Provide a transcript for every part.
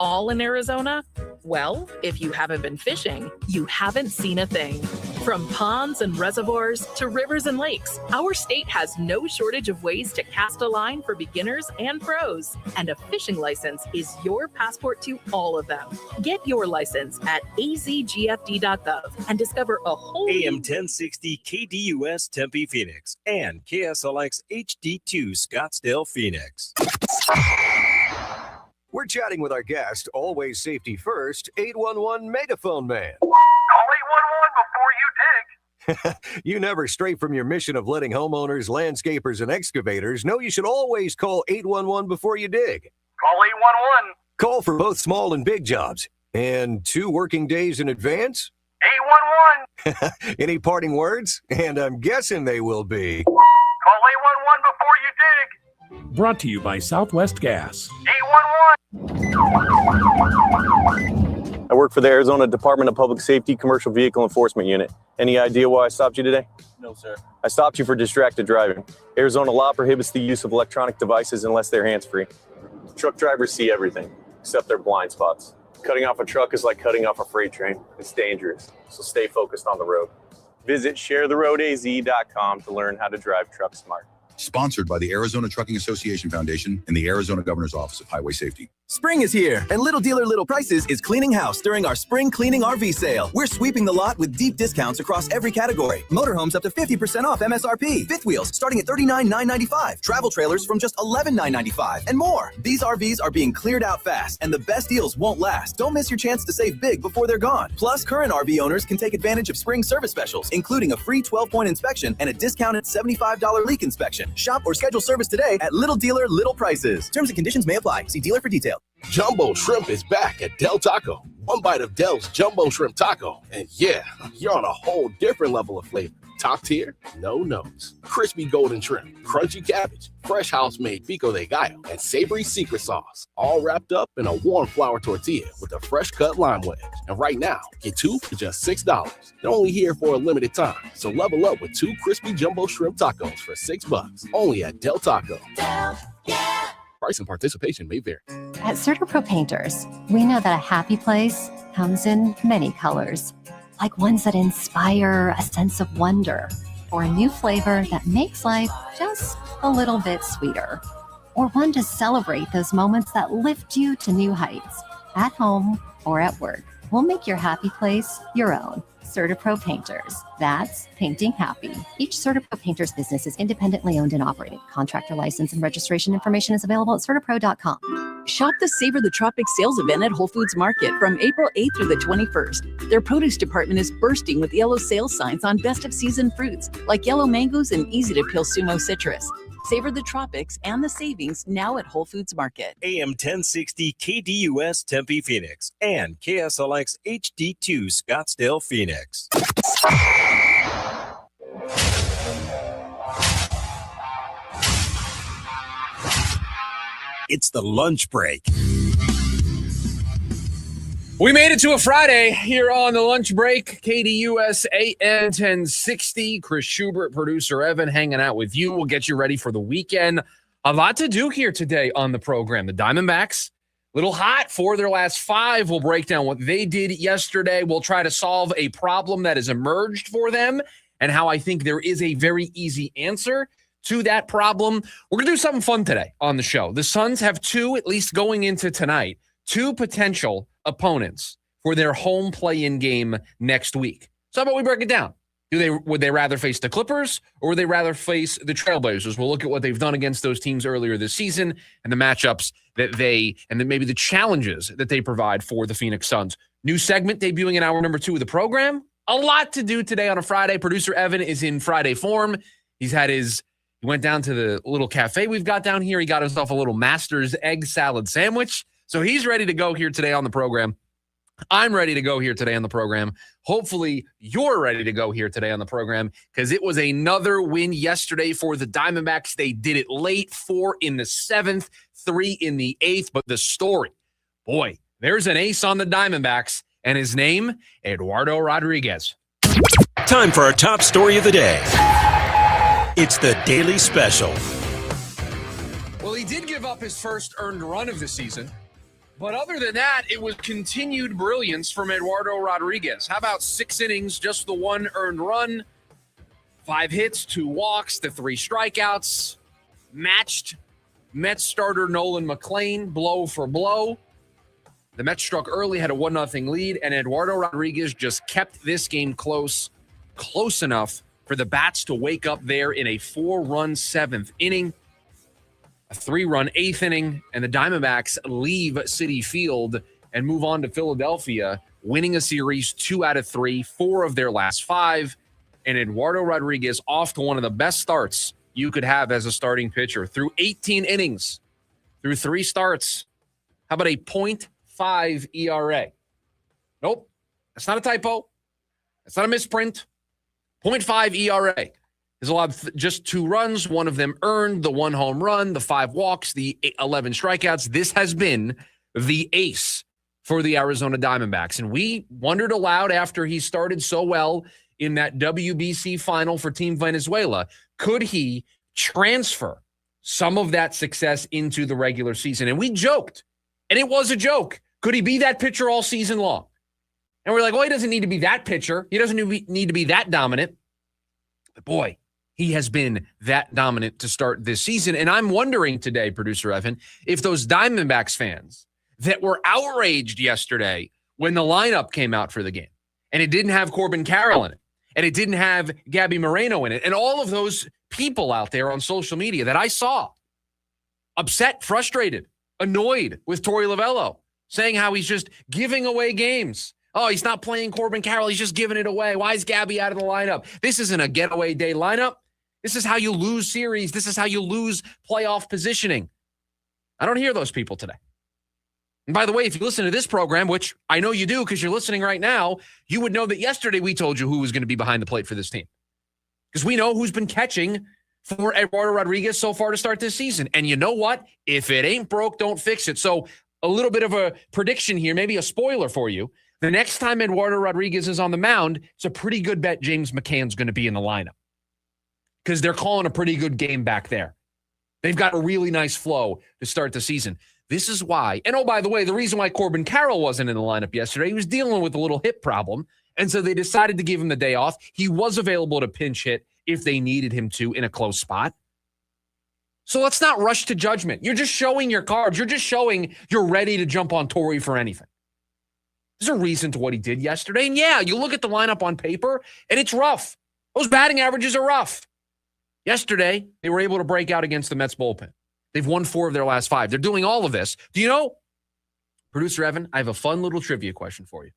all in Arizona? Well, if you haven't been fishing, you haven't seen a thing. From ponds and reservoirs to rivers and lakes, our state has no shortage of ways to cast a line for beginners and pros. And a fishing license is your passport to all of them. Get your license at azgfd.gov and discover a whole AM 1060 KDUS Tempe Phoenix and KSLX HD2 Scottsdale Phoenix. We're chatting with our guest, always safety first, 811 Megaphone Man. Call 811 before you dig. You never stray from your mission of letting homeowners, landscapers, and excavators know you should always call 811 before you dig. Call 811. Call for both small and big jobs. And 2 working days in advance? 811. Any parting words? And I'm guessing they will be. Call 811 before you dig. Brought to you by Southwest Gas. 811. I work for the Arizona Department of Public Safety Commercial Vehicle Enforcement Unit. Any idea why I stopped you today? No, sir. I stopped you for distracted driving. Arizona law prohibits the use of electronic devices unless they're hands-free. Truck drivers see everything, except their blind spots. Cutting off a truck is like cutting off a freight train. It's dangerous, so stay focused on the road. Visit sharetheroadaz.com to learn how to drive truck smart. Sponsored by the Arizona Trucking Association Foundation and the Arizona Governor's Office of Highway Safety. Spring is here, and Little Dealer Little Prices is cleaning house during our Spring Cleaning RV Sale. We're sweeping the lot with deep discounts across every category. Motorhomes up to 50% off MSRP. Fifth wheels starting at $39,995. Travel trailers from just $11,995. And more. These RVs are being cleared out fast, and the best deals won't last. Don't miss your chance to save big before they're gone. Plus, current RV owners can take advantage of spring service specials, including a free 12-point inspection and a discounted $75 leak inspection. Shop or schedule service today at Little Dealer Little Prices. Terms and conditions may apply. See dealer for details. Jumbo Shrimp is back at Del Taco. One bite of Del's Jumbo Shrimp Taco, and yeah, you're on a whole different level of flavor. Top tier, no notes. Crispy golden shrimp, crunchy cabbage, fresh house-made pico de gallo, and savory secret sauce, all wrapped up in a warm flour tortilla with a fresh-cut lime wedge. And right now, get 2 for just $6. They're only here for a limited time, so level up with 2 crispy Jumbo Shrimp Tacos for $6. Only at Del Taco. Del, yeah. Price and participation may vary. At CertaPro Painters, we know that a happy place comes in many colors, like ones that inspire a sense of wonder, or a new flavor that makes life just a little bit sweeter, or one to celebrate those moments that lift you to new heights, at home or at work. We'll make your happy place your own. CertaPro Painters. That's painting happy. Each CertaPro Painters business is independently owned and operated. Contractor license and registration information is available at CertaPro.com. Shop the Savor the Tropics sales event at Whole Foods Market from April 8th through the 21st. Their produce department is bursting with yellow sales signs on best of season fruits like yellow mangoes and easy to peel sumo citrus. Savor the tropics and the savings now at Whole Foods Market. AM 1060 KDUS Tempe Phoenix and KSLX HD2 Scottsdale Phoenix. It's the lunch break. We made it to a Friday here on the lunch break. KDUS AM 1060. Chris Schubert, producer Evan, hanging out with you. We'll get you ready for the weekend. A lot to do here today on the program. The Diamondbacks, a little hot for their last 5. We'll break down what they did yesterday. We'll try to solve a problem that has emerged for them and how I think there is a very easy answer to that problem. We're going to do something fun today on the show. The Suns have 2, at least going into tonight, 2 potential opponents for their home play-in game next week. So how about we break it down? Would they rather face the Clippers or would they rather face the Trailblazers? We'll look at what they've done against those teams earlier this season and the matchups that and then maybe the challenges that they provide for the Phoenix Suns. New segment debuting in hour number 2 of the program. A lot to do today on a Friday. Producer Evan is in Friday form. He went down to the little cafe we've got down here. He got himself a little Master's egg salad sandwich. So he's ready to go here today on the program. I'm ready to go here today on the program. Hopefully you're ready to go here today on the program because it was another win yesterday for the Diamondbacks. They did it late, 4 in the 7th, 3 in the 8th. But the story, boy, there's an ace on the Diamondbacks, and his name, Eduardo Rodriguez. Time for our top story of the day. It's the Daily Special. Well, he did give up his first earned run of the season. But other than that, it was continued brilliance from Eduardo Rodriguez. How about 6 innings, just the 1 earned run, 5 hits, 2 walks, the 3 strikeouts, matched Mets starter Nolan McLean blow for blow. The Mets struck early, had a 1-0 lead, and Eduardo Rodriguez just kept this game close enough for the Bats to wake up there in a 4-run 7th inning, a 3-run 8th inning, and the Diamondbacks leave Citi Field and move on to Philadelphia, winning a series 2 out of 3, 4 of their last 5, and Eduardo Rodriguez off to one of the best starts you could have as a starting pitcher. Through 18 innings, through 3 starts, how about a .5 ERA? Nope, that's not a typo. That's not a misprint. 0.5 ERA. There's allowed just 2 runs, 1 of them earned, the 1 home run, the 5 walks, the 11 strikeouts. This has been the ace for the Arizona Diamondbacks. And we wondered aloud after he started so well in that WBC final for Team Venezuela, could he transfer some of that success into the regular season? And we joked, and it was a joke. Could he be that pitcher all season long? And we're like, well, he doesn't need to be that pitcher. He doesn't need to be that dominant. But boy, he has been that dominant to start this season. And I'm wondering today, producer Evan, if those Diamondbacks fans that were outraged yesterday when the lineup came out for the game, and it didn't have Corbin Carroll in it, and it didn't have Gabby Moreno in it, and all of those people out there on social media that I saw upset, frustrated, annoyed with Torey Lovello, saying how he's just giving away games. Oh, he's not playing Corbin Carroll. He's just giving it away. Why is Gabby out of the lineup? This isn't a getaway day lineup. This is how you lose series. This is how you lose playoff positioning. I don't hear those people today. And by the way, if you listen to this program, which I know you do because you're listening right now, you would know that yesterday we told you who was going to be behind the plate for this team. Because we know who's been catching for Eduardo Rodriguez so far to start this season. And you know what? If it ain't broke, don't fix it. So a little bit of a prediction here, maybe a spoiler for you. The next time Eduardo Rodriguez is on the mound, it's a pretty good bet James McCann's going to be in the lineup because they're calling a pretty good game back there. They've got a really nice flow to start the season. This is why. And oh, by the way, the reason why Corbin Carroll wasn't in the lineup yesterday, he was dealing with a little hip problem. And so they decided to give him the day off. He was available to pinch hit if they needed him to in a close spot. So let's not rush to judgment. You're just showing your cards. You're just showing you're ready to jump on Torey for anything. There's a reason to what he did yesterday. And yeah, you look at the lineup on paper, and it's rough. Those batting averages are rough. Yesterday, they were able to break out against the Mets bullpen. They've won 4 of their last 5. They're doing all of this. Do you know, producer Evan, I have a fun little trivia question for you.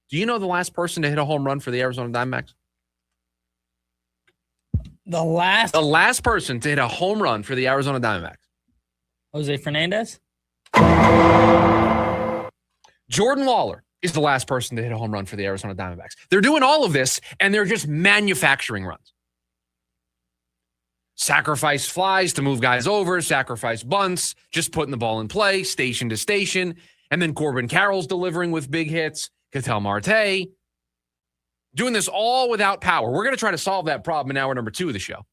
Do you know the last person to hit a home run for the Arizona Diamondbacks? The last person to hit a home run for the Arizona Diamondbacks. Jose Fernandez? Jordan Lawler is the last person to hit a home run for the Arizona Diamondbacks. They're doing all of this, and they're just manufacturing runs. Sacrifice flies to move guys over, sacrifice bunts, just putting the ball in play, station to station. And then Corbin Carroll's delivering with big hits. Ketel Marte. Doing this all without power. We're going to try to solve that problem in hour number 2 of the show.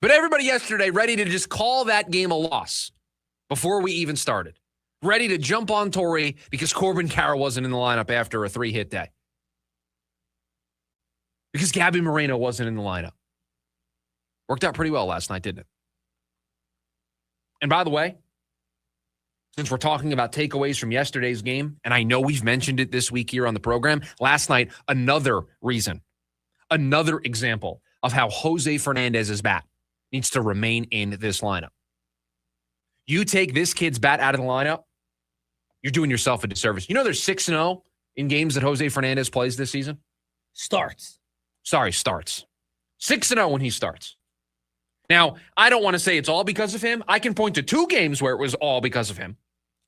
But everybody yesterday ready to just call that game a loss before we even started. Ready to jump on Torey because Corbin Carroll wasn't in the lineup after a 3-hit day. Because Gabby Moreno wasn't in the lineup. Worked out pretty well last night, didn't it? And by the way, since we're talking about takeaways from yesterday's game, and I know we've mentioned it this week here on the program, last night, another reason, another example of how Jose Fernandez's bat needs to remain in this lineup. You take this kid's bat out of the lineup, you're doing yourself a disservice. You know there's 6-0 in games that Jose Fernandez plays this season? Starts. 6-0 when he starts. Now, I don't want to say it's all because of him. I can point to 2 games where it was all because of him.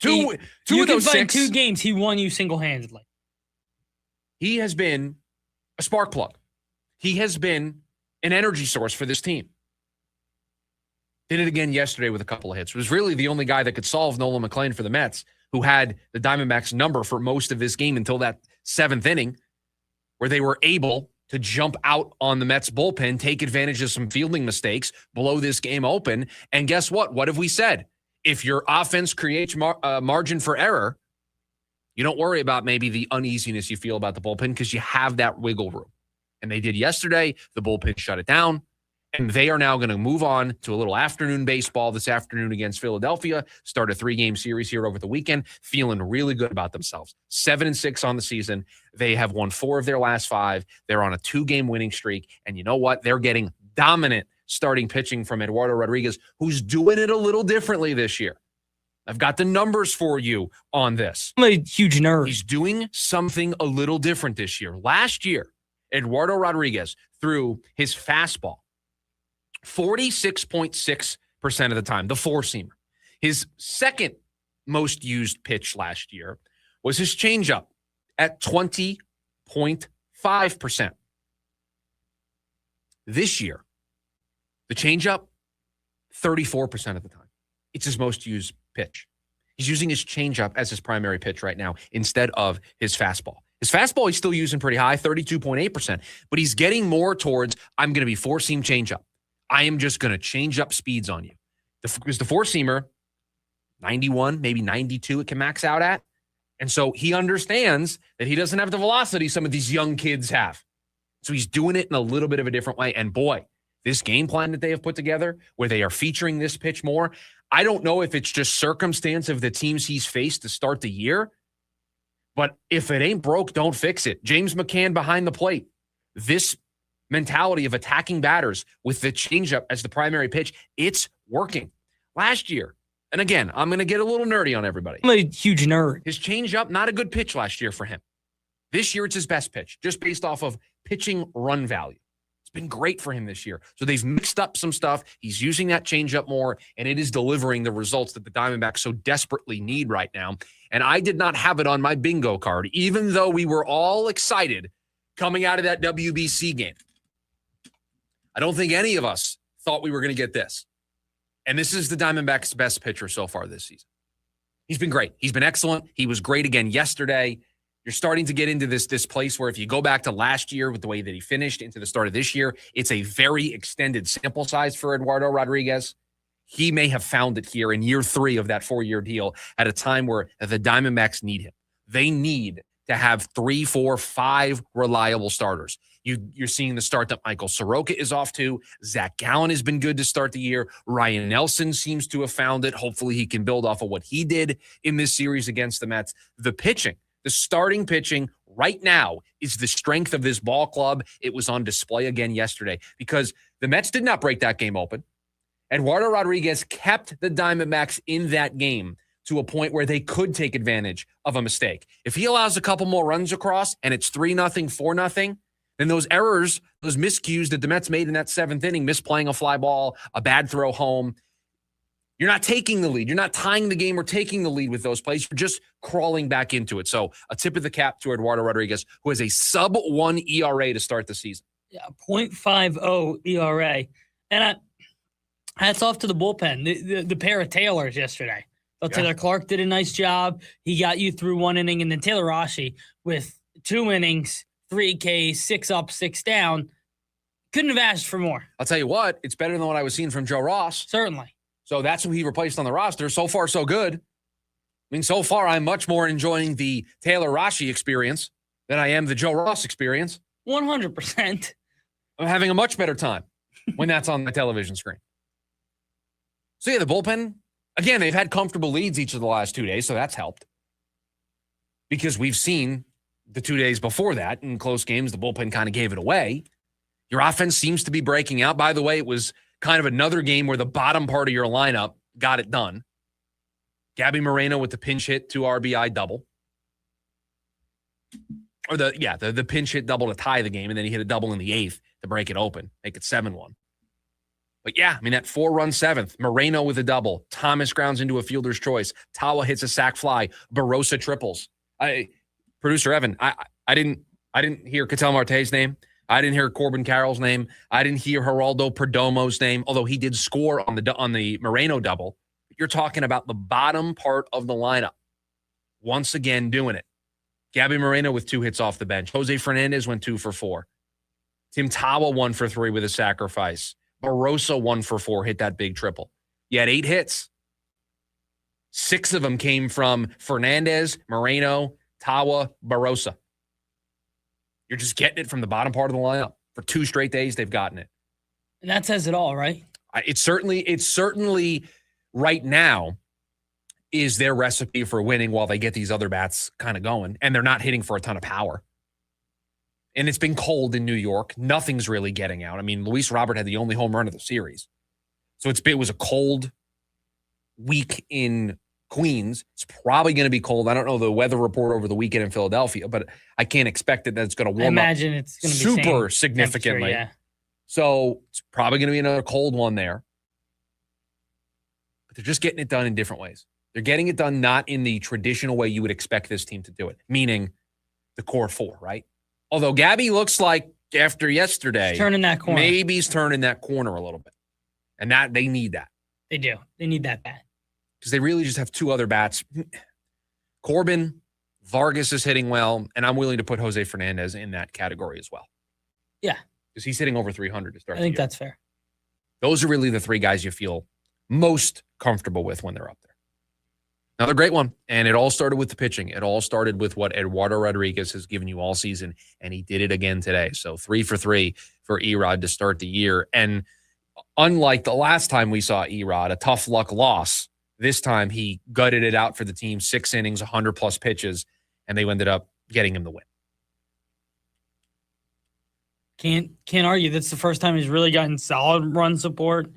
Two of those 6. 2 games he won you single-handedly. He has been a spark plug. He has been an energy source for this team. Did it again yesterday with a couple of hits. Was really the only guy that could solve Nolan McLean for the Mets, who had the Diamondbacks number for most of this game until that 7th inning, where they were able to jump out on the Mets bullpen, take advantage of some fielding mistakes, blow this game open. And guess what? What have we said? if your offense creates margin for error, you don't worry about maybe the uneasiness you feel about the bullpen because you have that wiggle room. And they did yesterday. The bullpen shut it down. And they are now going to move on to a little afternoon baseball this afternoon against Philadelphia, start a 3-game series here over the weekend, feeling really good about themselves. 7-6 on the season. They have won 4 of their last 5. They're on a 2-game winning streak. And you know what? They're getting dominant starting pitching from Eduardo Rodriguez, who's doing it a little differently this year. I've got the numbers for you on this. I'm a huge nerd. He's doing something a little different this year. Last year, Eduardo Rodriguez threw his fastball 46.6% of the time, the four-seamer. His second most used pitch last year was his changeup at 20.5%. This year, the changeup, 34% of the time. It's his most used pitch. He's using his changeup as his primary pitch right now instead of his fastball. His fastball he's still using pretty high, 32.8%, but he's getting more towards, I'm going to be four-seam changeup. I am just going to change up speeds on you. Because the four-seamer, 91, maybe 92 it can max out at. And so he understands that he doesn't have the velocity some of these young kids have. So he's doing it in a little bit of a different way. And boy, this game plan that they have put together where they are featuring this pitch more, I don't know if it's just circumstance of the teams he's faced to start the year, but if it ain't broke, don't fix it. James McCann behind the plate. This mentality of attacking batters with the changeup as the primary pitch, it's working. Last year, and again, I'm going to get a little nerdy on everybody. I'm a huge nerd. His changeup, not a good pitch last year for him. This year, it's his best pitch, just based off of pitching run value. It's been great for him this year. So they've mixed up some stuff. He's using that changeup more, and it is delivering the results that the Diamondbacks so desperately need right now. And I did not have it on my bingo card, even though we were all excited coming out of that WBC game. I don't think any of us thought we were going to get this. And this is the Diamondbacks' best pitcher so far this season. He's been great. He's been excellent. He was great again yesterday. You're starting to get into this place where if you go back to last year with the way that he finished into the start of this year, it's a very extended sample size for Eduardo Rodriguez. He may have found it here in year 3 of that 4-year deal at a time where the Diamondbacks need him. They need to have 3, 4, 5 reliable starters. You're seeing the start that Michael Soroka is off to. Zach Gallen has been good to start the year. Ryan Nelson seems to have found it. Hopefully he can build off of what he did in this series against the Mets. The pitching, the starting pitching right now is the strength of this ball club. It was on display again yesterday because the Mets did not break that game open. Eduardo Rodriguez kept the Diamondbacks in that game to a point where they could take advantage of a mistake. If he allows a couple more runs across and it's 3-0, 4-0, then those errors, those miscues that the Mets made in that 7th inning, misplaying a fly ball, a bad throw home, you're not taking the lead. You're not tying the game or taking the lead with those plays. You're just crawling back into it. So a tip of the cap to Eduardo Rodriguez, who has a sub-1 ERA to start the season. Yeah, 0.50 ERA. And hats off to the bullpen. The pair of Taylors yesterday. Taylor Clark did a nice job. He got you through 1 inning. And then Taylor Rossi with 2 innings, 3 Ks, 6 up, 6 down. Couldn't have asked for more. I'll tell you what, it's better than what I was seeing from Joe Ross. Certainly. So that's who he replaced on the roster. So far, so good. I mean, so far, I'm much more enjoying the Taylor Rossi experience than I am the Joe Ross experience. 100%. I'm having a much better time when that's on the television screen. So yeah, the bullpen, again, they've had comfortable leads each of the last 2 days, so that's helped. Because we've seen the 2 days before that in close games, the bullpen kind of gave it away. Your offense seems to be breaking out. By the way, it was kind of another game where the bottom part of your lineup got it done. Gabby Moreno with the pinch hit 2 RBI double. Or the pinch hit double to tie the game, and then he hit a double in the 8th to break it open, make it 7-1. But yeah, I mean, that 4-run 7th, Moreno with a double, Thomas grounds into a fielder's choice, Tawa hits a sac fly, Barossa triples. Producer Evan, I didn't hear Ketel Marte's name. I didn't hear Corbin Carroll's name. I didn't hear Geraldo Perdomo's name, although he did score on the Moreno double. You're talking about the bottom part of the lineup. Once again, doing it. Gabby Moreno with 2 hits off the bench. Jose Fernandez went 2 for 4. Tim Tawa 1 for 3 with a sacrifice. Barossa 1 for 4, hit that big triple. You had 8 hits. 6 of them came from Fernandez, Moreno, Tawa, Barrosa. You're just getting it from the bottom part of the lineup. For 2 straight days, they've gotten it. And that says it all, right? It's certainly right now is their recipe for winning while they get these other bats kind of going, and they're not hitting for a ton of power. And it's been cold in New York. Nothing's really getting out. I mean, Luis Robert had the only home run of the series. So it was a cold week in Queens. It's probably going to be cold. I don't know the weather report over the weekend in Philadelphia, but I can't expect that it's going to warm up. I imagine it's going to be super significantly. Yeah. So it's probably going to be another cold one there. But they're just getting it done in different ways. They're getting it done not in the traditional way you would expect this team to do it, meaning the core 4, right? Although Gabby looks like after yesterday, He's turning that corner. Maybe he's turning that corner a little bit. And that they need that. They do. They need that bad. Because they really just have 2 other bats. Corbin, Vargas is hitting well, and I'm willing to put Jose Fernandez in that category as well. Yeah. Because he's hitting over 300 to start the I think year. that's fair. Those are really the 3 guys you feel most comfortable with when they're up there. Another great one. And it all started with the pitching. It all started with what Eduardo Rodriguez has given you all season, and he did it again today. So 3 for 3 for Erod to start the year. And unlike the last time we saw Erod, a tough luck loss, this time he gutted it out for the team, 6 innings, 100-plus pitches, and they ended up getting him the win. Can't argue. That's the first time he's really gotten solid run support.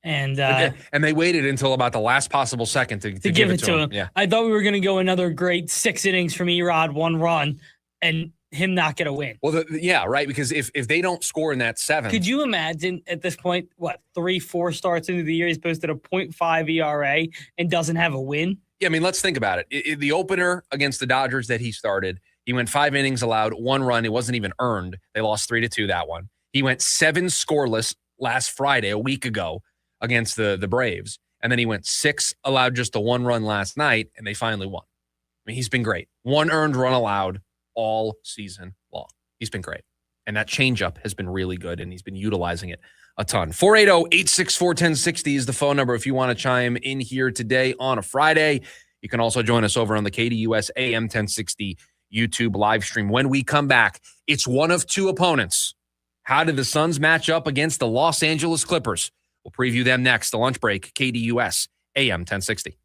And they waited until about the last possible second to give it to him. Yeah. I thought we were going to go another great 6 innings from Erod, 1 run, and him not get a win. Well, yeah, right, because if they don't score in that 7th. Could you imagine at this point, 3-4 starts into the year, he's posted a 0.5 ERA and doesn't have a win? Yeah, I mean, let's think about it. The opener against the Dodgers that he started, he went 5 innings, allowed 1 run. It wasn't even earned. They lost 3-2 that one. He went 7 scoreless last Friday, a week ago, against the Braves. And then he went 6, allowed just the 1 run last night, and they finally won. I mean, he's been great. 1 earned run allowed all season long. He's been great. And that changeup has been really good, and he's been utilizing it a ton. 480-864-1060 is the phone number if you want to chime in here today on a Friday. You can also join us over on the KDUS AM 1060 YouTube live stream. When we come back, it's one of 2 opponents. How did the Suns match up against the Los Angeles Clippers? We'll preview them next. The Lunch Break, KDUS AM 1060.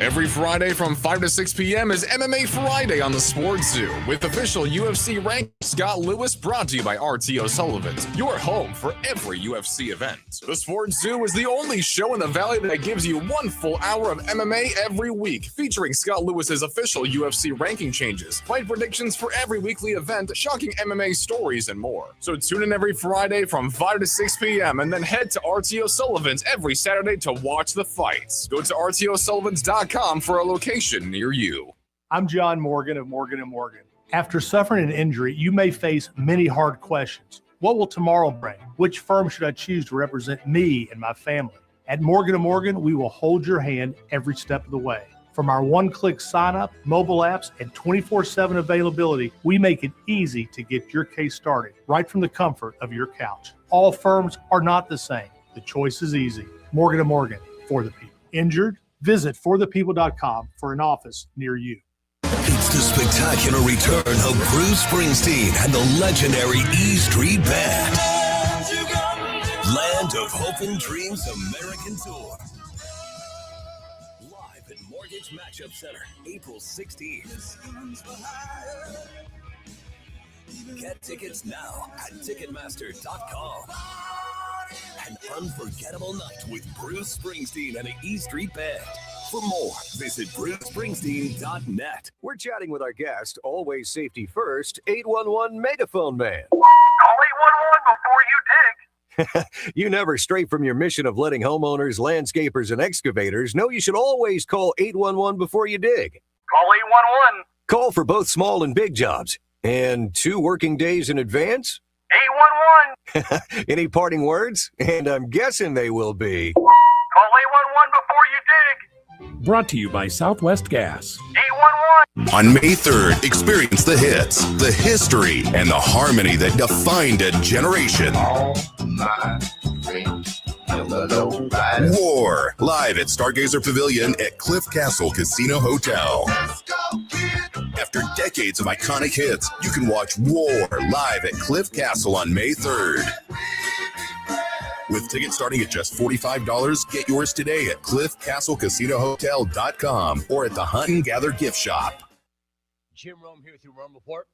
Every Friday from 5 to 6 p.m. is MMA Friday on the Sports Zoo with official UFC rank Scott Lewis, brought to you by RTO Sullivan's, your home for every UFC event. The Sports Zoo is the only show in the Valley that gives you 1 full hour of MMA every week, featuring Scott Lewis's official UFC ranking changes, fight predictions for every weekly event, shocking MMA stories, and more. So tune in every Friday from 5 to 6 p.m. and then head to RTO Sullivan's every Saturday to watch the fights. Go to RTOSullivans.com for a location near you. I'm John Morgan of Morgan & Morgan. After suffering an injury, you may face many hard questions. What will tomorrow bring? Which firm should I choose to represent me and my family? At Morgan & Morgan, we will hold your hand every step of the way. From our one-click sign-up, mobile apps, and 24/7 availability, we make it easy to get your case started right from the comfort of your couch. All firms are not the same. The choice is easy. Morgan & Morgan, for the people. Injured? Visit forthepeople.com for an office near you. It's the spectacular return of Bruce Springsteen and the legendary E Street Band. Land of Hope and Dreams American Tour. Live at Mortgage Matchup Center, April 16th. Get tickets now at Ticketmaster.com. An unforgettable night with Bruce Springsteen and the E Street Band. For more, visit BruceSpringsteen.net. We're chatting with our guest, always safety first, 811 Megaphone Man. Call 811 before you dig. You never stray from your mission of letting homeowners, landscapers, and excavators know you should always call 811 before you dig. Call 811. Call for both small and big jobs. And 2 working days in advance? 811. Any parting words? And I'm guessing they will be. Call 811 before you dig. Brought to you by Southwest Gas. 811. On May 3rd, experience the hits, the history, and the harmony that defined a generation. All my friends War, live at Stargazer Pavilion at Cliff Castle Casino Hotel. After decades of iconic hits, you can watch War live at Cliff Castle on May 3rd. With tickets starting at just $45, get yours today at cliffcastlecasinohotel.com or at the Hunt and Gather gift shop. Jim Rome here with your Rome Report.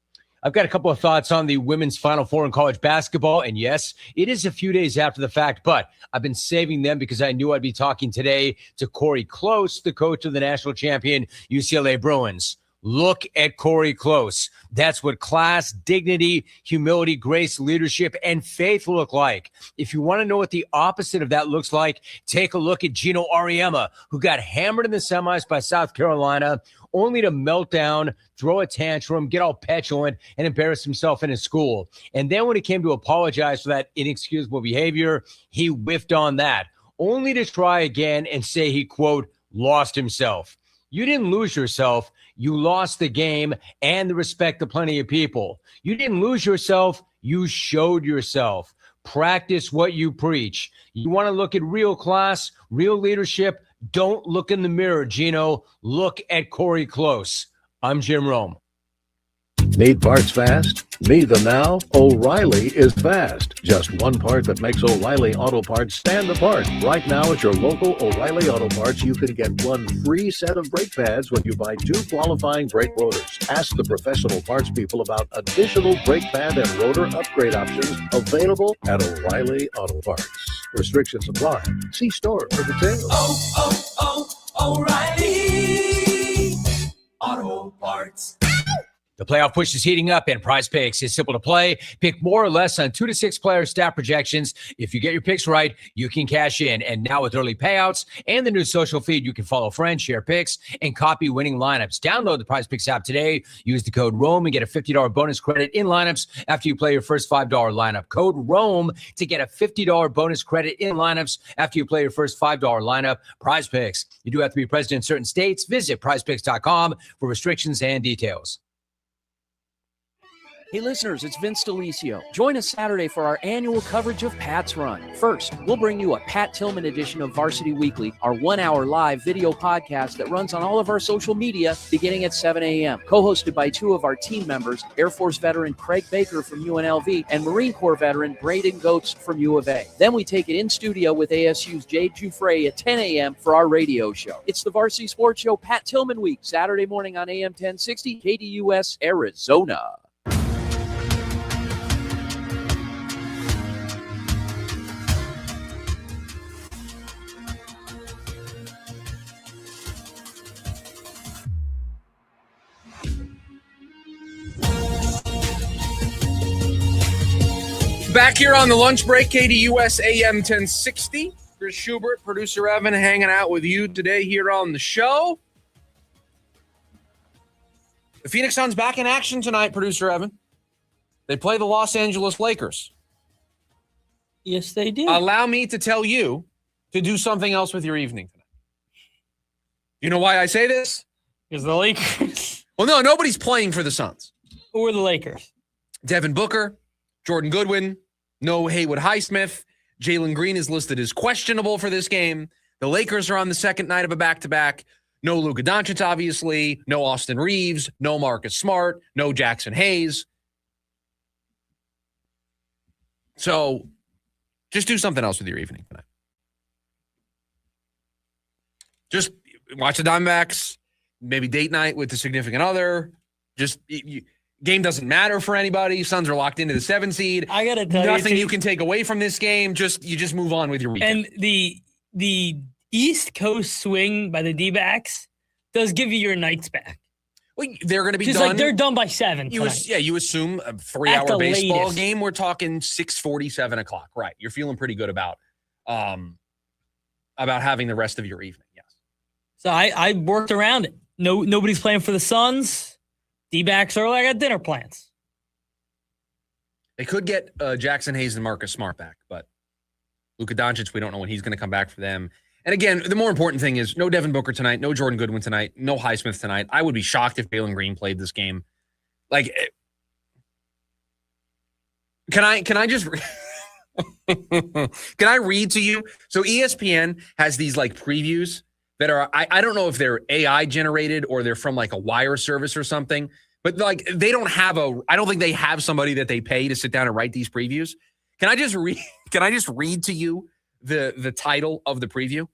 I've got a couple of thoughts on the women's Final Four in college basketball. And yes, it is a few days after the fact, but I've been saving them because I knew I'd be talking today to Corey Close, the coach of the national champion UCLA Bruins. Look at Corey Close. That's what class, dignity, humility, grace, leadership, and faith look like. If you want to know what the opposite of that looks like, take a look at Gino Auriemma, who got hammered in the semis by South Carolina, only to melt down, throw a tantrum, get all petulant, and embarrass himself in his school. And then when it came to apologize for that inexcusable behavior, he whiffed on that, only to try again and say he, quote, lost himself. You didn't lose yourself. You lost the game and the respect of plenty of people. You didn't lose yourself. You showed yourself. Practice what you preach. You want to look at real class, real leadership? Don't look in the mirror, Gino. Look at Corey Close. I'm Jim Rome. Need parts fast? Need them now? O'Reilly is fast. Just one part that makes O'Reilly Auto Parts stand apart. Right now at your local O'Reilly Auto Parts, you can get one free set of brake pads when you buy 2 qualifying brake rotors. Ask the professional parts people about additional brake pad and rotor upgrade options available at O'Reilly Auto Parts. Restrictions apply. See store for details. O'Reilly Auto Parts. The playoff push is heating up, and Prize Picks is simple to play. Pick more or less on 2 to 6 player stat projections. If you get your picks right, you can cash in. And now with early payouts and the new social feed, you can follow friends, share picks, and copy winning lineups. Download the Prize Picks app today. Use the code ROME and get a $50 bonus credit in lineups after you play your first $5 lineup. Code ROME to get a $50 bonus credit in lineups after you play your first $5 lineup. Prize Picks. You do have to be present in certain states. Visit prizepicks.com for restrictions and details. Hey listeners, it's Vince DeLisio. Join us Saturday for our annual coverage of Pat's Run. First, we'll bring you a Pat Tillman edition of Varsity Weekly, our 1-hour live video podcast that runs on all of our social media beginning at 7 a.m. Co-hosted by 2 of our team members, Air Force veteran Craig Baker from UNLV and Marine Corps veteran Braden Goetz from U of A. Then we take it in studio with ASU's Jade Jufrey at 10 a.m. for our radio show. It's the Varsity Sports Show Pat Tillman Week, Saturday morning on AM 1060, KDUS, Arizona. Back here on the lunch break, KDUS AM 1060. Chris Schubert, producer Evan, hanging out with you today here on the show. The Phoenix Suns back in action tonight, producer Evan. They play the Los Angeles Lakers. Yes, they do. Allow me to tell you to do something else with your evening tonight. You know why I say this? Because the Lakers. Well, no, nobody's playing for the Suns. Who are the Lakers? Devin Booker, Jordan Goodwin, no Haywood Highsmith. Jalen Green is listed as questionable for this game. The Lakers are on the second night of a back-to-back. No Luka Doncic, obviously. No Austin Reeves. No Marcus Smart. No Jackson Hayes. So just do something else with your evening tonight. Just watch the Diamondbacks. Maybe date night with the significant other. Just game doesn't matter for anybody. Suns are locked into the 7 seed. I gotta tell nothing you can take away from this game. You just move on with your weekend. And the East Coast swing by the D-backs does give you your nights back. Well, they're going to be just done. like they're done by 7. You assume a 3-hour baseball latest game. We're talking 6:40, 7 o'clock. Right. You're feeling pretty good about having the rest of your evening. Yes. So I worked around it. Nobody's playing for the Suns. D-backs early. I got dinner plans. They could get Jackson Hayes and Marcus Smart back, but Luka Doncic, we don't know when he's going to come back for them. And again, the more important thing is no Devin Booker tonight, no Jordan Goodwin tonight, no Highsmith tonight. I would be shocked if Jalen Green played this game. Like, can I just Can I read to you? So ESPN has these like previews that are, I don't know if they're AI generated or they're from like a wire service or something, but like they don't have I don't think they have somebody that they pay to sit down and write these previews. Can I just read to you the title of the preview?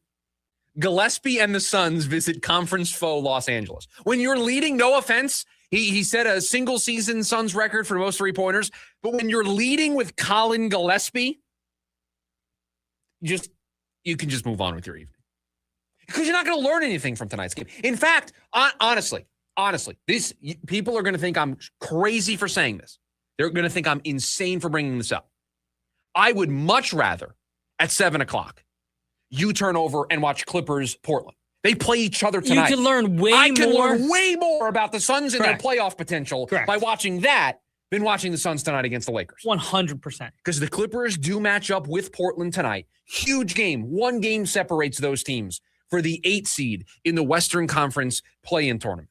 Gillespie and the Suns visit conference foe Los Angeles. When you're leading, no offense, he set a single season Suns record for most 3-pointers, but when you're leading with Colin Gillespie, you can just move on with your evening. Because you're not going to learn anything from tonight's game. In fact, honestly, these people are going to think I'm crazy for saying this. They're going to think I'm insane for bringing this up. I would much rather at 7 o'clock you turn over and watch Clippers Portland. They play each other tonight. You can learn I can learn way more about the Suns and Correct. their playoff potential Correct. by watching that than watching the Suns tonight against the Lakers. 100%. Because the Clippers do match up with Portland tonight. Huge game. One game separates those teams for the 8 seed in the Western Conference play-in tournament.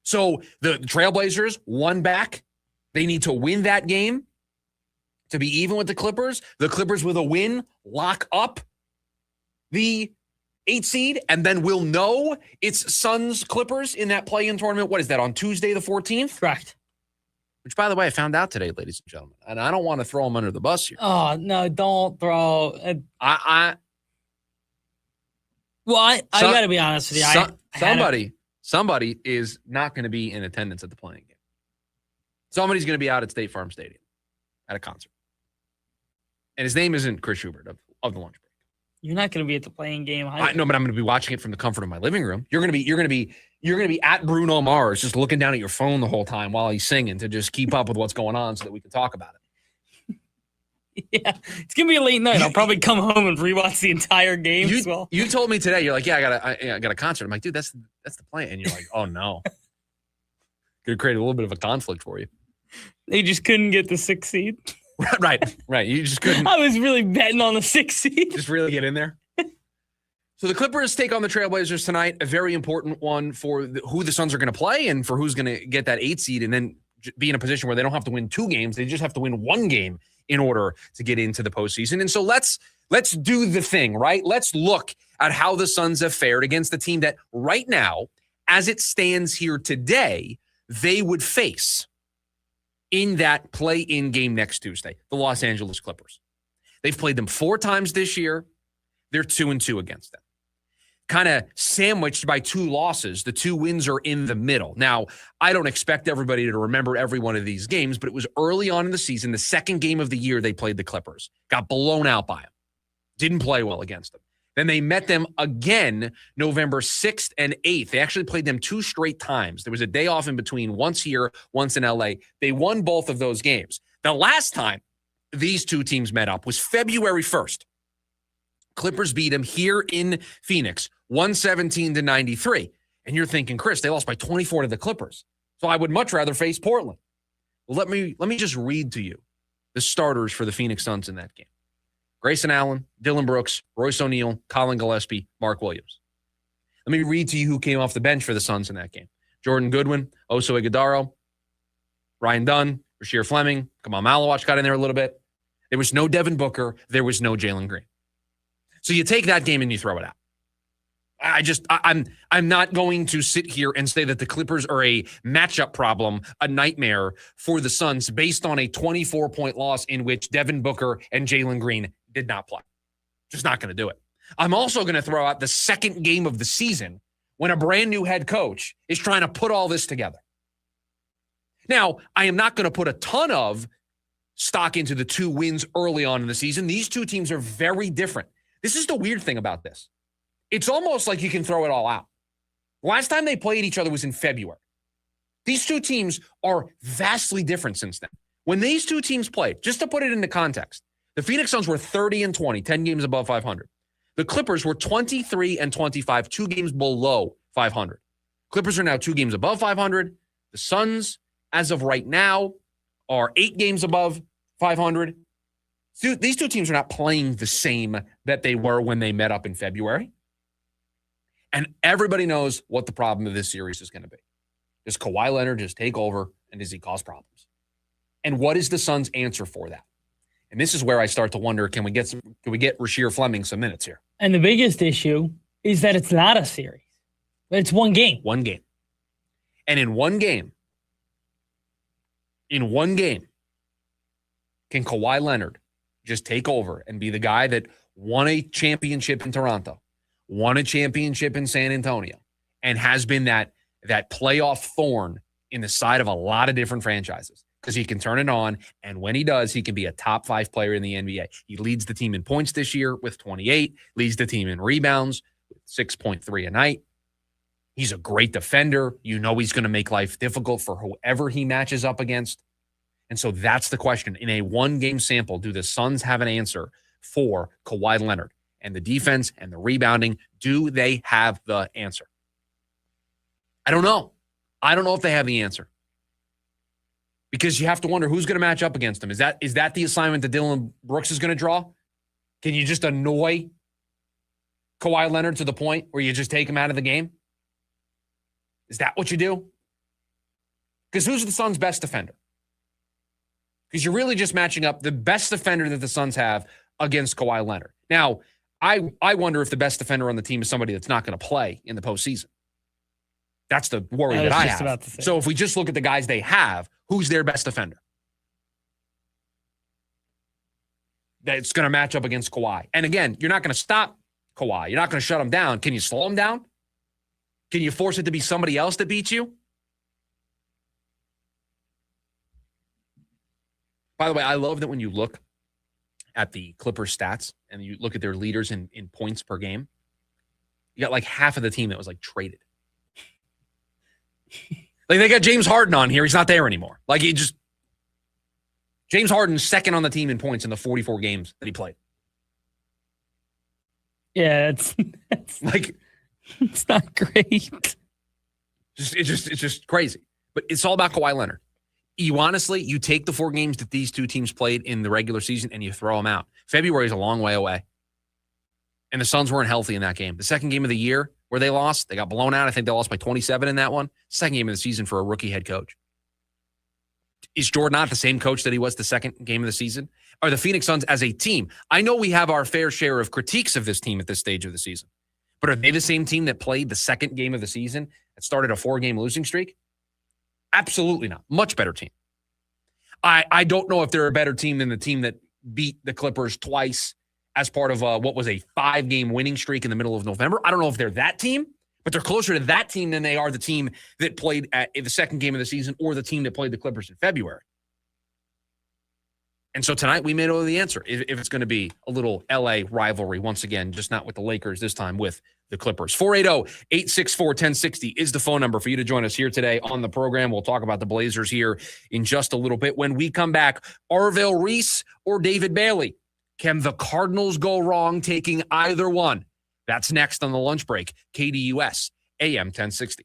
So the Trailblazers, one back. They need to win that game to be even with the Clippers. The Clippers with a win lock up the 8 seed, and then we'll know it's Suns Clippers in that play-in tournament. What is that, on Tuesday the 14th? Correct. Which, by the way, I found out today, ladies and gentlemen, and I don't want to throw them under the bus here. Oh, no, don't throw. I got to be honest with you. Somebody is not going to be in attendance at the playing game. Somebody's going to be out at State Farm Stadium at a concert. And his name isn't Chris Schubert of the lunch break. You're not going to be at the playing game. No, but I'm going to be watching it from the comfort of my living room. You're going to be at Bruno Mars, just looking down at your phone the whole time while he's singing to just keep up with what's going on so that we can talk about it. Yeah, it's going to be a late night. I'll probably come home and rewatch the entire game as well. You told me today, you're like, yeah, I got a concert. I'm like, dude, that's the plan. And you're like, oh no. Could create a little bit of a conflict for you. They just couldn't get the 6th seed. Right. You just couldn't. I was really betting on the 6th seed. Just really get in there. So the Clippers take on the Trailblazers tonight, a very important one for who the Suns are going to play and for who's going to get that 8 seed and then be in a position where they don't have to win 2 games. They just have to win 1 game in order to get into the postseason. And so let's do the thing, right? Let's look at how the Suns have fared against the team that right now, as it stands here today, they would face in that play-in game next Tuesday, the Los Angeles Clippers. They've played them 4 times this year. They're 2-2 against them. Kind of sandwiched by 2 losses. The 2 wins are in the middle. Now, I don't expect everybody to remember every one of these games, but it was early on in the season, the second game of the year they played the Clippers. Got blown out by them. Didn't play well against them. Then they met them again November 6th and 8th. They actually played them 2 straight times. There was a day off in between, once here, once in LA. They won both of those games. The last time these 2 teams met up was February 1st. Clippers beat them here in Phoenix, 117-93. And you're thinking, Chris, they lost by 24 to the Clippers. So I would much rather face Portland. Well, let me just read to you the starters for the Phoenix Suns in that game. Grayson Allen, Dylan Brooks, Royce O'Neal, Colin Gillespie, Mark Williams. Let me read to you who came off the bench for the Suns in that game. Jordan Goodwin, Oso Ighodaro, Ryan Dunn, Rasheer Fleming, Kamal Malawach got in there a little bit. There was no Devin Booker. There was no Jalen Green. So you take that game and you throw it out. I'm not going to sit here and say that the Clippers are a matchup problem, a nightmare for the Suns based on a 24-point loss in which Devin Booker and Jalen Green did not play. Just not going to do it. I'm also going to throw out the second game of the season when a brand new head coach is trying to put all this together. Now, I am not going to put a ton of stock into the 2 wins early on in the season. These 2 teams are very different. This is the weird thing about this. It's almost like you can throw it all out. Last time they played each other was in February. These 2 teams are vastly different since then. When these 2 teams played, just to put it into context, the Phoenix Suns were 30-20, 10 games above 500. The Clippers were 23-25, 2 games below 500. Clippers are now 2 games above 500. The Suns, as of right now, are 8 games above 500. These 2 teams are not playing the same that they were when they met up in February. And everybody knows what the problem of this series is going to be. Does Kawhi Leonard just take over, and does he cause problems? And what is the Suns' answer for that? And this is where I start to wonder, can we get Rasheer Fleming some minutes here? And the biggest issue is that it's not a series. It's one game. One game. And in one game, can Kawhi Leonard just take over and be the guy that won a championship in Toronto, won a championship in San Antonio, and has been that playoff thorn in the side of a lot of different franchises? Because he can turn it on, and when he does, he can be a top 5 player in the NBA. He leads the team in points this year with 28, leads the team in rebounds with 6.3 a night. He's a great defender. You know he's going to make life difficult for whoever he matches up against. And so that's the question. In a one-game sample, do the Suns have an answer for Kawhi Leonard? And the defense and the rebounding, do they have the answer? I don't know. I don't know if they have the answer. Because you have to wonder who's going to match up against him. Is that the assignment that Dylan Brooks is going to draw? Can you just annoy Kawhi Leonard to the point where you just take him out of the game? Is that what you do? Because who's the Suns' best defender? Because you're really just matching up the best defender that the Suns have against Kawhi Leonard. Now, I wonder if the best defender on the team is somebody that's not going to play in the postseason. That's the worry that I have. So if we just look at the guys they have, who's their best defender? That's going to match up against Kawhi. And again, you're not going to stop Kawhi. You're not going to shut him down. Can you slow him down? Can you force it to be somebody else that beats you? By the way, I love that when you look at the Clippers stats and you look at their leaders in points per game, you got like half of the team that was like traded. Like they got James Harden on here. He's not there anymore. Like James Harden's second on the team in points in the 44 games that he played. Yeah, it's like, it's not great. It's just crazy. But it's all about Kawhi Leonard. You take the 4 games that these two teams played in the regular season and you throw them out. February is a long way away. And the Suns weren't healthy in that game. The second game of the year where they lost, they got blown out. I think they lost by 27 in that one. Second game of the season for a rookie head coach. Is Jordan not the same coach that he was the second game of the season? Are the Phoenix Suns as a team? I know we have our fair share of critiques of this team at this stage of the season. But are they the same team that played the second game of the season that started a 4-game losing streak? Absolutely not. Much better team. I don't know if they're a better team than the team that beat the Clippers twice as part of what was a 5-game winning streak in the middle of November. I don't know if they're that team, but they're closer to that team than they are the team that played at the second game of the season or the team that played the Clippers in February. And so tonight we may know the answer if it's going to be a little LA rivalry once again, just not with the Lakers, this time with the Clippers. 480-864-1060 is the phone number for you to join us here today on the program. We'll talk about the Blazers here in just a little bit. When we come back, Arvell Reese or David Bailey? Can the Cardinals go wrong taking either one? That's next on the lunch break. KDUS, AM 1060.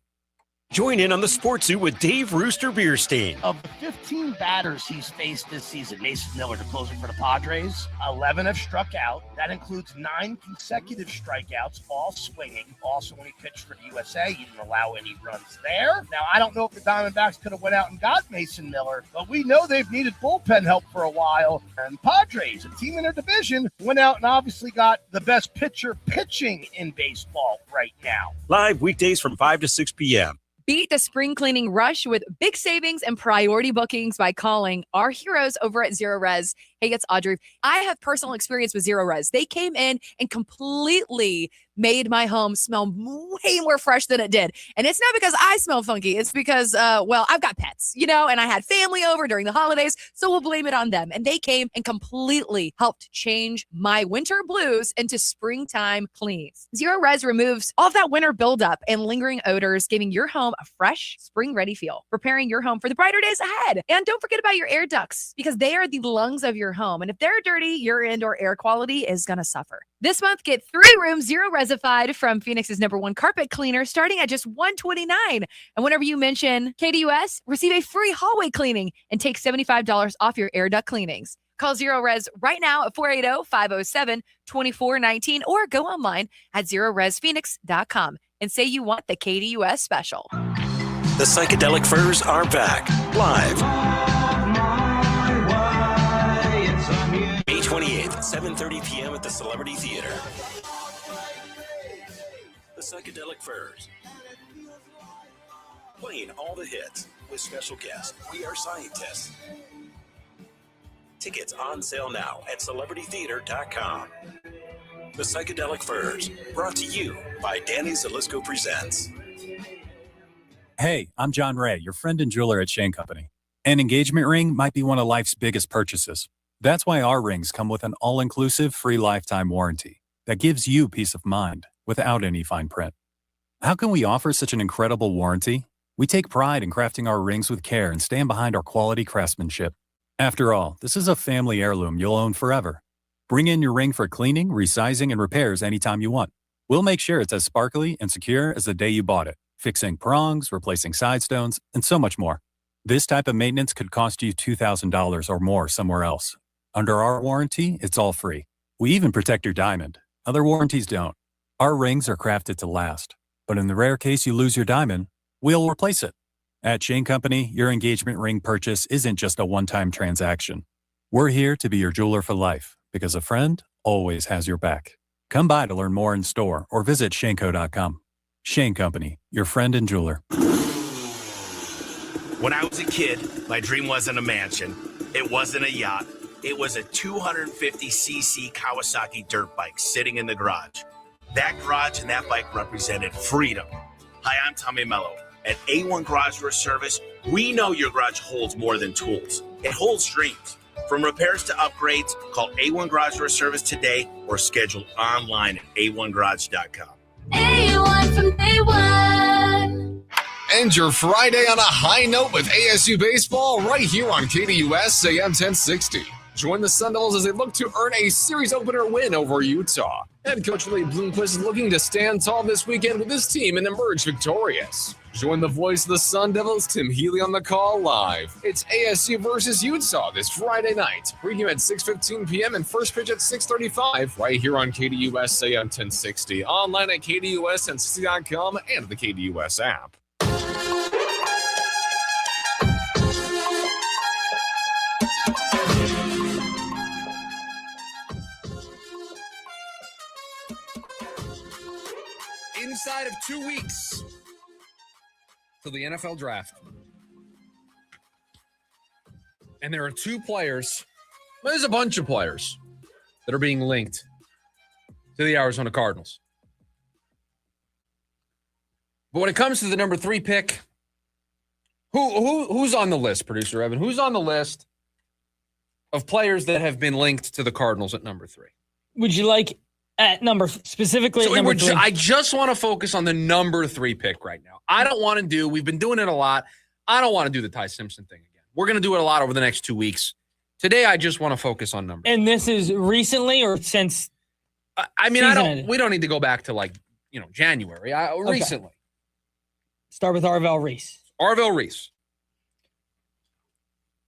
Join in on the Sports Zoo with Dave Rooster Bierstein. Of the 15 batters he's faced this season, Mason Miller, the closer for the Padres, 11 have struck out. That includes 9 consecutive strikeouts, all swinging. Also, when he pitched for the USA, he didn't allow any runs there. Now, I don't know if the Diamondbacks could have went out and got Mason Miller, but we know they've needed bullpen help for a while. And Padres, a team in their division, went out and obviously got the best pitcher pitching in baseball right now. Live weekdays from 5 to 6 p.m. Beat the spring cleaning rush with big savings and priority bookings by calling our heroes over at Zero Res. Hey, it's Audrey. I have personal experience with Zero Res. They came in and completely made my home smell way more fresh than it did. And it's not because I smell funky. It's because, I've got pets, and I had family over during the holidays, so we'll blame it on them. And they came and completely helped change my winter blues into springtime cleans. Zero Res removes all of that winter buildup and lingering odors, giving your home a fresh, spring-ready feel, preparing your home for the brighter days ahead. And don't forget about your air ducts, because they are the lungs of your home. And if they're dirty, your indoor air quality is going to suffer. This month, get 3 rooms Zero Resified from Phoenix's #1 carpet cleaner, starting at just $129. And whenever you mention KDUS, receive a free hallway cleaning and take $75 off your air duct cleanings. Call Zero Res right now at 480-507-2419 or go online at ZeroResPhoenix.com and say you want the KDUS special. The Psychedelic Furs are back live. 7:30 p.m. at the Celebrity Theater. The Psychedelic Furs. Playing all the hits with special guests. We Are Scientists. Tickets on sale now at celebritytheater.com. The Psychedelic Furs, brought to you by Danny Zalisco Presents. Hey, I'm John Ray, your friend and jeweler at Shane Company. An engagement ring might be one of life's biggest purchases. That's why our rings come with an all-inclusive free lifetime warranty that gives you peace of mind without any fine print. How can we offer such an incredible warranty? We take pride in crafting our rings with care and stand behind our quality craftsmanship. After all, this is a family heirloom you'll own forever. Bring in your ring for cleaning, resizing, and repairs anytime you want. We'll make sure it's as sparkly and secure as the day you bought it, fixing prongs, replacing side stones, and so much more. This type of maintenance could cost you $2,000 or more somewhere else. Under our warranty, it's all free. We even protect your diamond. Other warranties don't. Our rings are crafted to last. But in the rare case you lose your diamond, we'll replace it. At Shane Company, your engagement ring purchase isn't just a one-time transaction. We're here to be your jeweler for life, because a friend always has your back. Come by to learn more in store or visit shaneco.com. Shane Company, your friend and jeweler. When I was a kid, my dream wasn't a mansion. It wasn't a yacht. It was a 250cc Kawasaki dirt bike sitting in the garage. That garage and that bike represented freedom. Hi, I'm Tommy Mello. At A1 Garage Door Service, we know your garage holds more than tools. It holds dreams. From repairs to upgrades, call A1 Garage Door Service today or schedule online at a1garage.com. A1 from day one. End your Friday on a high note with ASU baseball right here on KDUS AM 1060. Join the Sun Devils as they look to earn a series opener win over Utah. Head coach Lee Bloomquist is looking to stand tall this weekend with his team and emerge victorious. Join the voice of the Sun Devils, Tim Healy, on the call live. It's ASU versus Utah this Friday night. Pregame at 6:15 p.m. and first pitch at 6:35 right here on KDUS AM 1060. Online at KDUS1060.com and the KDUS app. Inside of 2 weeks to the NFL draft. And there are two players, there's a bunch of players that are being linked to the Arizona Cardinals. But when it comes to the number 3 pick, who's on the list, producer Evan? Who's on the list of players that have been linked to the Cardinals at number 3? Would you like at number specifically? So at number 3? I just want to focus on the number 3 pick right now. I don't want to we've been doing it a lot. I don't want to do the Ty Simpson thing again. We're going to do it a lot over the next 2 weeks. Today, I just want to focus on number. And this is recently or since? I mean, we don't need to go back to January. Recently. Start with Arvell Reese. Arvell Reese.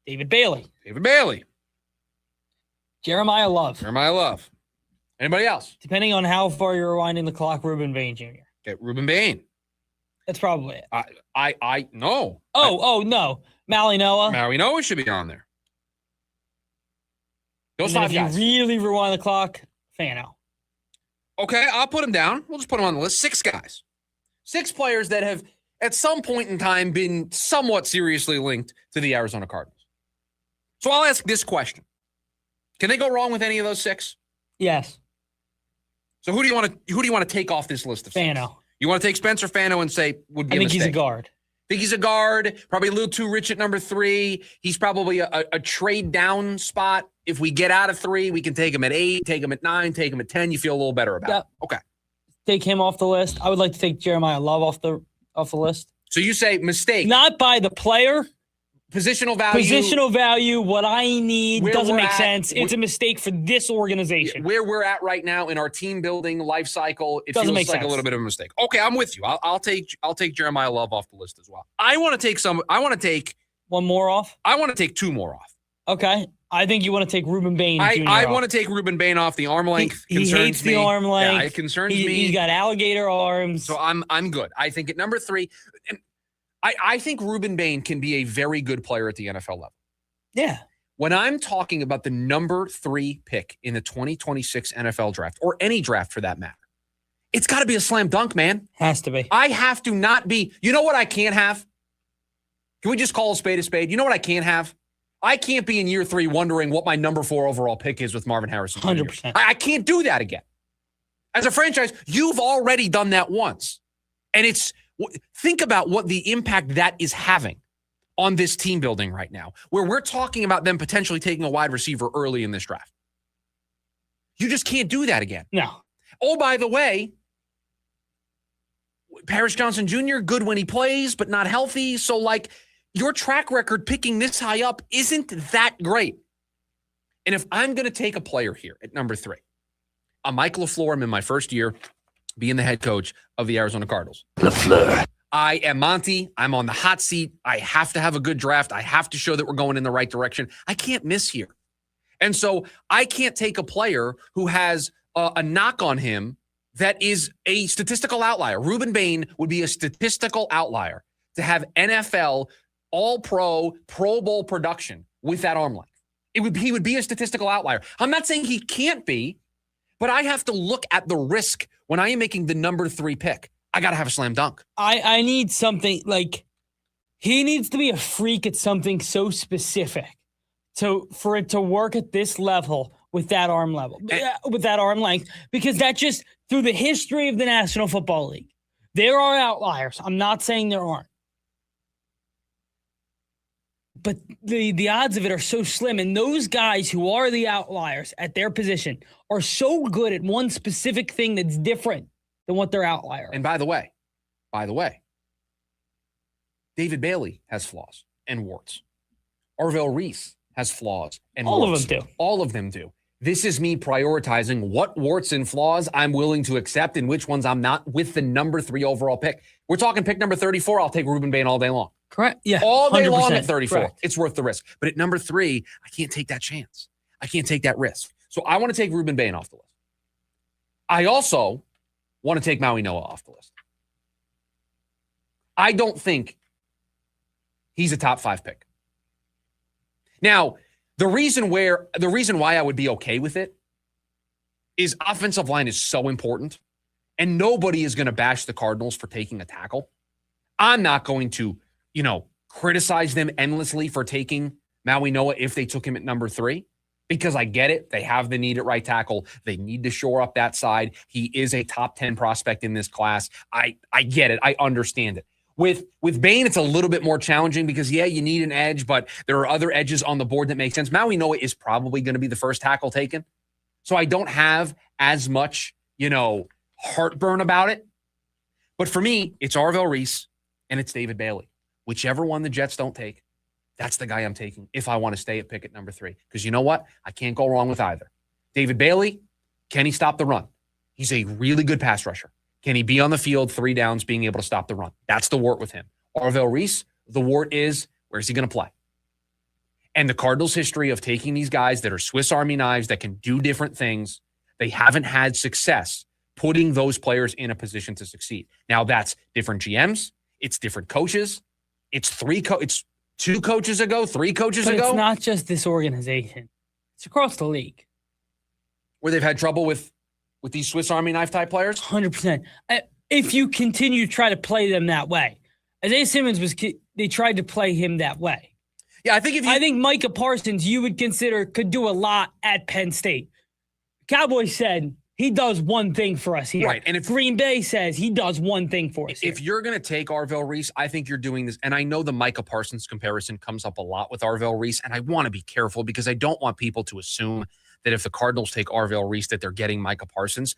David Bailey. Jeremiah Love. Anybody else? Depending on how far you're rewinding the clock, Ruben Bain Jr. Okay, Ruben Bain. That's probably it. No. No. Maui Noah. Maui Noah should be on there. Those And then 5 guys. if you really rewind the clock, Fano. Okay, I'll put him down. We'll just put him on the list. 6 guys. 6 players that have, at some point in time, been somewhat seriously linked to the Arizona Cardinals. So I'll ask this question. Can they go wrong with any of those 6? Yes. So who do you want to take off this list of 6? Fano. You want to take Spencer Fano and say would be I think a he's a mistake? guard. Think he's a guard, probably a little too rich at number 3. He's probably a trade down spot. If we get out of 3, we can take him at 8, take him at 9, take him at 10. You feel a little better about it. Okay. Take him off the list. I would like to take Jeremiah Love off the list. So you say mistake. Not by the player. Positional value. What I need Where doesn't we're make at, sense. It's a mistake for this organization. Where we're at right now in our team building life cycle, it Doesn't feels make like sense. a little bit of a mistake. Okay, I'm with you. I'll take Jeremiah Love off the list as well. I want to take one more off. I want to take 2 more off. Okay. I think you want to take Ruben Bain. I want to take Ruben Bain off. The arm length He concerns hates me. the arm length. Yeah, it concerns me. He's got alligator arms. So I'm good. I think at number 3, and I think Ruben Bain can be a very good player at the NFL level. Yeah. When I'm talking about the number 3 pick in the 2026 NFL draft, or any draft for that matter, it's got to be a slam dunk, man. Has to be. I have to not be. You know what I can't have? Can we just call a spade a spade? You know what I can't have? I can't be in year 3 wondering what my number 4 overall pick is with Marvin Harrison. 100%. I can't do that again. As a franchise, you've already done that once. And think about what the impact that is having on this team building right now, where we're talking about them potentially taking a wide receiver early in this draft. You just can't do that again. No. Oh, by the way, Paris Johnson Jr., good when he plays, but not healthy. So, like, your track record picking this high up isn't that great. And if I'm going to take a player here at number 3, I'm Mike LaFleur. I'm in my first year being the head coach of the Arizona Cardinals. LaFleur. I am Monty. I'm on the hot seat. I have to have a good draft. I have to show that we're going in the right direction. I can't miss here. And so I can't take a player who has a knock on him that is a statistical outlier. Ruben Bain would be a statistical outlier to have NFL All-Pro, Pro Bowl production with that arm length. He would be a statistical outlier. I'm not saying he can't be, but I have to look at the risk when I am making the number 3 pick. I got to have a slam dunk. I need something like he needs to be a freak at something so specific for it to work at this level with that arm length, because that just through the history of the National Football League, there are outliers. I'm not saying there aren't. But the odds of it are so slim. And those guys who are the outliers at their position are so good at one specific thing that's different than what their outlier. And by the way, David Bailey has flaws and warts. Arvell Reese has flaws and warts. All of them do. This is me prioritizing what warts and flaws I'm willing to accept and which ones I'm not with the number 3 overall pick. We're talking pick number 34. I'll take Ruben Bain all day long. Correct. Yeah. All day long at 34. Correct. It's worth the risk. But at number 3, I can't take that chance. I can't take that risk. So I want to take Ruben Bain off the list. I also want to take Maui Noah off the list. I don't think he's a top 5 pick. Now, the reason why I would be okay with it is offensive line is so important, and nobody is going to bash the Cardinals for taking a tackle. I'm not going to, criticize them endlessly for taking Maui Noah if they took him at number 3, because I get it. They have the need at right tackle. They need to shore up that side. He is a top 10 prospect in this class. I get it. I understand it. With Bain, it's a little bit more challenging because, you need an edge, but there are other edges on the board that make sense. Maui Noah is probably going to be the first tackle taken. So I don't have as much, heartburn about it. But for me, it's Arvell Reese and it's David Bailey. Whichever one the Jets don't take, that's the guy I'm taking if I want to stay at pick at number 3. Because you know what? I can't go wrong with either. David Bailey, can he stop the run? He's a really good pass rusher. Can he be on the field 3 downs being able to stop the run? That's the wart with him. Arvell Reese, the wart is, where's he going to play? And the Cardinals' history of taking these guys that are Swiss Army knives that can do different things, they haven't had success putting those players in a position to succeed. Now, that's different GMs. It's different coaches. It's 2 coaches ago, 3 coaches ago. It's not just this organization. It's across the league. Where they've had trouble with these Swiss Army knife type players? 100%. If you continue to try to play them that way. Isaiah Simmons they tried to play him that way. Yeah, I think Micah Parsons, you would consider, could do a lot at Penn State. Cowboys said he does one thing for us here. Right. And if Green Bay says he does one thing for us if you're going to take Arvell Reese, I think you're doing this. And I know the Micah Parsons comparison comes up a lot with Arvell Reese. And I want to be careful because I don't want people to assume that if the Cardinals take Arvell Reese, that they're getting Micah Parsons.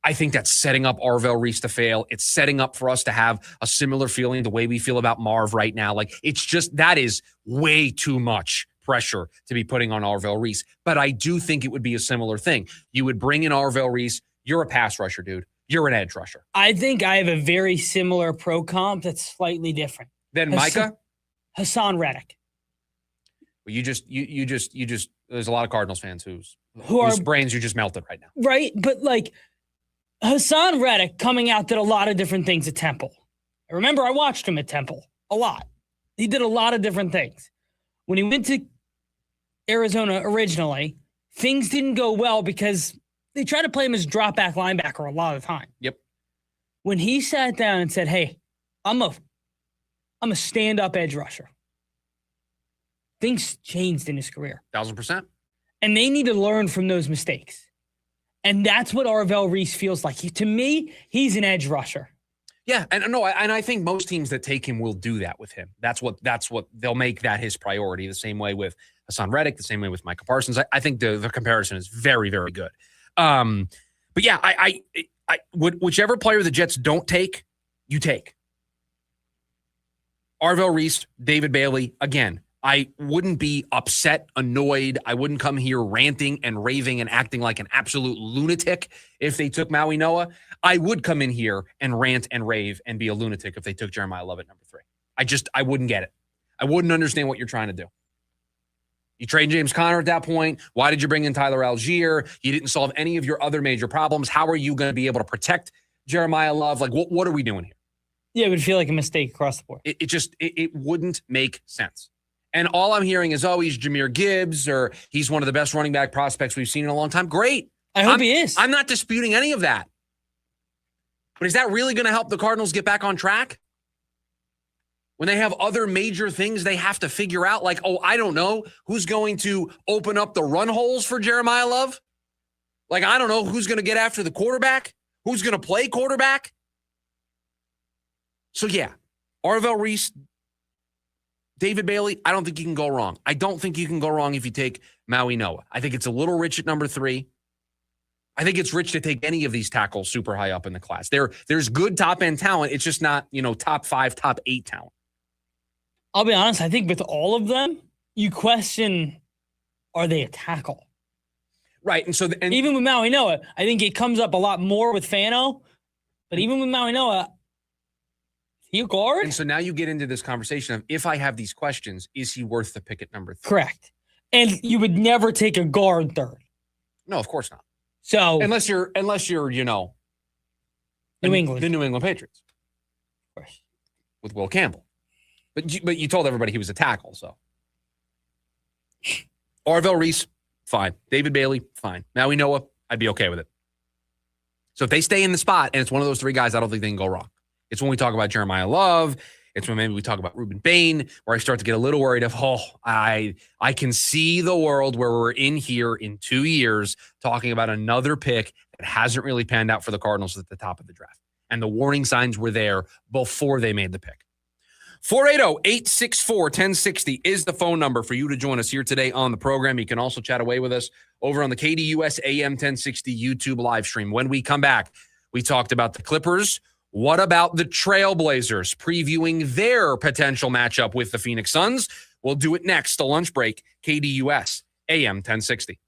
I think that's setting up Arvell Reese to fail. It's setting up for us to have a similar feeling the way we feel about Marv right now. Like, it's just, that is way too much pressure to be putting on Arvell Reese. But I do think it would be a similar thing. You would bring in Arvell Reese. You're a pass rusher, dude. You're an edge rusher. I think I have a very similar pro comp that's slightly different. Then Micah? Hassan Reddick. Well, you just, there's a lot of Cardinals fans whose brains you just melted right now. Right. But like Hassan Reddick coming out did a lot of different things at Temple. I remember I watched him at Temple a lot. He did a lot of different things. When he went to Arizona originally, things didn't go well because they tried to play him as drop-back linebacker a lot of the time. Yep. When he sat down and said, hey, I'm a stand-up edge rusher, things changed in his career. 1,000%. And they need to learn from those mistakes. And that's what Arvell Reese feels like. To me, he's an edge rusher. Yeah, and I think most teams that take him will do that with him. That's what they'll make that his priority. The same way with Hassan Reddick, the same way with Micah Parsons. I think the comparison is very, very good. But yeah, I whichever player the Jets don't take, you take. Arvell Reese, David Bailey, again, I wouldn't be upset, annoyed. I wouldn't come here ranting and raving and acting like an absolute lunatic if they took Maui Noah. I would come in here and rant and rave and be a lunatic if they took Jeremiah Love at number 3. I wouldn't get it. I wouldn't understand what you're trying to do. You trade James Conner at that point. Why did you bring in Tyler Algier? You didn't solve any of your other major problems. How are you going to be able to protect Jeremiah Love? Like, what are we doing here? Yeah, it would feel like a mistake across the board. It wouldn't make sense. And all I'm hearing is, oh, he's Jahmyr Gibbs or he's one of the best running back prospects we've seen in a long time. Great. I hope he is. I'm not disputing any of that. But is that really going to help the Cardinals get back on track? When they have other major things they have to figure out, like, oh, I don't know, who's going to open up the run holes for Jeremiah Love? Like, I don't know, who's going to get after the quarterback? Who's going to play quarterback? So, yeah, Arvell Reese, David Bailey, I don't think you can go wrong. I don't think you can go wrong if you take Maui Noah. I think it's a little rich at number 3. I think it's rich to take any of these tackles super high up in the class. There's good top-end talent. It's just not, top 5, top 8 talent. I'll be honest. I think with all of them, you question, are they a tackle? Right. And so even with Maui Noah, I think it comes up a lot more with Fano. But even with Maui Noah, he a guard? And so now you get into this conversation of, if I have these questions, is he worth the pick at number 3? Correct. And you would never take a guard 3rd. No, of course not. So unless you're, New England, the New England Patriots, of course, with Will Campbell. But you told everybody he was a tackle. So Arvell Reese, fine. David Bailey, fine. Maui Noah, I'd be okay with it. So if they stay in the spot and it's one of those 3 guys, I don't think they can go wrong. It's when we talk about Jeremiah Love. It's when maybe we talk about Reuben Bain, where I start to get a little worried of, I can see the world where we're in here in 2 years talking about another pick that hasn't really panned out for the Cardinals at the top of the draft. And the warning signs were there before they made the pick. 480-864-1060 is the phone number for you to join us here today on the program. You can also chat away with us over on the KDUS AM 1060 YouTube live stream. When we come back, we talked about the Clippers. What about the Trailblazers, previewing their potential matchup with the Phoenix Suns? We'll do it next. The lunch break, KDUS, AM 1060.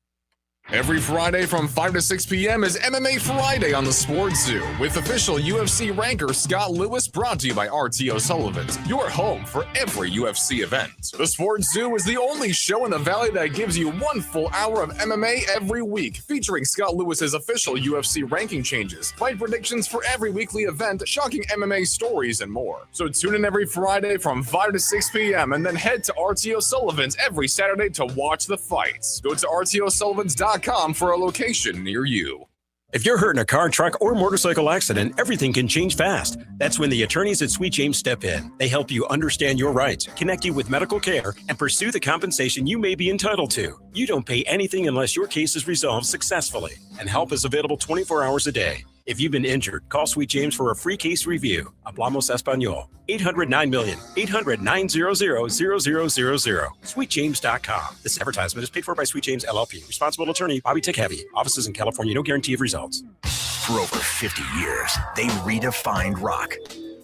Every Friday from 5 to 6 p.m. is MMA Friday on the Sports Zoo with official UFC ranker Scott Lewis, brought to you by RTO Sullivan's, your home for every UFC event. The Sports Zoo is the only show in the Valley that gives you 1 full hour of MMA every week, featuring Scott Lewis's official UFC ranking changes, fight predictions for every weekly event, shocking MMA stories, and more. So tune in every Friday from 5 to 6 p.m. and then head to RTO Sullivan's every Saturday to watch the fights. Go to RTOSullivans.com for a location near you. If you're hurt in a car, truck, or motorcycle accident, everything can change fast. That's when the attorneys at Sweet James step in. They help you understand your rights, connect you with medical care, and pursue the compensation you may be entitled to. You don't pay anything unless your case is resolved successfully, and help is available 24 hours a day. If you've been injured, call Sweet James for a free case review. Hablamos Español. 800-900-0000. 800-900-0000. SweetJames.com. This advertisement is paid for by Sweet James LLP. Responsible attorney, Bobby Tick-Heavy. Offices in California. No guarantee of results. For over 50 years, they redefined rock.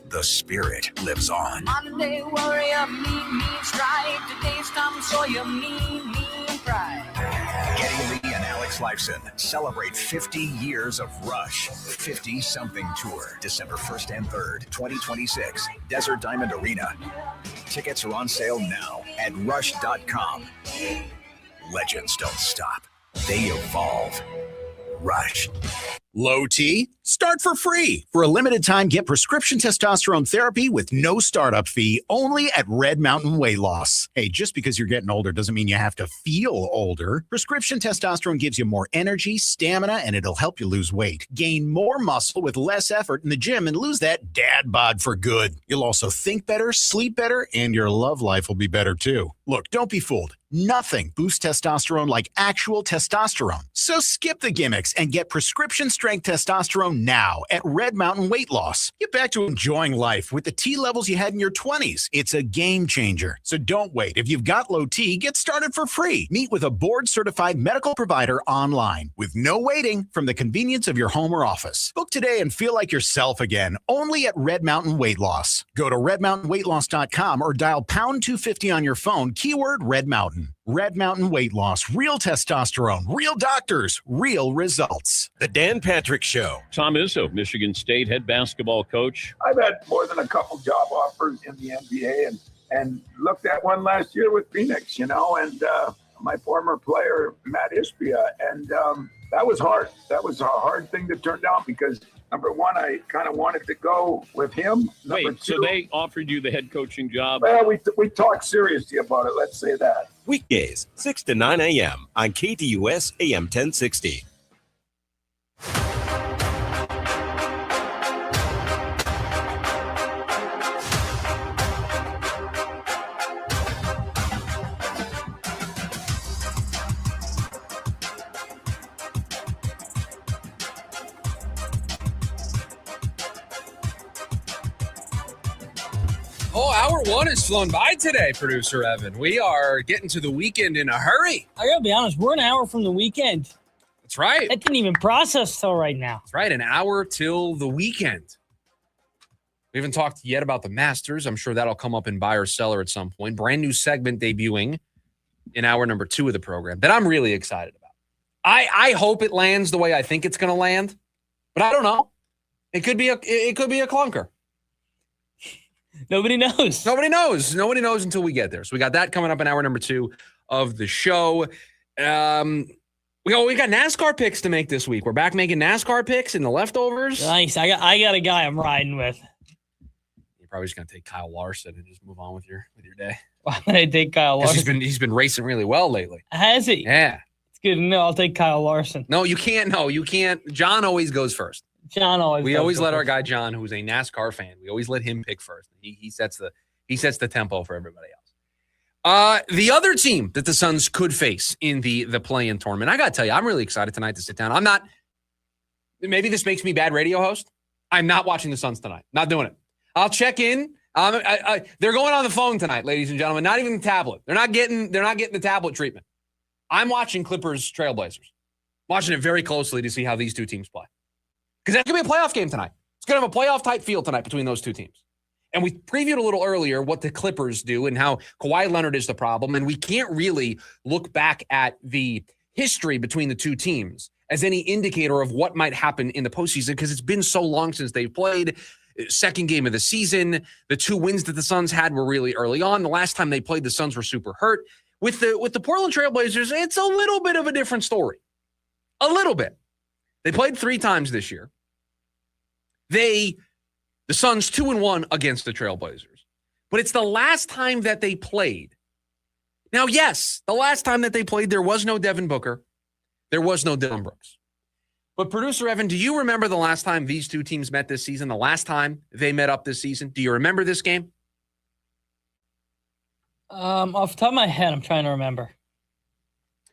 The spirit lives on. Monday, warrior, mean strike. Today's Tom Sawyer, mean pride. Geddy Lee and Alex Lifeson celebrate 50 years of Rush 50-something tour, December 1st and 3rd, 2026, Desert Diamond Arena. Tickets are on sale now at rush.com. Legends don't stop. They evolve. Rush. Low T? Start for free. For a limited time, get prescription testosterone therapy with no startup fee only at Red Mountain Weight Loss. Hey, just because you're getting older doesn't mean you have to feel older. Prescription testosterone gives you more energy, stamina, and it'll help you lose weight. Gain more muscle with less effort in the gym and lose that dad bod for good. You'll also think better, sleep better, and your love life will be better too. Look, don't be fooled. Nothing boosts testosterone like actual testosterone. So skip the gimmicks and get prescription strength testosterone now at Red Mountain Weight Loss. Get back to enjoying life with the T levels you had in your 20s. It's a game changer. So don't wait. If you've got low T, get started for free. Meet with a board-certified medical provider online with no waiting from the convenience of your home or office. Book today and feel like yourself again, only at Red Mountain Weight Loss. Go to redmountainweightloss.com or dial pound 250 on your phone, keyword Red Mountain. Red Mountain Weight Loss, real testosterone, real doctors, real results. The Dan Patrick Show. Tom Izzo, Michigan State head basketball coach. I've had more than a couple job offers in the NBA and looked at one last year with Phoenix, and my former player, Matt Ispia. And that was hard. That was a hard thing to turn down because, number one, I kind of wanted to go with him. Number two, so they offered you the head coaching job? Well, we talked seriously about it, let's say that. Weekdays, 6 to 9 a.m. on KDUS AM 1060. Oh, hour one has flown by today, producer Evan. We are getting to the weekend in a hurry. I gotta be honest, we're an hour from the weekend. That's right. That didn't even process till right now. That's right, an hour till the weekend. We haven't talked yet about the Masters. I'm sure that'll come up in buy or seller at some point. Brand new segment debuting in hour number 2 of the program that I'm really excited about. I hope it lands the way I think it's going to land, but I don't know. It could be a clunker. Nobody knows. Nobody knows until we get there. So we got that coming up in hour number 2 of the show. We got NASCAR picks to make this week. We're back making NASCAR picks in the leftovers. Nice. I got a guy I'm riding with. You're probably just gonna take Kyle Larson and just move on with your day. Why would I take Kyle Larson? He's been racing really well lately. Has he? Yeah. It's good to know. I'll take Kyle Larson. No, you can't. No, you can't. John always goes first. We always let our guy John, who's a NASCAR fan, we always let him pick first. He sets the tempo for everybody else. The other team that the Suns could face in the play-in tournament, I got to tell you, I'm really excited tonight to sit down. I'm not, maybe this makes me bad radio host. I'm not watching the Suns tonight. Not doing it. I'll check in. They're going on the phone tonight, ladies and gentlemen. Not even the tablet. They're not getting the tablet treatment. I'm watching Clippers Trailblazers. Watching it very closely to see how these two teams play. Because that's going to be a playoff game tonight. It's going to have a playoff-type feel tonight between those two teams. And we previewed a little earlier what the Clippers do and how Kawhi Leonard is the problem. And we can't really look back at the history between the two teams as any indicator of what might happen in the postseason because it's been so long since they've played. Second game of the season. The 2 wins that the Suns had were really early on. The last time they played, the Suns were super hurt. With the Portland Trailblazers, it's a little bit of a different story. A little bit. They played 3 times this year. The Suns 2-1 against the Trailblazers. But it's the last time that they played. Now, yes, the last time that they played, there was no Devin Booker. There was no Dillon Brooks. But producer Evan, do you remember the last time these two teams met this season? The last time they met up this season? Do you remember this game? Off the top of my head, I'm trying to remember.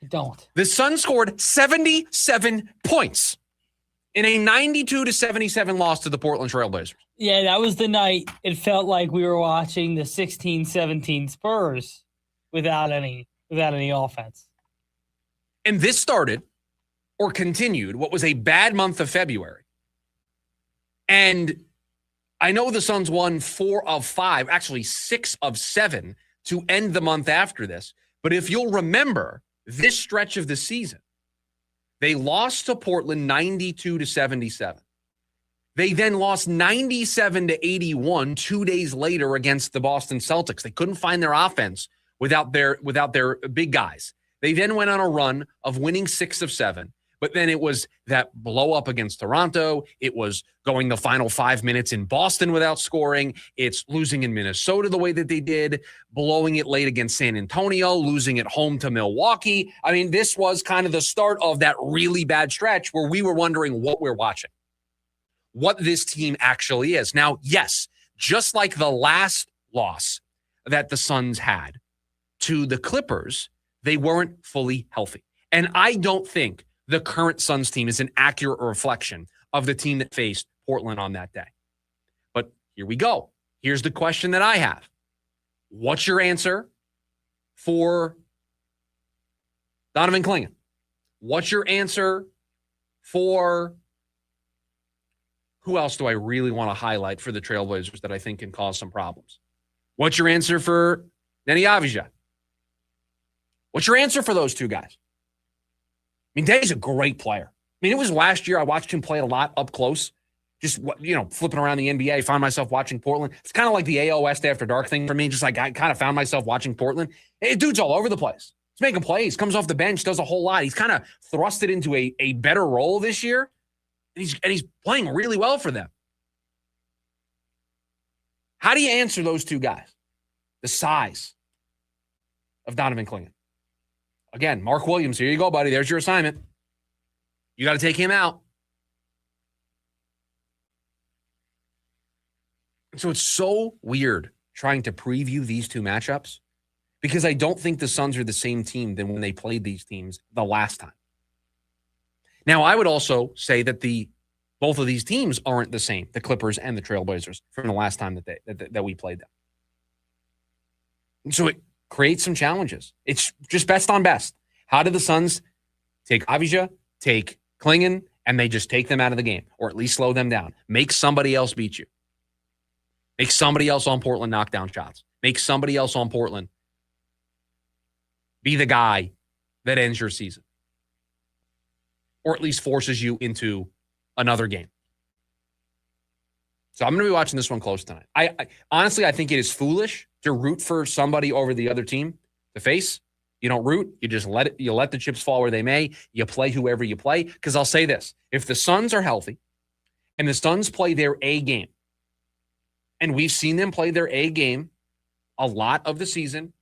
I don't. The Suns scored 77 points in a 92-77 loss to the Portland Trailblazers. Yeah, that was the night it felt like we were watching the 16-17 Spurs without any offense. And this started or continued what was a bad month of February. And I know the Suns won 4 of 5, actually 6 of 7 to end the month after this. But if you'll remember this stretch of the season, they lost to Portland 92-77. They then lost 97-81 2 days later against the Boston Celtics. They couldn't find their offense without their big guys. They then went on a run of winning 6 of 7. But then it was that blow up against Toronto. It was going the final 5 minutes in Boston without scoring. It's losing in Minnesota the way that they did, blowing it late against San Antonio, losing at home to Milwaukee. I mean, this was kind of the start of that really bad stretch where we were wondering what we're watching, what this team actually is. Now, yes, just like the last loss that the Suns had to the Clippers, they weren't fully healthy. And I don't think the current Suns team is an accurate reflection of the team that faced Portland on that day. But here we go. Here's the question that I have. What's your answer for Donovan Clingan? What's your answer for who else do I really want to highlight for the Trailblazers that I think can cause some problems? What's your answer for Nenny Avdija? What's your answer for those two guys? I mean, Day's a great player. I mean, it was last year I watched him play a lot up close, just, flipping around the NBA. I found myself watching Portland. It's kind of like the AO West After Dark thing for me. Just like I kind of found myself watching Portland. Hey, dude's all over the place. He's making plays, comes off the bench, does a whole lot. He's kind of thrusted into a better role this year, and he's playing really well for them. How do you answer those two guys? The size of Donovan Clingan. Again, Mark Williams, here you go, buddy. There's your assignment. You got to take him out. So it's so weird trying to preview these two matchups because I don't think the Suns are the same team than when they played these teams the last time. Now, I would also say that both of these teams aren't the same, the Clippers and the Trailblazers, from the last time that we played them. And so it creates some challenges. It's just best on best. How did the Suns take Avdija, take Clingan, and they just take them out of the game, or at least slow them down? Make somebody else beat you. Make somebody else on Portland knock down shots. Make somebody else on Portland be the guy that ends your season, or at least forces you into another game. So I'm going to be watching this one close tonight. I honestly, I think it is foolish to root for somebody over the other team to face. You don't root. You just let the chips fall where they may. You play whoever you play. Because I'll say this. If the Suns are healthy and the Suns play their A game, and we've seen them play their A game a lot of the season,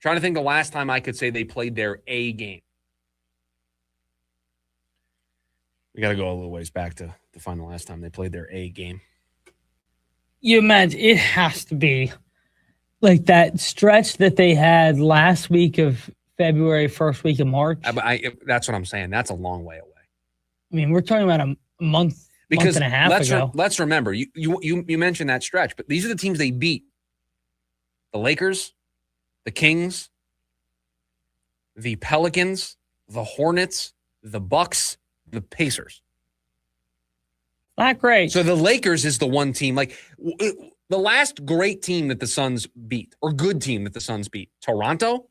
trying to think the last time I could say they played their A game. We got to go a little ways back to find the last time they played their A game. You imagine it has to be like that stretch that they had last week of February, first week of March. That's what I'm saying. That's a long way away. I mean, we're talking about a month and a half ago. Let's remember, you mentioned that stretch, but these are the teams they beat. The Lakers, the Kings, the Pelicans, the Hornets, the Bucks, the Pacers. Not great. So the Lakers is the one team, like the last great team that the Suns beat, or good team that the Suns beat. Toronto?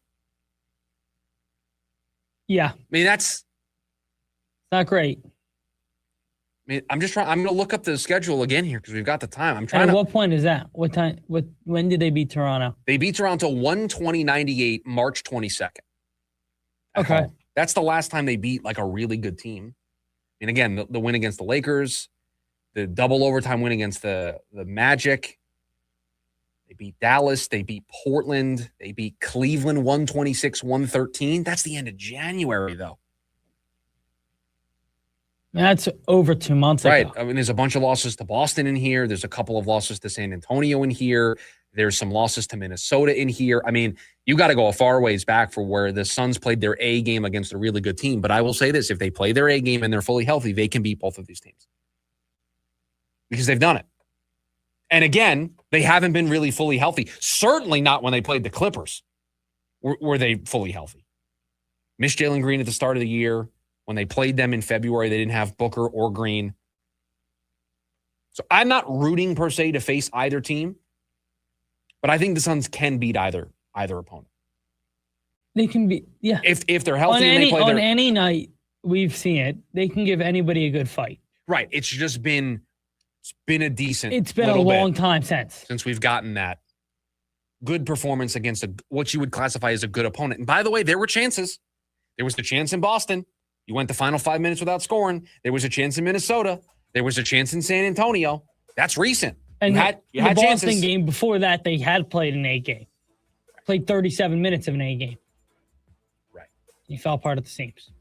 Yeah. I mean, that's not great. I mean, I'm going to look up the schedule again here because we've got the time. At what point is that? What time? When did they beat Toronto? They beat Toronto 120-98, March 22nd. Okay. Home. That's the last time they beat like a really good team. And again, the win against the Lakers, the double overtime win against the Magic. They beat Dallas. They beat Portland. They beat Cleveland 126-113. That's the end of January, though. That's over 2 months right. ago. I mean, there's a bunch of losses to Boston in here. There's a couple of losses to San Antonio in here. There's some losses to Minnesota in here. I mean, you got to go a far ways back for where the Suns played their A game against a really good team. But I will say this, if they play their A game and they're fully healthy, they can beat both of these teams. Because they've done it. And again, they haven't been really fully healthy. Certainly not when they played the Clippers. Were they fully healthy? Missed Jalen Green at the start of the year. When they played them in February, they didn't have Booker or Green. So I'm not rooting per se to face either team, but I think the Suns can beat either opponent. They can be, yeah. If they're healthy and they play on any night we've seen it, they can give anybody a good fight. Right. It's just been a decent. It's been a long time since we've gotten that good performance against what you would classify as a good opponent. And by the way, there were chances. There was the chance in Boston. You went the final 5 minutes without scoring. There was a chance in Minnesota. There was a chance in San Antonio. That's recent. And you had the Boston chances. game before that, they had played an 8 game. Played 37 minutes of an 8 game. Right. He fell apart at the seams.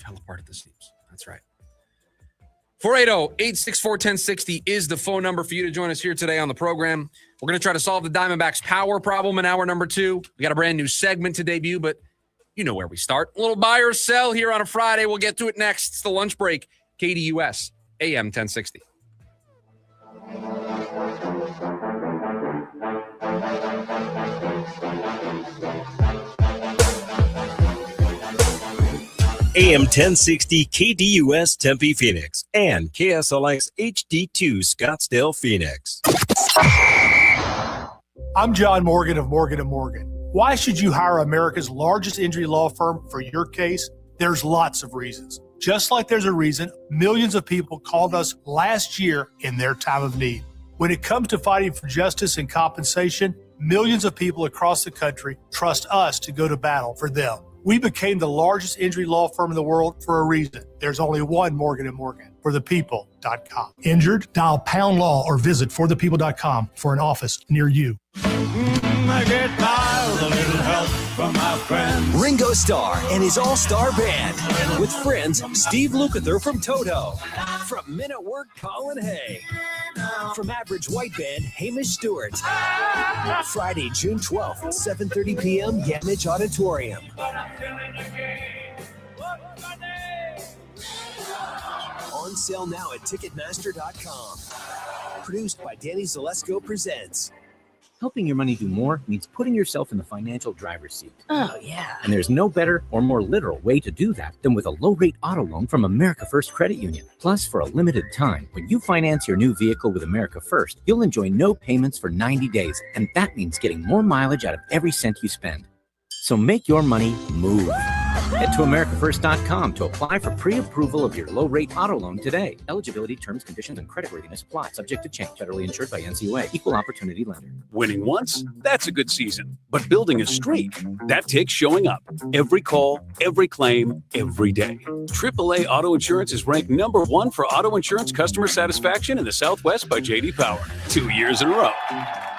Fell apart at the seams. That's right. 480-864-1060 is the phone number for you to join us here today on the program. We're going to try to solve the Diamondbacks' power problem in hour number 2. We got a brand new segment to debut, but you know where we start. A little buy or sell here on a Friday. We'll get to it next. It's the lunch break. KDUS, AM 1060. AM 1060 KDUS Tempe Phoenix and KSLX HD2 Scottsdale Phoenix. I'm John Morgan of Morgan & Morgan. Why should you hire America's largest injury law firm for your case? There's lots of reasons. Just like there's a reason millions of people called us last year in their time of need. When it comes to fighting for justice and compensation, millions of people across the country trust us to go to battle for them. We became the largest injury law firm in the world for a reason. There's only one Morgan & Morgan, forthepeople.com. Injured? Dial pound law or visit forthepeople.com for an office near you. I get by with a little help from my friends. Ringo Starr and his all-star band. With friends, Steve Lukather from Toto. From Men at Work, Colin Hay. From Average White Band, Hamish Stewart. Friday, June 12th, 7:30 p.m., Yamage Auditorium. On sale now at Ticketmaster.com. Produced by Danny Zalesko Presents. Helping your money do more means putting yourself in the financial driver's seat. Oh, yeah. And there's no better or more literal way to do that than with a low-rate auto loan from America First Credit Union. Plus, for a limited time, when you finance your new vehicle with America First, you'll enjoy no payments for 90 days, and that means getting more mileage out of every cent you spend. So make your money move. Head to AmericaFirst.com to apply for pre-approval of your low-rate auto loan today. Eligibility, terms, conditions, and creditworthiness apply. Subject to change. Federally insured by NCUA. Equal opportunity lender. Winning once, that's a good season. But building a streak, that takes showing up. Every call, every claim, every day. AAA Auto Insurance is ranked #1 for auto insurance customer satisfaction in the Southwest by J.D. Power. 2 years in a row.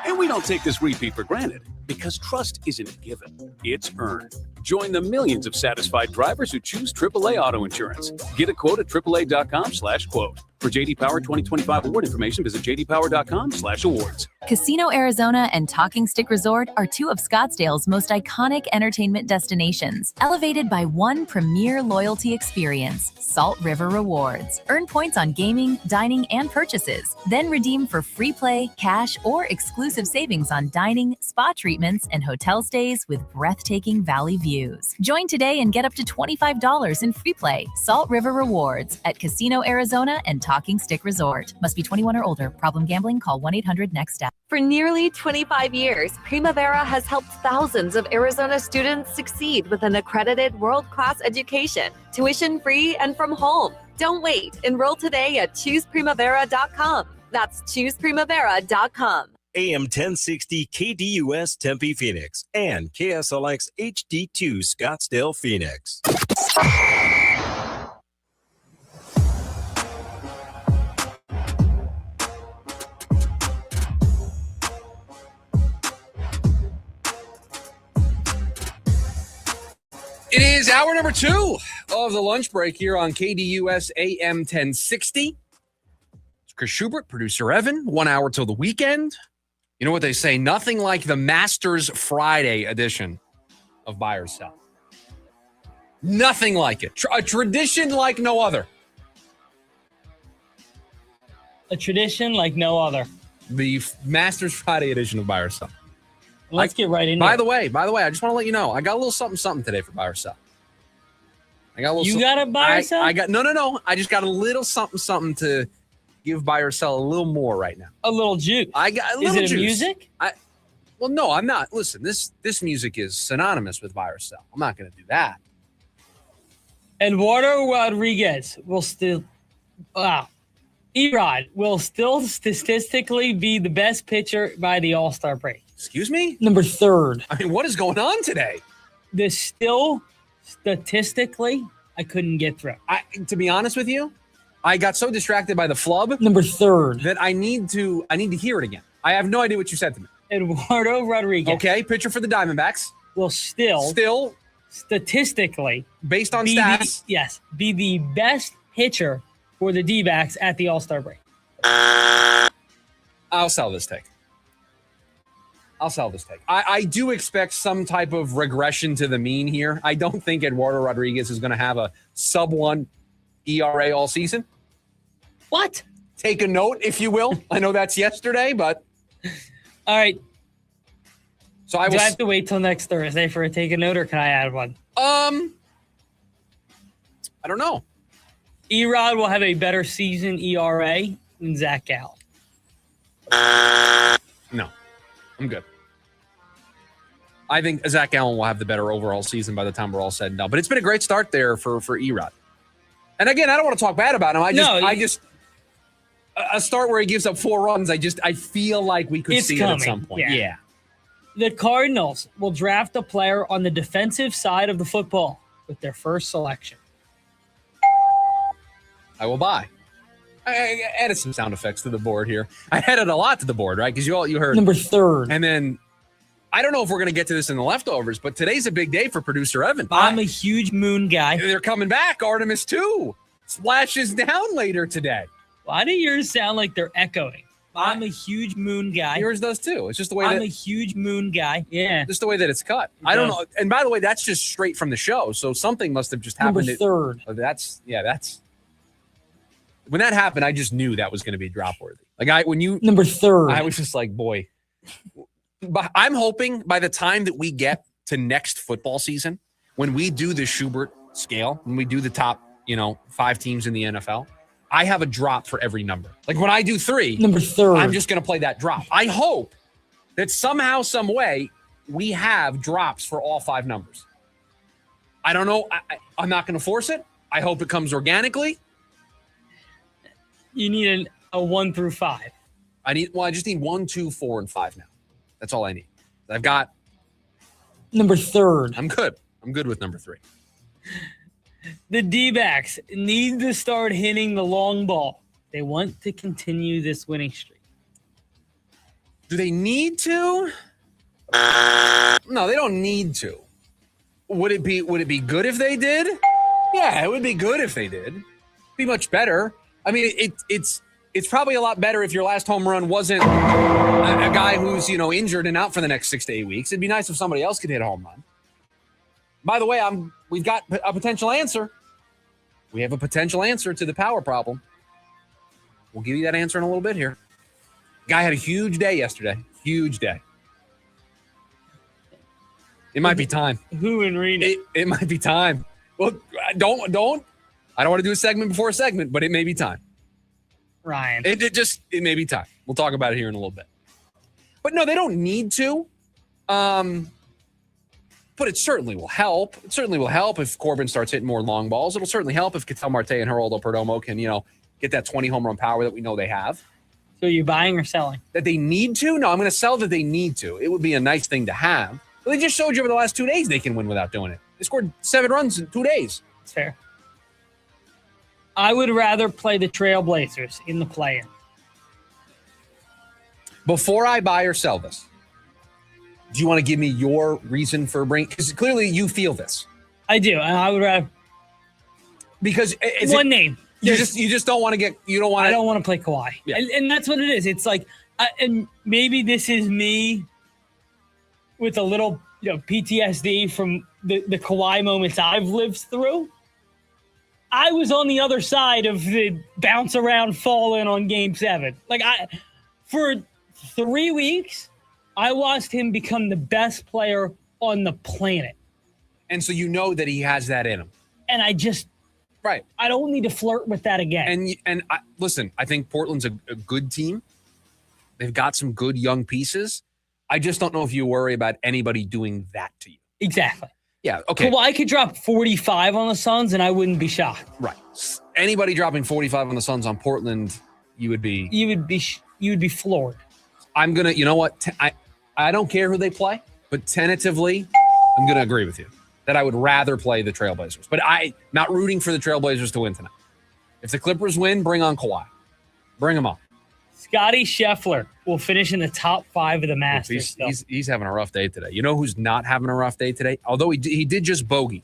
And we don't take this repeat for granted, because trust isn't a given, it's earned. Join the millions of satisfied drivers who choose AAA Auto Insurance. Get a quote at AAA.com/quote. For J.D. Power 2025 award information, visit JDPower.com/awards. Casino Arizona and Talking Stick Resort are two of Scottsdale's most iconic entertainment destinations, elevated by one premier loyalty experience, Salt River Rewards. Earn points on gaming, dining, and purchases. Then redeem for free play, cash, or exclusive savings on dining, spa treatments, and hotel stays with breathtaking valley views. Join today and get up to $25 in free play. Salt River Rewards at Casino Arizona and Talking Stick Resort. Must be 21 or older. Problem gambling? Call 1-800-NEXT-STEP. For nearly 25 years, Primavera has helped thousands of Arizona students succeed with an accredited world-class education, tuition-free and from home. Don't wait. Enroll today at ChoosePrimavera.com. That's ChoosePrimavera.com. AM 1060 KDUS Tempe Phoenix and KSLX HD2 Scottsdale Phoenix. It is hour number 2 of the lunch break here on KDUS AM 1060. It's Chris Schubert, producer Evan. 1 hour till the weekend. You know what they say? Nothing like the Masters Friday edition of Buy or Sell. Nothing like it. A tradition like no other. A tradition like no other. The Masters Friday edition of Buy or Sell. Let's get right into By it. the way, I just want to let you know, I got a little something today for Buy or Sell. I got a little. You got a buy or sell? I got no. I just got a little something to give Buy or Sell a little more right now. A little juice. I got a little juice. Is it music? Well, no, I'm not. Listen, this music is synonymous with Buy or Sell. I'm not going to do that. Eduardo Rodriguez will still. Erod will still statistically be the best pitcher by the All-Star break. Excuse me? Number 3rd. I mean, what is going on today? This still statistically I couldn't get through. To be honest with you, I got so distracted by the flub. Number 3 that I need to hear it again. I have no idea what you said to me. Eduardo Rodriguez. Okay, pitcher for the Diamondbacks. Will still statistically, based on stats, be the best pitcher for the D-backs at the All-Star break. I'll sell this take. I do expect some type of regression to the mean here. I don't think Eduardo Rodriguez is going to have a sub-1 ERA all season. What? Take a note, if you will. I know that's yesterday, but... All right. So I Do I have to wait till next Thursday for a take a note, or can I add one? I don't know. Erod will have a better season ERA than Zach Gallen. No, I'm good. I think Zach Gallen will have the better overall season by the time we're all said and done. But it's been a great start there for Erod. And again, I don't want to talk bad about him. I just a start where he gives up 4 runs. I feel like we could see it at some point. Yeah. The Cardinals will draft a player on the defensive side of the football with their first selection. I will buy. I added some sound effects to the board here. I added a lot to the board, right? Because you heard number 3. And then I don't know if we're going to get to this in the leftovers, but today's a big day for producer Evan. I'm a huge moon guy. They're coming back. Artemis 2 splashes down later today. Why do yours sound like they're echoing? I'm a huge moon guy. Yours does too. It's just the way I'm a huge moon guy. Yeah. Just the way that it's cut. I don't know. And by the way, that's just straight from the show. So something must have just happened. Number 3. That's when that happened, I just knew that was going to be drop worthy. Number 3. I was just like, boy. But I'm hoping by the time that we get to next football season, when we do the Schubert scale, when we do the top, 5 teams in the NFL, I have a drop for every number. Like when I do 3, number 3, I'm just going to play that drop. I hope that somehow, some way, we have drops for all 5 numbers. I don't know. I'm not going to force it. I hope it comes organically. You need a 1 through 5. I just need 1, 2, 4, and 5 now. That's all I need. I've got number 3. I'm good. I'm good with number 3. The D-backs need to start hitting the long ball. They want to continue this winning streak. Do they need to? No, they don't need to. Would it be good if they did? Yeah, it would be good if they did. It'd be much better. I mean, it's probably a lot better if your last home run wasn't a guy who's, injured and out for the next 6 to 8 weeks. It'd be nice if somebody else could hit a home run. By the way, we've got a potential answer. We have a potential answer to the power problem. We'll give you that answer in a little bit here. Guy had a huge day yesterday. Huge day. It might be time. Who in Reno? It might be time. Well, don't. I don't want to do a segment before a segment, but it may be time. Ryan. It may be time. We'll talk about it here in a little bit. But no, they don't need to. But it certainly will help. It certainly will help if Corbin starts hitting more long balls. It'll certainly help if Ketel Marte and Geraldo Perdomo can, get that 20 home run power that we know they have. So you're buying or selling? That they need to? No, I'm going to sell that they need to. It would be a nice thing to have. But they just showed you over the last 2 days they can win without doing it. They scored 7 runs in 2 days. That's fair. I would rather play the Trailblazers in the play-in. Before I buy or sell this, do you want to give me your reason for bringing? Because clearly you feel this. I do, and I would rather. Because name. You just don't want to get. You don't want. I don't want to play Kawhi, yeah. and that's what it is. It's like, and maybe this is me with a little PTSD from the Kawhi moments I've lived through. I was on the other side of the bounce around fall in on Game 7. For 3 weeks. I watched him become the best player on the planet. And so that he has that in him. And I don't need to flirt with that again. Listen, I think Portland's a good team. They've got some good young pieces. I just don't know if you worry about anybody doing that to you. Exactly. Yeah, okay. Kawhi could drop 45 on the Suns and I wouldn't be shocked. Right. Anybody dropping 45 on the Suns on Portland, you would be floored. I'm going to, I don't care who they play, but tentatively, I'm going to agree with you. that I would rather play the Trailblazers. But I'm not rooting for the Trailblazers to win tonight. If the Clippers win, bring on Kawhi. Bring him on. Scotty Scheffler will finish in the top 5 of the Masters. He's having a rough day today. You know who's not having a rough day today? Although he did just bogey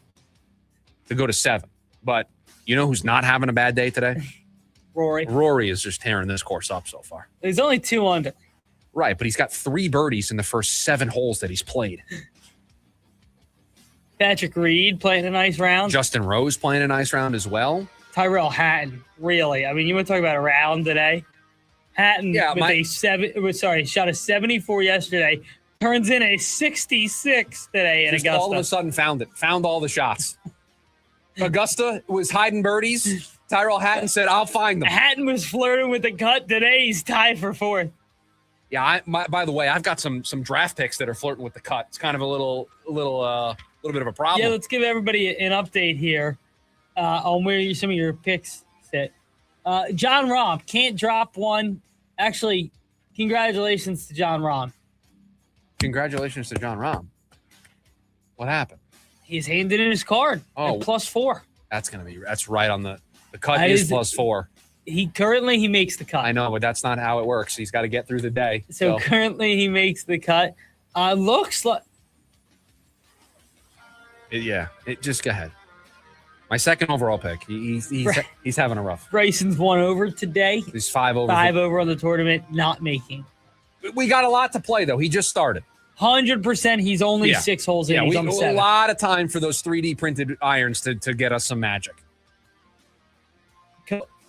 to go to 7. But you know who's not having a bad day today? Rory. Rory is just tearing this course up so far. He's only 2 under. Right, but he's got 3 birdies in the first 7 holes that he's played. Patrick Reed playing a nice round. Justin Rose playing a nice round as well. Tyrell Hatton, really. I mean, you want to talk about a round today? Hatton shot a 74 yesterday, turns in a 66 today in Augusta. All of a sudden found all the shots. Augusta was hiding birdies. Tyrell Hatton said, I'll find them. Hatton was flirting with the cut today. He's tied for 4th. Yeah, by the way, I've got some draft picks that are flirting with the cut. It's kind of a little bit of a problem. Yeah, let's give everybody an update here on where some of your picks sit. John Rahm can't drop one. Actually, congratulations to John Rahm. Congratulations to John Rahm. What happened? He's handed in his card at +4. That's right on the cut is +4. He makes the cut. I know, but that's not how it works. He's got to get through the day. So currently he makes the cut. Looks like. Just go ahead. My second overall pick. He's having a rough. Bryson's 1 over today. He's 5 over. 5 over on the tournament, not making. We got a lot to play though. He just started. 100%. He's only 6 holes in. Yeah, he's we on have 7. a lot of time for those 3D printed irons to get us some magic.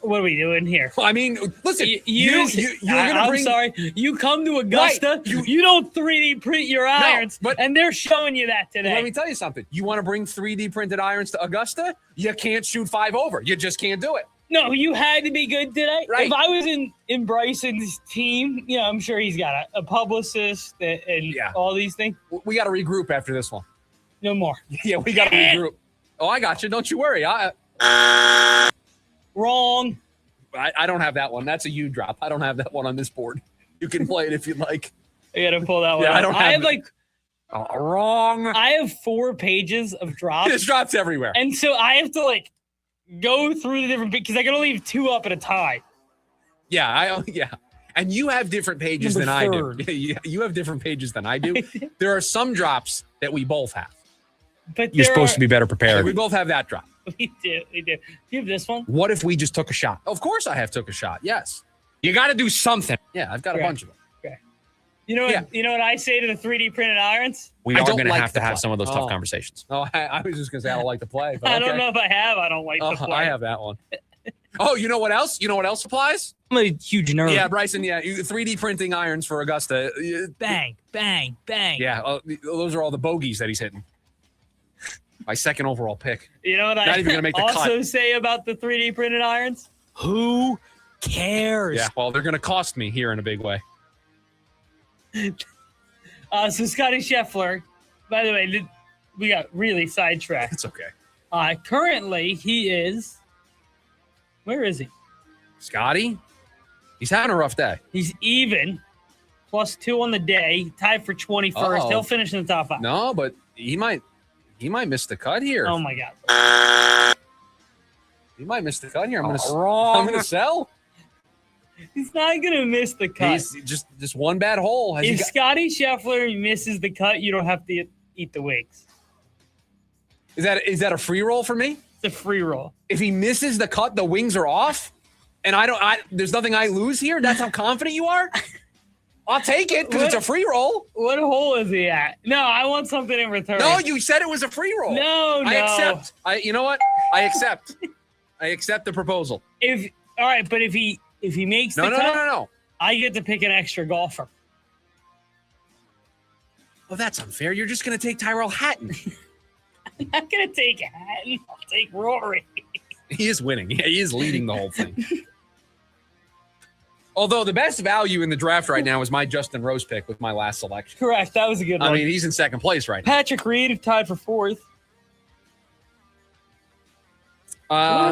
What are we doing here? I mean, listen, you're gonna bring. I'm sorry. You come to Augusta. Right. You don't 3D print your irons, and they're showing you that today. Let me tell you something. You want to bring 3D printed irons to Augusta? You can't shoot 5 over. You just can't do it. No, you had to be good today. Right. If I was in Bryson's team, I'm sure he's got a publicist and all these things. We got to regroup after this one. No more. Yeah, we got to regroup. Oh, I got you. Don't you worry. Wrong. I don't have that one. That's a U drop. I don't have that one on this board. You can play it if you'd like. I got to pull that one. Yeah, out. I have wrong. I have 4 pages of drops. There's drops everywhere. And so I have to go through the different because I can only leave 2 up at a time. Yeah, And you have different pages than I do. You have different pages than I do. There are some drops that we both have. But you're supposed to be better prepared. We both have that drop. We do. Do you have this one? What if we just took a shot? Of course I have took a shot. Yes. You got to do something. Yeah, I've got a bunch of them. Okay. You know what I say to the 3D printed irons? We are going to have to have some of those tough conversations. Oh, I was just going to say I don't like to play. But I don't know if I have. I don't like to play. I have that one. Oh, you know what else? You know what else applies? I'm a huge nerd. Yeah, Bryson, 3D printing irons for Augusta. Bang, bang, bang. Yeah, those are all the bogeys that he's hitting. My second overall pick. You know what Not even gonna make the also cut. say about the 3D printed irons? Who cares? Yeah, well, they're going to cost me here in a big way. So Scotty Scheffler, by the way, we got really sidetracked. It's okay. Currently, he is. Where is he? Scotty? He's having a rough day. He's even. +2 on the day. Tied for 21st. He'll finish in the top 5. No, but he might miss the cut here. Oh, my God. He might miss the cut here. I'm going to sell. He's not going to miss the cut. He's just one bad hole. If Scotty Scheffler misses the cut, you don't have to eat the wings. Is that a free roll for me? It's a free roll. If he misses the cut, the wings are off, and there's nothing I lose here. That's how confident you are. I'll take it because it's a free roll. What hole is he at? No, I want something in return. No, you said it was a free roll. No. I accept. You know what? I accept. I accept the proposal. All right, but if he makes the cut, no. I get to pick an extra golfer. Well, that's unfair. You're just going to take Tyrell Hatton. I'm not going to take Hatton. I'll take Rory. He is winning. Yeah, he is leading the whole thing. Although the best value in the draft right now is my Justin Rose pick with my last selection. Correct. That was a good one. I mean, he's in second place right now. Patrick Reed tied for 4th.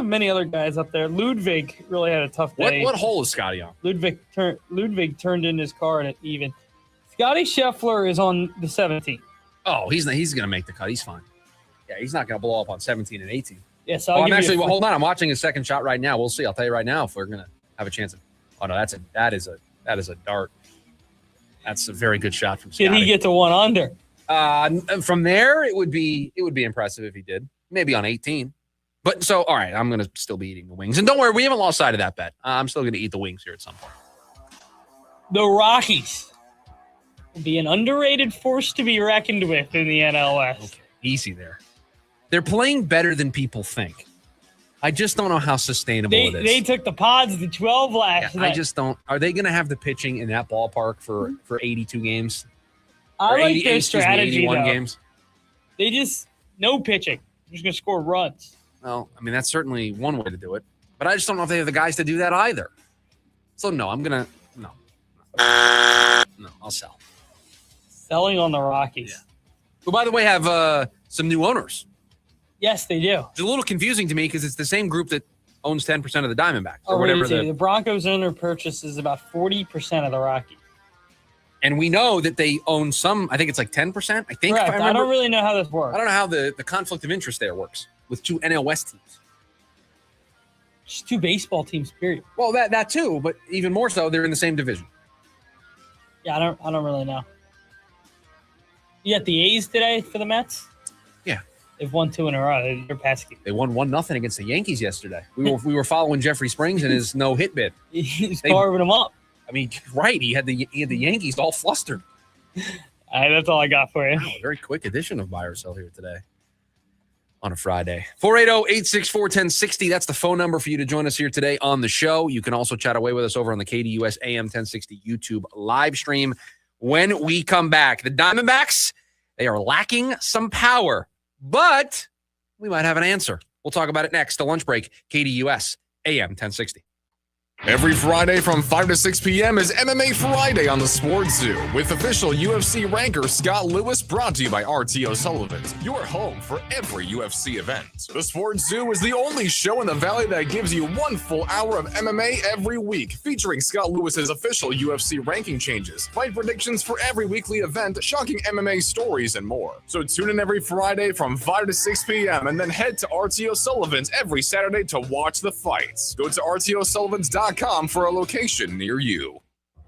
Many other guys up there. Ludwig really had a tough day. What hole is Scotty on? Ludwig turned in his card at even. Scotty Scheffler is on the 17th. Oh, he's going to make the cut. He's fine. Yeah, he's not going to blow up on 17 and 18. Yeah, so I'm actually, hold on. I'm watching his second shot right now. We'll see. I'll tell you right now if we're going to have a chance. Oh, no, that is a dart. That's a very good shot from Scotty. Did he get to one under? From there, it would be impressive if he did. Maybe on 18. But so, all right, I'm going to still be eating the wings. And don't worry, we haven't lost sight of that bet. I'm still going to eat the wings here at some point. The Rockies will be an underrated force to be reckoned with in the NLS. Okay, easy there. They're playing better than people think. I just don't know how sustainable it is. They took the Pods to 12 last night. I just don't. Are they going to have the pitching in that ballpark for 82 games? I like their strategy, 81 though. games? They just, no pitching. They're just going to score runs. Well, I mean, that's certainly one way to do it. But I just don't know if they have the guys to do that either. So, no, I'm going to, no, I'll sell. Selling on the Rockies. Yeah. Who, by the way, have some new owners. Yes, they do. It's a little confusing to me because it's the same group that owns 10% of the Diamondbacks. Or What do you whatever say? The Broncos owner purchases about 40% of the Rockies. And we know that they own some, I think it's like 10%. I think. Correct. If I don't really know how this works. I don't know how the conflict of interest there works with two NL West teams. Just two baseball teams, period. Well, that too, but even more so, they're in the same division. Yeah, I don't really know. You got the A's today for the Mets? Yeah. They've won 2 in a row. They're pesky. They won 1-0 against the Yankees yesterday. We were following Jeffrey Springs and his no hit bid. He's carving them up. I mean, right? He had the Yankees all flustered. That's all I got for you. Wow, a very quick edition of Buy or Sell here today on a Friday. 480-864-1060. That's the phone number for you to join us here today on the show. You can also chat away with us over on the KDUS AM 1060 YouTube live stream. When we come back, the Diamondbacks, they are lacking some power, but we might have an answer. We'll talk about it next. The lunch break, KDUS AM 1060. Every Friday from 5 to 6 p.m. is MMA Friday on the Sports Zoo with official UFC ranker Scott Lewis, brought to you by RTO Sullivan's, your home for every UFC event. The Sports Zoo is the only show in the Valley that gives you 1 full hour of MMA every week, featuring Scott Lewis's official UFC ranking changes, fight predictions for every weekly event, shocking MMA stories, and more. So tune in every Friday from 5 to 6 p.m. and then head to RTO Sullivan's every Saturday to watch the fights. Go to RTOSullivans.com for a location near you.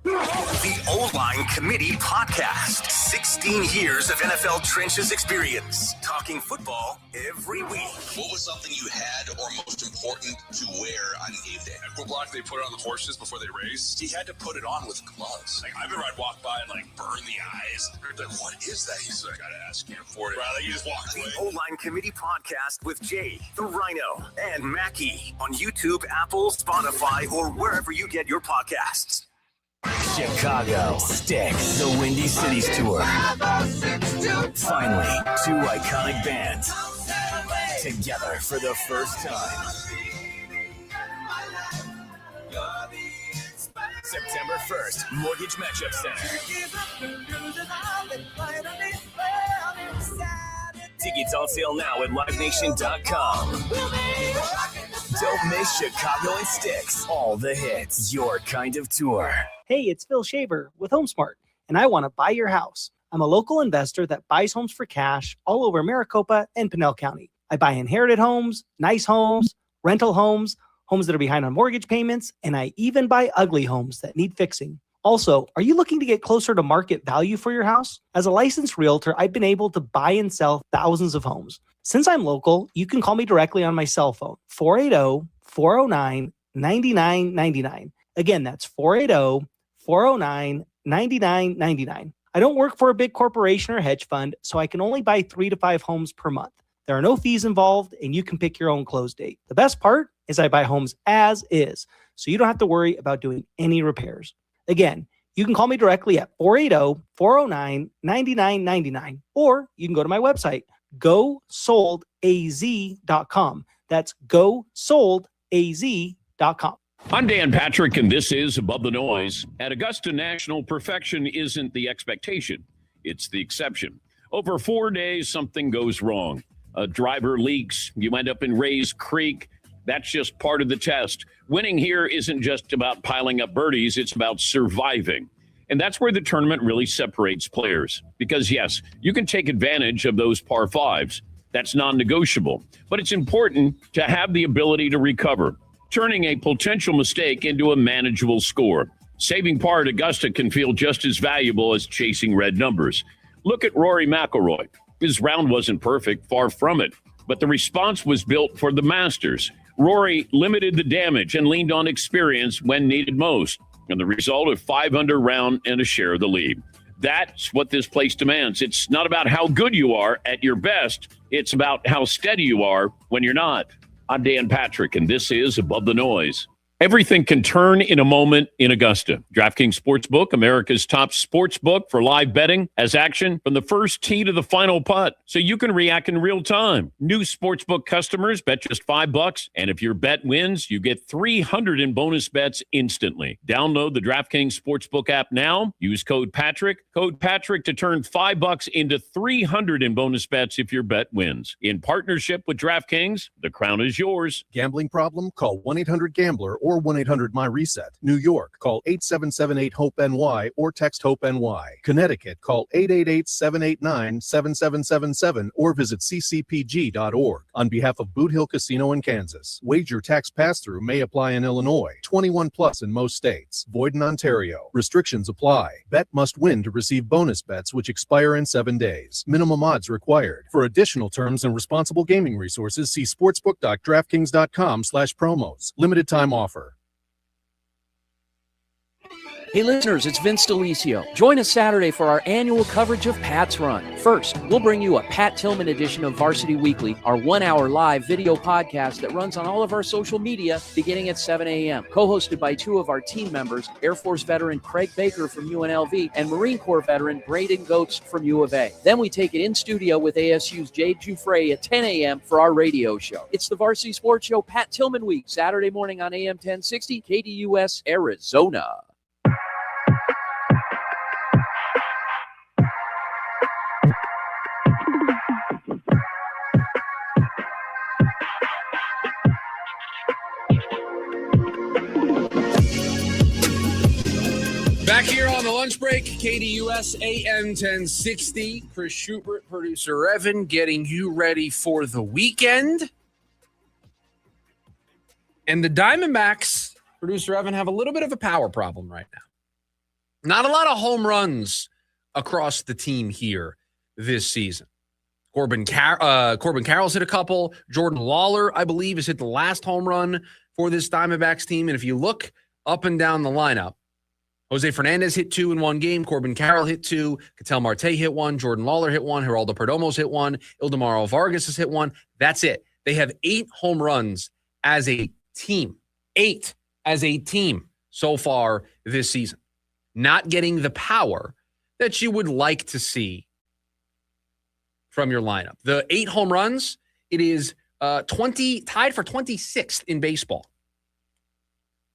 The O-Line Committee Podcast. 16 years of NFL trenches experience. Talking football every week. What was something you had or most important to wear on game day? What block they put on the horses before they race? He had to put it on with gloves. Like, I remember I'd walk by and burn the eyes. Like, what is that? He's like, I gotta ask, can't afford it. Right, you just walk away. The O-Line Committee Podcast with Jay, the Rhino, and Mackie on YouTube, Apple, Spotify, or wherever you get your podcasts. Chicago Sticks, the Windy Cities Tour. Finally, 2 iconic bands together for the first time. September 1st, Mortgage Matchup Center. Tickets on sale now at livenation.com. Don't miss Chicago and Sticks. All the hits, your kind of tour. Hey, it's Phil Shaver with HomeSmart, and I want to buy your house. I'm a local investor that buys homes for cash all over Maricopa and Pinell County. I buy inherited homes, nice homes, rental homes, homes that are behind on mortgage payments, and I even buy ugly homes that need fixing. Also, are you looking to get closer to market value for your house? As a licensed realtor, I've been able to buy and sell thousands of homes. Since I'm local, you can call me directly on my cell phone, 480-409-9999. Again, that's 480-409-9999. I don't work for a big corporation or hedge fund, so I can only buy 3 to 5 homes per month. There are no fees involved, and you can pick your own close date. The best part is I buy homes as is, so you don't have to worry about doing any repairs. Again, you can call me directly at 480-409-9999, or you can go to my website, gosoldaz.com. That's gosoldaz.com. I'm Dan Patrick, and this is Above the Noise. At Augusta National, perfection isn't the expectation, it's the exception. Over 4 days, something goes wrong. A driver leaks, you end up in Rays Creek. That's just part of the test. Winning here isn't just about piling up birdies, it's about surviving. And that's where the tournament really separates players. Because, yes, you can take advantage of those par fives, That's non-negotiable. But it's important to have the ability to recover, turning a potential mistake into a manageable score. Saving par at Augusta can feel just as valuable as chasing red numbers. Look at Rory McIlroy. His round wasn't perfect, far from it, but the response was built for the Masters. Rory limited the damage and leaned on experience when needed most, and the result of 5-under round and a share of the lead. That's what this place demands. It's not about how good you are at your best. It's about how steady you are when you're not. I'm Dan Patrick, and this is Above the Noise. Everything can turn in a moment in Augusta. DraftKings Sportsbook, America's top sportsbook for live betting, has action from the first tee to the final putt, so you can react in real time. New sportsbook customers bet just $5, and if your bet wins, you get $300 in bonus bets instantly. Download the DraftKings Sportsbook app now. Use code Patrick to turn $5 into $300 in bonus bets if your bet wins. In partnership with DraftKings, the crown is yours. Gambling problem? Call 1-800-GAMBLER or 1-800-MY-RESET. New York, call 8778-HOPE-NY or text HOPE-NY. Connecticut, call 888-789-7777 or visit ccpg.org. On behalf of Boot Hill Casino in Kansas, wager tax pass-through may apply in Illinois. 21 plus in most states. Void in Ontario. Restrictions apply. Bet must win to receive bonus bets which expire in 7 days. Minimum odds required. For additional terms and responsible gaming resources, see sportsbook.draftkings.com/promos. Limited time offer. Hey listeners, it's Vince D'Alicio. Join us Saturday for our annual coverage of Pat's Run. First, we'll bring you a Pat Tillman edition of Varsity Weekly, our 1-hour live video podcast that runs on all of our social media beginning at 7 a.m. Co-hosted by two of our team members, Air Force veteran Craig Baker from UNLV and Marine Corps veteran Braden Goetz from U of A. Then we take it in studio with ASU's Jade Jufrey at 10 a.m. for our radio show. It's the Varsity Sports Show Pat Tillman Week, Saturday morning on AM 1060, KDUS, Arizona. Back here on the lunch break, KDUS AM 1060. Chris Schubert, producer Evan, getting you ready for the weekend. And the Diamondbacks, producer Evan, have a little bit of a power problem right now. Not a lot of home runs across the team here this season. Corbin Carroll's hit a couple. Jordan Lawler, I believe, has hit the last home run for this Diamondbacks team. And if you look up and down the lineup, Jose Fernandez hit 2 in one game. Corbin Carroll hit 2. Ketel Marte hit 1. Jordan Lawler hit 1. Geraldo Perdomo's hit 1. Ildemaro Vargas has hit 1. That's it. They have 8 home runs as a team. 8 as a team so far this season. Not getting the power that you would like to see from your lineup. The 8 home runs, it is tied for 26th in baseball.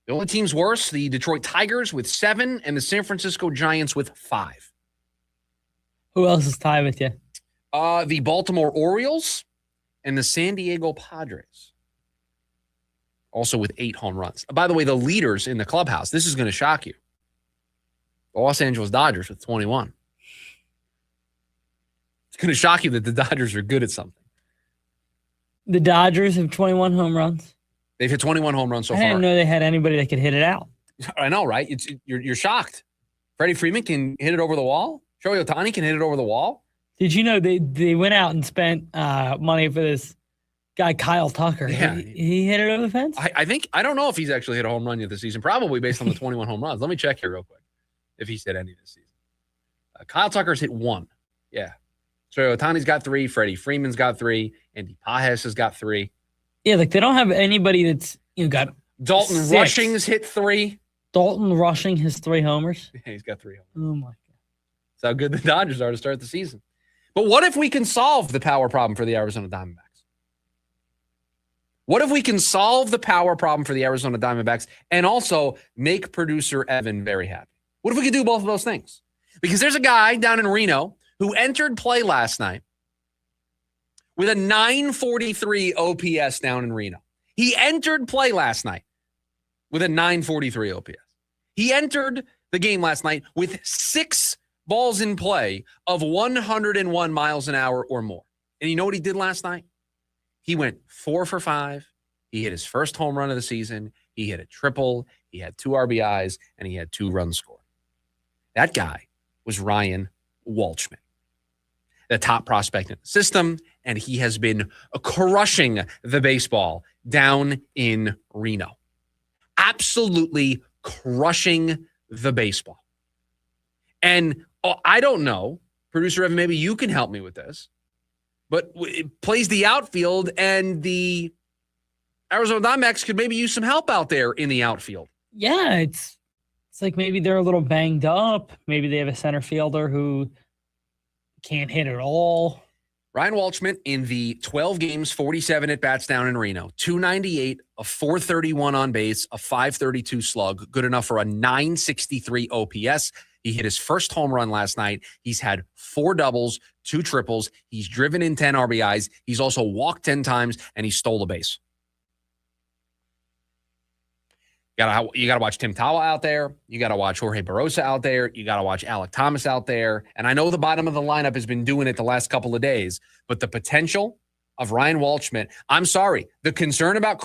The only teams worse, the Detroit Tigers with 7 and the San Francisco Giants with 5. Who else is tied with you? The Baltimore Orioles and the San Diego Padres. Also with 8 home runs. By the way, the leaders in the clubhouse, this is going to shock you. The Los Angeles Dodgers with 21. It's going to shock you that the Dodgers are good at something. The Dodgers have 21 home runs. They've hit 21 home runs so far. I didn't know they had anybody that could hit it out. I know, right? You're shocked. Freddie Freeman can hit it over the wall. Shohei Ohtani can hit it over the wall. Did you know they went out and spent money for this guy, Kyle Tucker? Yeah. He hit it over the fence? I don't know if he's actually hit a home run yet this season, probably based on the 21 home runs. Let me check here real quick if he's hit any this season. Kyle Tucker's hit 1. Yeah. So Ohtani's got 3. Freddie Freeman's got 3. Andy Pages has got 3. Yeah, like they don't have anybody that's got Dalton 6. Rushing's hit 3. Dalton Rushing has 3 homers. Yeah, he's got 3 homers. Oh my God. That's how good the Dodgers are to start the season. But what if we can solve the power problem for the Arizona Diamondbacks? What if we can solve the power problem for the Arizona Diamondbacks and also make producer Evan very happy? What if we could do both of those things? Because there's a guy down in Reno who entered play last night with a 943 OPS down in Reno. He entered play last night with a 943 OPS. He entered the game last night with 6 balls in play of 101 miles an hour or more. And you know what he did last night? He went 4 for 5. He hit his first home run of the season. He hit a triple. He had 2 RBIs, and he had 2 runs scored. That guy was Ryan Walchman, the top prospect in the system, and he has been crushing the baseball down in Reno. Absolutely crushing the baseball. And I don't know, producer Evan, maybe you can help me with this, but it plays the outfield, and the Arizona Diamondbacks could maybe use some help out there in the outfield. Yeah, it's like maybe they're a little banged up. Maybe they have a center fielder who can't hit at all. Ryan Walchman in the 12 games, 47 at-bats down in Reno, 298, a 431 on base, a 532 slug, good enough for a 963 OPS. He hit his first home run last night. He's had 4 doubles, 2 triples. He's driven in 10 RBIs. He's also walked 10 times, and he stole a base. You gotta watch Tim Tawa out there. You got to watch Jorge Barrosa out there. You got to watch Alek Thomas out there. And I know the bottom of the lineup has been doing it the last couple of days, but the potential of Ryan Walchman, I'm sorry. The concern about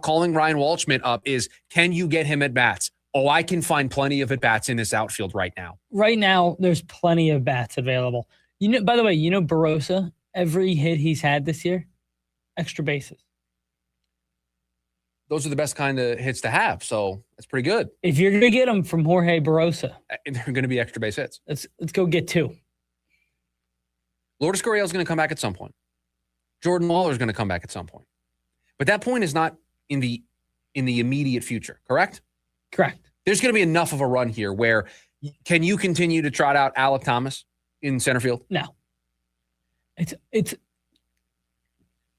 calling Ryan Walchman up is, can you get him at bats? Oh, I can find plenty of at bats in this outfield right now. Right now, there's plenty of bats available. By the way, Barrosa, every hit he's had this year, extra bases. Those are the best kind of hits to have, so that's pretty good. If you're going to get them from Jorge Barrosa, they're going to be extra base hits. Let's go get 2. Lourdes Gurriel is going to come back at some point. Jordan Lawler is going to come back at some point. But that point is not in the immediate future, correct? Correct. There's going to be enough of a run here where can you continue to trot out Alek Thomas in center field? No. It's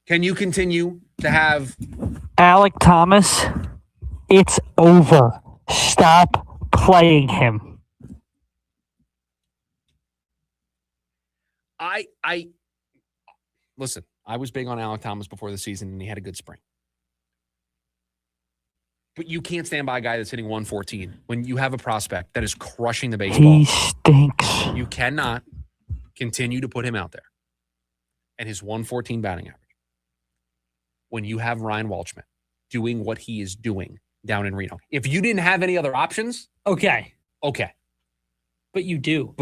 Can you continue to have Alek Thomas? It's over. Stop playing him. Listen, I was big on Alek Thomas before the season, and he had a good spring. But you can't stand by a guy that's hitting 114 when you have a prospect that is crushing the baseball. He stinks. You cannot continue to put him out there and his 114 batting average when you have Ryan Walchman doing what he is doing down in Reno. If you didn't have any other options, okay. But you do.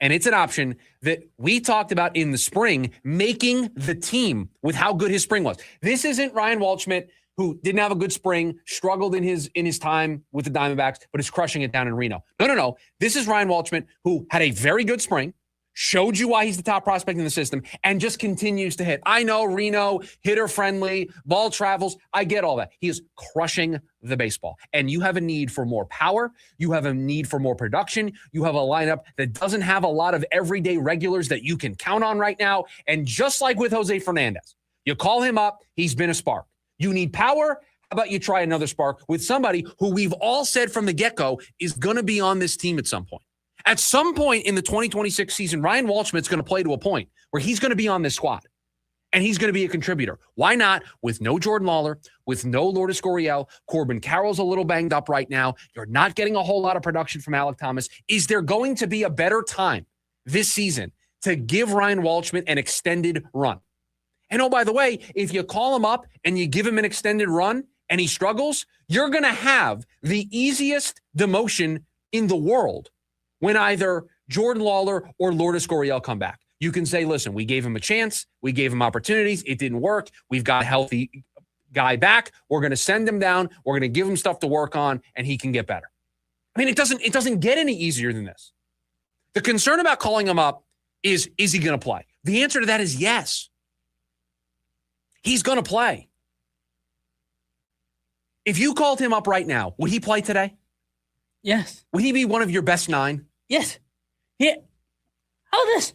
And it's an option that we talked about in the spring, making the team with how good his spring was. This isn't Ryan Walchman, who didn't have a good spring, struggled in his time with the Diamondbacks, but is crushing it down in Reno. No. This is Ryan Walchman, who had a very good spring, showed you why he's the top prospect in the system, and just continues to hit. I know Reno, hitter-friendly, ball travels. I get all that. He is crushing the baseball. And you have a need for more power. You have a need for more production. You have a lineup that doesn't have a lot of everyday regulars that you can count on right now. And just like with Jose Fernandez, you call him up, he's been a spark. You need power. How about you try another spark with somebody who we've all said from the get-go is going to be on this team at some point. At some point in the 2026 season, Ryan Walchman's going to play to a point where he's going to be on this squad, and he's going to be a contributor. Why not with no Jordan Lawler, with no Lourdes Gurriel? Corbin Carroll's a little banged up right now. You're not getting a whole lot of production from Alek Thomas. Is there going to be a better time this season to give Ryan Walchman an extended run? And oh, by the way, if you call him up and you give him an extended run and he struggles, you're going to have the easiest demotion in the world when either Jordan Lawler or Lourdes Gurriel come back. You can say, listen, we gave him a chance. We gave him opportunities. It didn't work. We've got a healthy guy back. We're going to send him down. We're going to give him stuff to work on, and he can get better. I mean, it doesn't get any easier than this. The concern about calling him up is he going to play? The answer to that is yes. He's going to play. If you called him up right now, would he play today? Yes. Would he be one of your best 9? Yes. Yeah. How this?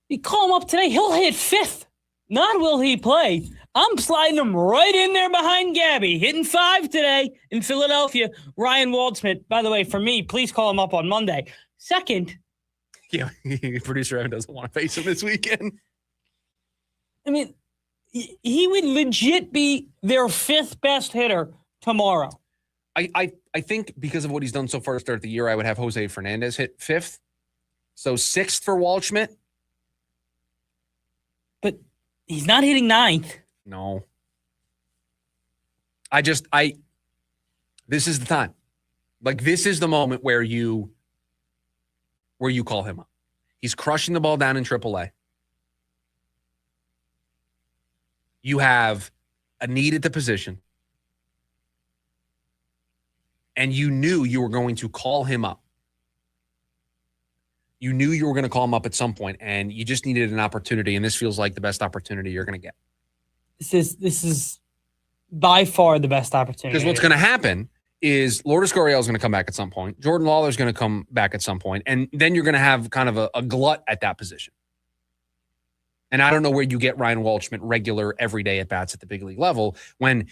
You call him up today, he'll hit 5th. Not will he play. I'm sliding him right in there behind Gabby, hitting 5 today in Philadelphia. Ryan Walchman, by the way, for me, please call him up on Monday. Second. Yeah, producer Evan doesn't want to face him this weekend. I mean, he would legit be their 5th best hitter tomorrow. I think because of what he's done so far to start the year, I would have Jose Fernandez hit 5th. So 6th for Walchman. He's not hitting ninth. No. This is the time. Like, this is the moment where you call him up. He's crushing the ball down in AAA. You have a need at the position. And you knew you were going to call him up. You knew you were going to call him up at some point, and you just needed an opportunity, and this feels like the best opportunity you're going to get. This is by far the best opportunity. Because what's going to happen is Lourdes Gurriel is going to come back at some point. Jordan Lawler is going to come back at some point, and then you're going to have kind of a glut at that position. And I don't know where you get Ryan Walshman regular everyday at bats at the big league level when,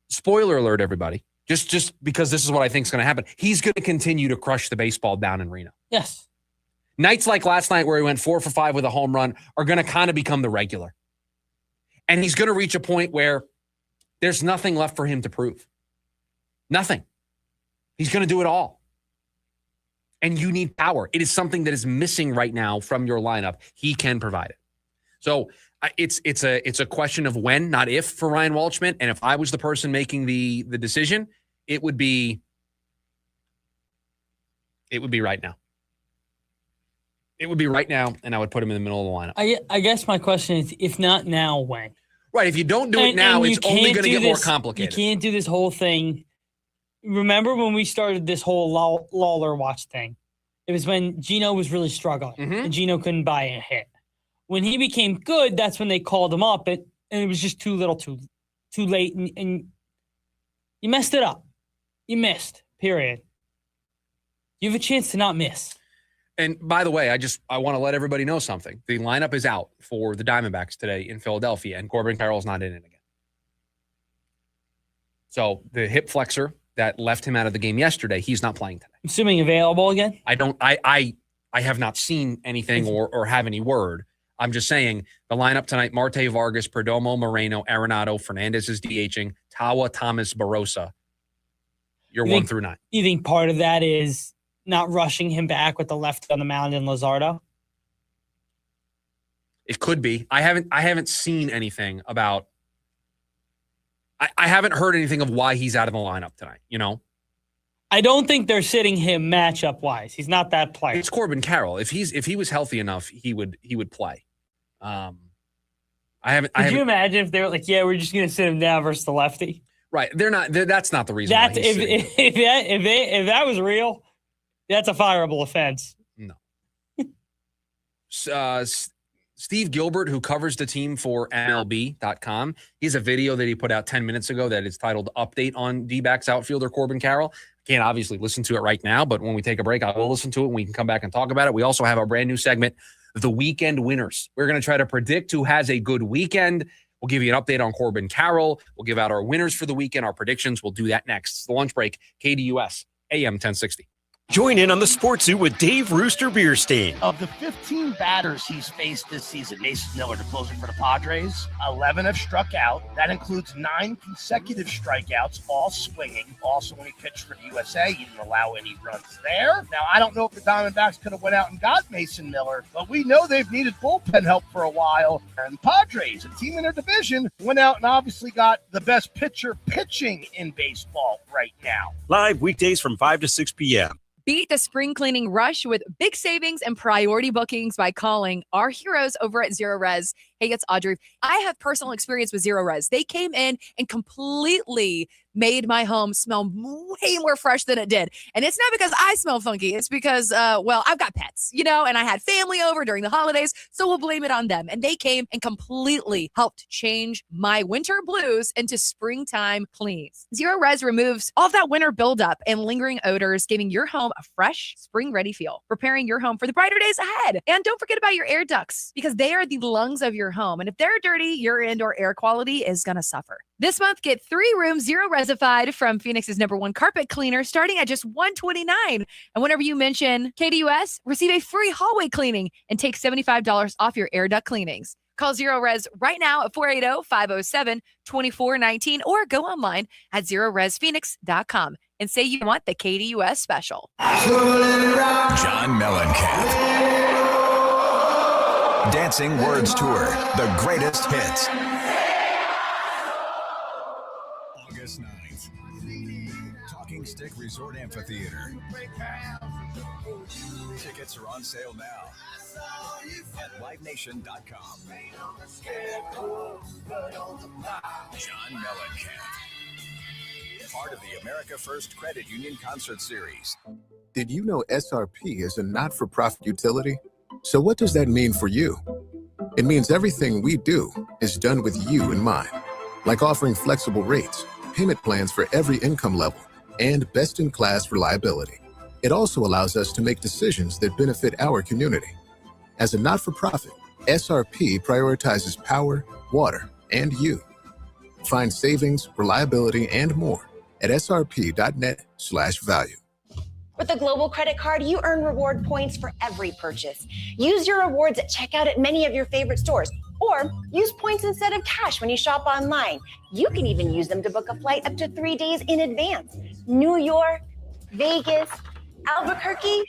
spoiler alert, everybody, just because this is what I think is going to happen. He's going to continue to crush the baseball down in Reno. Yes. Nights like last night where he went 4 for 5 with a home run are going to kind of become the regular. And he's going to reach a point where there's nothing left for him to prove. Nothing. He's going to do it all. And you need power. It is something that is missing right now from your lineup. He can provide it. So it's a question of when, not if, for Ryan Walshman. And if I was the person making the decision, it would be right now. It would be right now, and I would put him in the middle of the lineup. I guess my question is, if not now, when? Right. If you don't do it now, it's only going to get more complicated. You can't do this whole thing. Remember when we started this whole Lawler watch thing? It was when Gino was really struggling, and Gino couldn't buy a hit. When he became good, that's when they called him up, and it was just too little, too late, and you messed it up. You missed, period. You have a chance to not miss. And by the way, I want to let everybody know something. The lineup is out for the Diamondbacks today in Philadelphia, and Corbin Carroll's not in it again. So the hip flexor that left him out of the game yesterday, he's not playing today. Assuming available again? I have not seen anything or have any word. I'm just saying the lineup tonight: Marte Vargas, Perdomo, Moreno, Arenado, Fernandez is DHing, Tawa, Thomas, Barosa. You're 1 through 9. You think part of that is not rushing him back with the left on the mound in Luzardo? It could be. I haven't seen anything about. I haven't heard anything of why he's out of the lineup tonight. You know, I don't think they're sitting him matchup wise. He's not that player. It's Corbin Carroll. If he was healthy enough, he would play. Could you imagine if they were like, yeah, we're just going to sit him down versus the lefty? Right. That's not the reason. If that was real, that's a fireable offense. No. Steve Gilbert, who covers the team for MLB.com, he has a video that he put out 10 minutes ago that is titled Update on D-backs outfielder Corbin Carroll. I can't obviously listen to it right now, but when we take a break, I will listen to it and we can come back and talk about it. We also have our brand new segment, The Weekend Winners. We're going to try to predict who has a good weekend. We'll give you an update on Corbin Carroll. We'll give out our winners for the weekend, our predictions. We'll do that next. It's the lunch break, KDUS, AM 1060. Join in on the Sports Zoo with Dave Rooster Bierstein. Of the 15 batters he's faced this season, Mason Miller, the closer for the Padres, 11 have struck out. That includes 9 consecutive strikeouts, all swinging. Also, when he pitched for the USA, he didn't allow any runs there. Now, I don't know if the Diamondbacks could have went out and got Mason Miller, but we know they've needed bullpen help for a while. And Padres, a team in their division, went out and obviously got the best pitcher pitching in baseball right now. Live weekdays from 5 to 6 p.m. Beat the spring cleaning rush with big savings and priority bookings by calling our heroes over at Zero Res. Hey, it's Audrey. I have personal experience with Zero Res. They came in and completely made my home smell way more fresh than it did. And it's not because I smell funky. It's because, I've got pets, and I had family over during the holidays, so we'll blame it on them. And they came and completely helped change my winter blues into springtime cleans. Zero Res removes all of that winter buildup and lingering odors, giving your home a fresh, spring-ready feel, preparing your home for the brighter days ahead. And don't forget about your air ducts, because they are the lungs of your home. And if they're dirty, your indoor air quality is going to suffer. This month, get 3 rooms, Zero Resified from Phoenix's #1 carpet cleaner, starting at just $129. And whenever you mention KDUS, receive a free hallway cleaning and take $75 off your air duct cleanings. Call Zero Res right now at 480-507-2419 or go online at ZeroResPhoenix.com and say you want the KDUS special. John Mellencamp. Dancing Words Tour, the greatest hits. August 9th. Talking Stick Resort Amphitheater. Tickets are on sale now at livenation.com. John Mellencamp, part of the America First Credit Union Concert Series. Did you know SRP is a not-for-profit utility? So what does that mean for you? It means everything we do is done with you in mind, like offering flexible rates, payment plans for every income level, and best-in-class reliability. It also allows us to make decisions that benefit our community. As a not-for-profit, SRP prioritizes power, water, and you. Find savings, reliability, and more at srp.net/value. With a Global Credit Card, you earn reward points for every purchase. Use your rewards at checkout at many of your favorite stores, or use points instead of cash when you shop online. You can even use them to book a flight up to 3 days in advance. New York, Vegas, Albuquerque.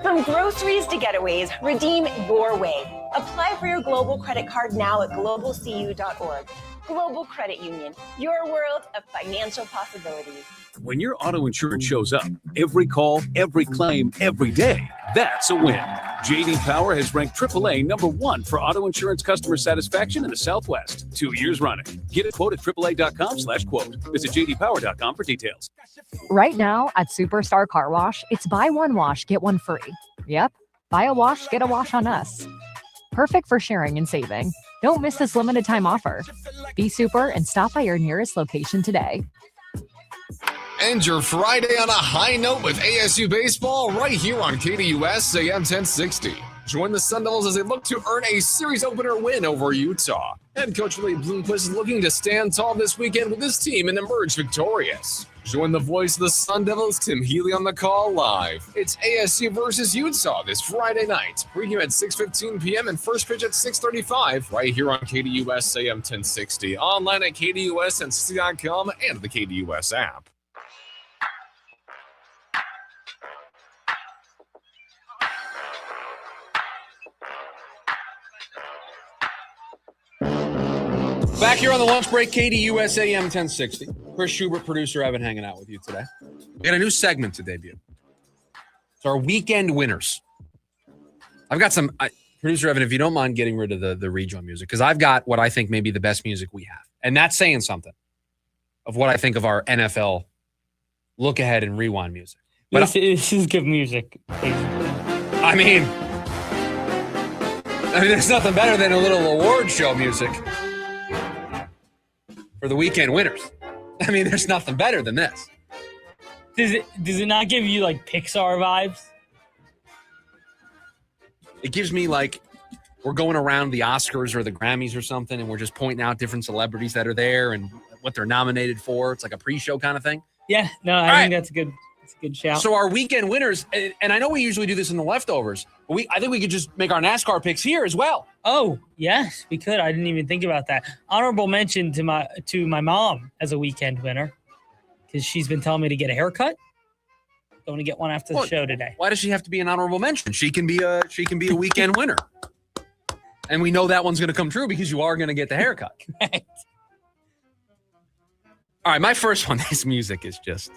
From groceries to getaways, redeem your way. Apply for your Global Credit Card now at globalcu.org. Global Credit Union, your world of financial possibilities. When your auto insurance shows up, every call, every claim, every day, that's a win. J.D. Power has ranked AAA #1 for auto insurance customer satisfaction in the Southwest 2 years running. Get a quote at AAA.com/quote. Visit JDPower.com for details. Right now at Superstar Car Wash, it's buy one wash, get one free. Yep, buy a wash, get a wash on us. Perfect for sharing and saving. Don't miss this limited time offer. Be super and stop by your nearest location today. End your Friday on a high note with ASU baseball right here on KDUS AM 1060. Join the Sun Devils as they look to earn a series opener win over Utah. Head coach Lee Bloomquist is looking to stand tall this weekend with his team and emerge victorious. Join the voice of the Sun Devils, Tim Healy, on the call live. It's ASU versus Utah this Friday night. Pregame at 6:15 p.m. and first pitch at 6:35 right here on KDUS AM 1060. Online at KDUS1060.com and the KDUS app. Back here on the lunch break, KDUS AM 1060. Chris Schubert, producer Evan, hanging out with you today. We got a new segment to debut. It's our weekend winners. I've got some, producer Evan, if you don't mind getting rid of the rejoin music, because I've got what I think may be the best music we have. And that's saying something of what I think of our NFL look ahead and rewind music. But this is good music. I mean, there's nothing better than a little award show music for the weekend winners. I mean, there's nothing better than this. Does it not give you like Pixar vibes? It gives me like we're going around the Oscars or the Grammys or something, and we're just pointing out different celebrities that are there and what they're nominated for. It's like a pre-show kind of thing. Yeah, no, I think that's a good shout. So our weekend winners, and I know we usually do this in the leftovers, but I think we could just make our NASCAR picks here as well. Oh, yes, we could. I didn't even think about that. Honorable mention to my mom as a weekend winner, because she's been telling me to get a haircut. Going to get one after the show today. Why does she have to be an honorable mention? She can be a weekend winner. And we know that one's going to come true because you are going to get the haircut. Right. All right, my first one, this music is great.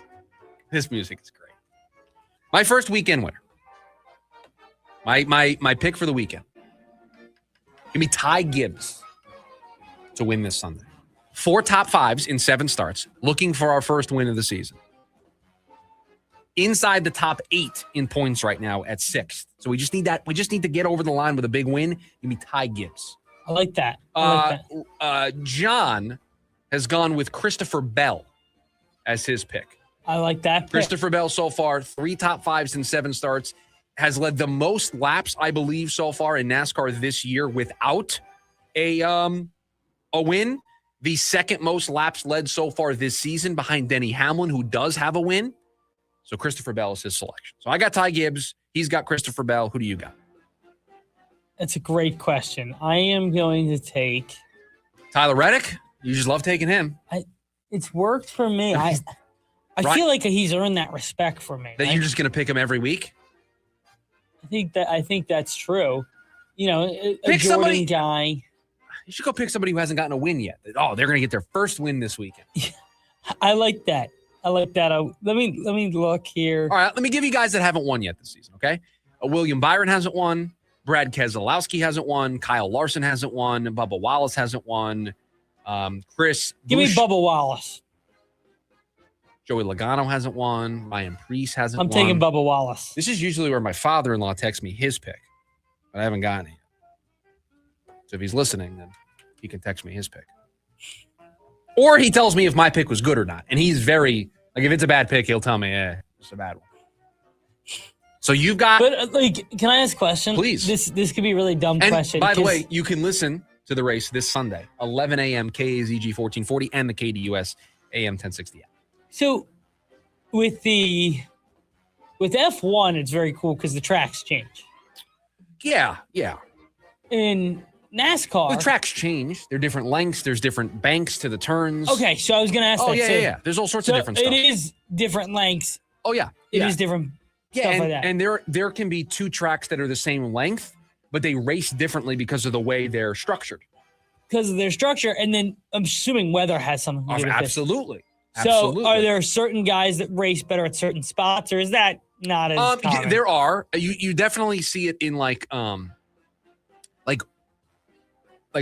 My first weekend winner. My pick for the weekend. Give me Ty Gibbs to win this Sunday. 4 top 5s in 7 starts, looking for our first win of the season. Inside the top 8 in points right now at 6th. So we just need that. We just need to get over the line with a big win. Give me Ty Gibbs. I like that. John has gone with Christopher Bell as his pick. I like that pick. Christopher Bell so far, 3 top 5s in 7 starts, has led the most laps, I believe, so far in NASCAR this year without a win. The second most laps led so far this season behind Denny Hamlin, who does have a win. So Christopher Bell is his selection. So I got Ty Gibbs. He's got Christopher Bell. Who do you got? That's a great question. I am going to take Tyler Reddick. You just love taking him. It's worked for me. I feel like he's earned that respect for me. That you're just going to pick him every week? I I think that's true. You know, a Pick Jordan somebody- guy. You should go pick somebody who hasn't gotten a win yet. Oh, they're going to get their first win this weekend. I like that. Let me look here. All right, let me give you guys that haven't won yet this season, okay? William Byron hasn't won. Brad Keselowski hasn't won. Kyle Larson hasn't won. Bubba Wallace hasn't won. Chris Give me Busch- Bubba Wallace. Joey Logano hasn't won. Ryan Preece hasn't I'm won. taking Bubba Wallace. This is usually where my father-in-law texts me his pick, but I haven't gotten it yet. So if he's listening, then he can text me his pick. Or he tells me if my pick was good or not. And he's very, like, if it's a bad pick, he'll tell me, it's a bad one. So you've got... But, can I ask a question? Please. This could be a really dumb And question. by the 'cause- way, you can listen to the race this Sunday, 11 a.m. KAZG 1440 and the KDUS AM 1060 app. So with F1, it's very cool because the tracks change. Yeah. In NASCAR, The tracks change. They're different lengths. There's different banks to the turns. Okay, so I was going to ask Oh, that. yeah. There's all sorts So of different stuff. It is different lengths. Oh, yeah. It is different stuff and, like that. and there can be two tracks that are the same length, but they race differently because of the way they're structured. Because of their structure, and then I'm assuming weather has something to do with Absolutely. this. So are there certain guys that race better at certain spots, or is that not as common? There are. You definitely see it in like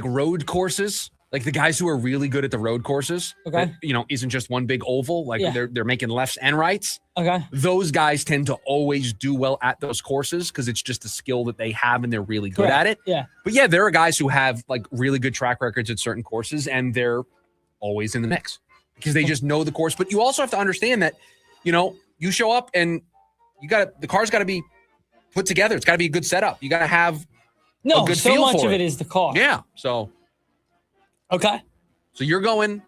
road courses, like the guys who are really good at the road courses. Okay. That, isn't just one big oval. Like Yeah. they're making lefts and rights. Okay. Those guys tend to always do well at those courses because it's just a skill that they have and they're really good Correct. at it. Yeah. But yeah, there are guys who have like really good track records at certain courses and they're always in the mix because they just know the course. But you also have to understand that, you show up and the car's got to be put together. It's got to be a good setup. You got to have a good so feel much for of it is the car. Yeah. So. Okay. So you're going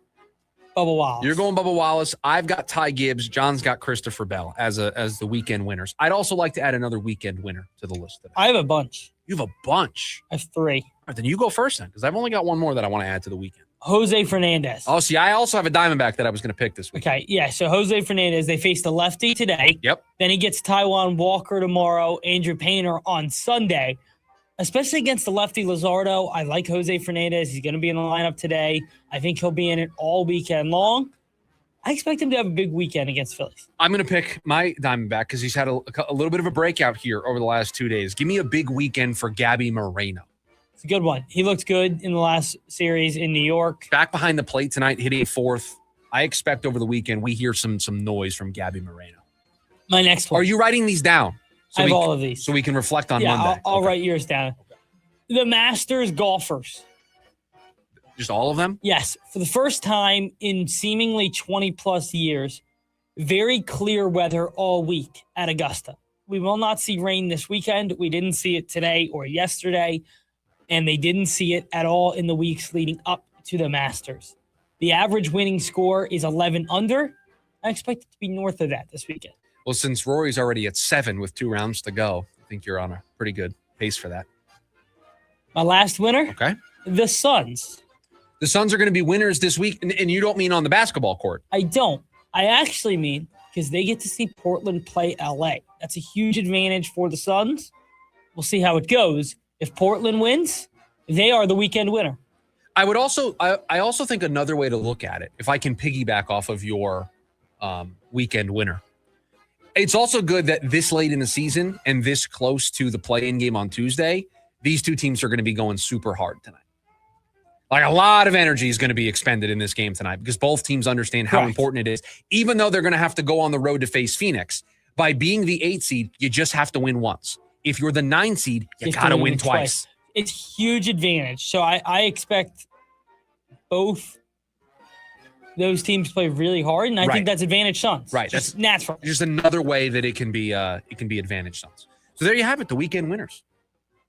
Bubba Wallace. You're going Bubba Wallace. I've got Ty Gibbs. John's got Christopher Bell as the weekend winners. I'd also like to add another weekend winner to the list today. I have a bunch. You have a bunch. I have 3. All right, then you go first then, because I've only got one more that I want to add to the weekend. Jose Fernandez. Oh, see, I also have a Diamondback that I was going to pick this week. Okay, yeah. So Jose Fernandez, they faced the lefty today. Yep. Then he gets Taiwan Walker tomorrow, Andrew Painter on Sunday. Especially against the lefty Luzardo, I like Jose Fernandez. He's going to be in the lineup today. I think he'll be in it all weekend long. I expect him to have a big weekend against Phillies. I'm going to pick my Diamondback because he's had a little bit of a breakout here over the last 2 days. Give me a big weekend for Gabby Moreno. It's a good one. He looked good in the last series in New York. Back behind the plate tonight, hitting fourth. I expect over the weekend we hear some noise from Gabby Moreno. My next one. Are you writing these down? I have all of these. So we can reflect on yeah, Monday. I'll write yours down. The Masters golfers. Just all of them? Yes. For the first time in seemingly 20 plus years, very clear weather all week at Augusta. We will not see rain this weekend. We didn't see it today or yesterday, and they didn't see it at all in the weeks leading up to the Masters. The average winning score is 11 under. I expect it to be north of that this weekend. Well, since Rory's already at 7 with 2 rounds to go, I think you're on a pretty good pace for that. My last winner, Okay. the Suns. The Suns are going to be winners this week, and you don't mean on the basketball court. I don't. I actually mean because they get to see Portland play LA. That's a huge advantage for the Suns. We'll see how it goes. If Portland wins, they are the weekend winner. I would also, I also think another way to look at it, if I can piggyback off of your weekend winner, it's also good that this late in the season and this close to the play-in game on Tuesday, these two teams are going to be going super hard tonight. Like a lot of energy is going to be expended in this game tonight because both teams understand how important it is. Even though they're going to have to go on the road to face Phoenix, by being the 8 seed, you just have to win once. If you're the 9 seed, you got to win twice. It's huge advantage. So I expect both those teams play really hard, and I think that's advantage Suns. Right. Just That's natural. Just another way that it can be advantage Suns. So there you have it, the weekend winners.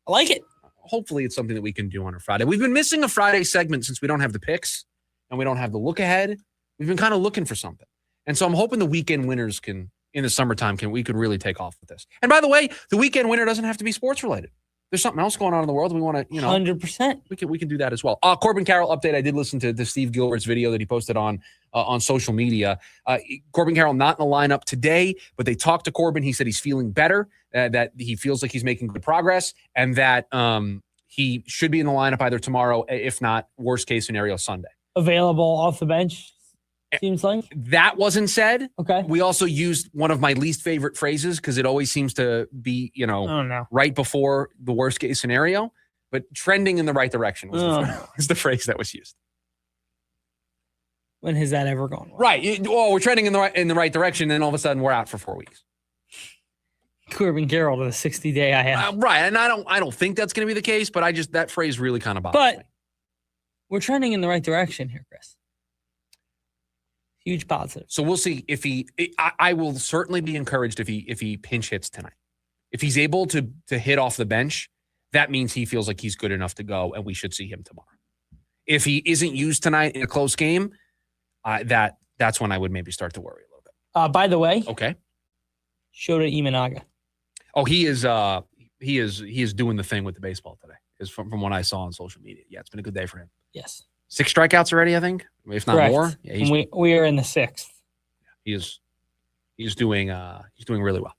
I like it. Hopefully it's something that we can do on a Friday. We've been missing a Friday segment since we don't have the picks and we don't have the look ahead. We've been kind of looking for something. And so I'm hoping the weekend winners can, in the summertime, we could really take off with this. And by the way, the weekend winner doesn't have to be sports related. there's something else going on in the world, we want to, 100%. We can do that as well. Corbin Carroll update. I did listen to Steve Gilbert's video that he posted on social media. Corbin Carroll not in the lineup today, but they talked to Corbin. He said he's feeling better, that he feels like he's making good progress, and that he should be in the lineup either tomorrow, if not worst case scenario Sunday. Available off the bench. Seems like that wasn't said. Okay. We also used one of my least favorite phrases because it always seems to be, right before the worst case scenario, but trending in the right direction was the phrase that was used. When has that ever gone wrong? Right. We're trending in the right direction, and all of a sudden we're out for 4 weeks. Corbin Carroll to the 60-day IL. Right. And I don't think that's going to be the case, but that phrase really kind of bothers me. We're trending in the right direction here, Chris. Huge positive. So we'll see if I will certainly be encouraged if he pinch hits tonight. If he's able to hit off the bench, that means he feels like he's good enough to go, and we should see him tomorrow. If he isn't used tonight in a close game, that's when I would maybe start to worry a little bit. By the way, okay, Shota Imanaga. Oh, he is doing the thing with the baseball today. Is from what I saw on social media. Yeah, it's been a good day for him. Yes. 6 strikeouts already, I think, if not Correct. more. Yeah, we are in the 6th. He's doing really well.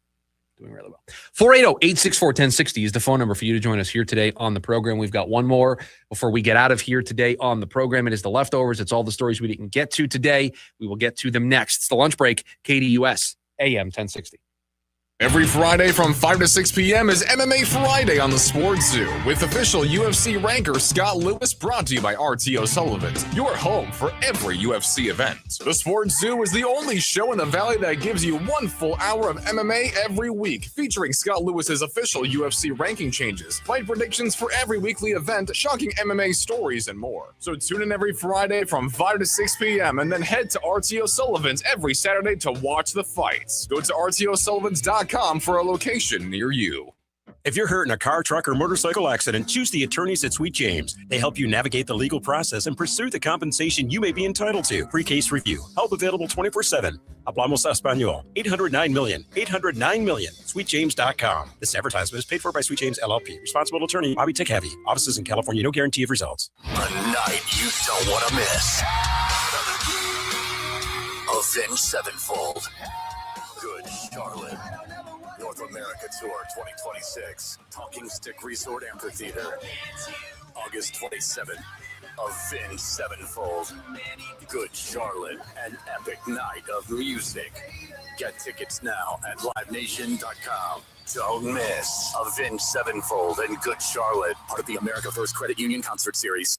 Doing really well. 480-864-1060 is the phone number for you to join us here today on the program. We've got one more before we get out of here today on the program. It is the leftovers. It's all the stories we didn't get to today. We will get to them next. It's the lunch break, KDUS AM 1060. Every Friday from 5 to 6 p.m. is MMA Friday on the Sports Zoo with official UFC ranker Scott Lewis, brought to you by RTO Sullivan's, your home for every UFC event. The Sports Zoo is the only show in the Valley that gives you 1 full hour of MMA every week, featuring Scott Lewis's official UFC ranking changes, fight predictions for every weekly event, shocking MMA stories, and more. So tune in every Friday from 5 to 6 p.m. and then head to RTO Sullivan's every Saturday to watch the fights. Go to RTOSullivans.com for a location near you. If you're hurt in a car, truck, or motorcycle accident, choose the attorneys at Sweet James. They help you navigate the legal process and pursue the compensation you may be entitled to. Free case review. Help available 24/7. Hablamos Español. 809-million. 809-million. SweetJames.com. This advertisement is paid for by Sweet James LLP. Responsible attorney, Bobby Tickhavy. Offices in California. No guarantee of results. A night you don't want to miss. Avenged Sevenfold. Good Charlotte. North America Tour 2026. Talking Stick Resort Amphitheater. August 27th. Avenged Sevenfold. Good Charlotte. An epic night of music. Get tickets now at livenation.com. Don't miss Avenged Sevenfold and Good Charlotte, part of the America First Credit Union Concert Series.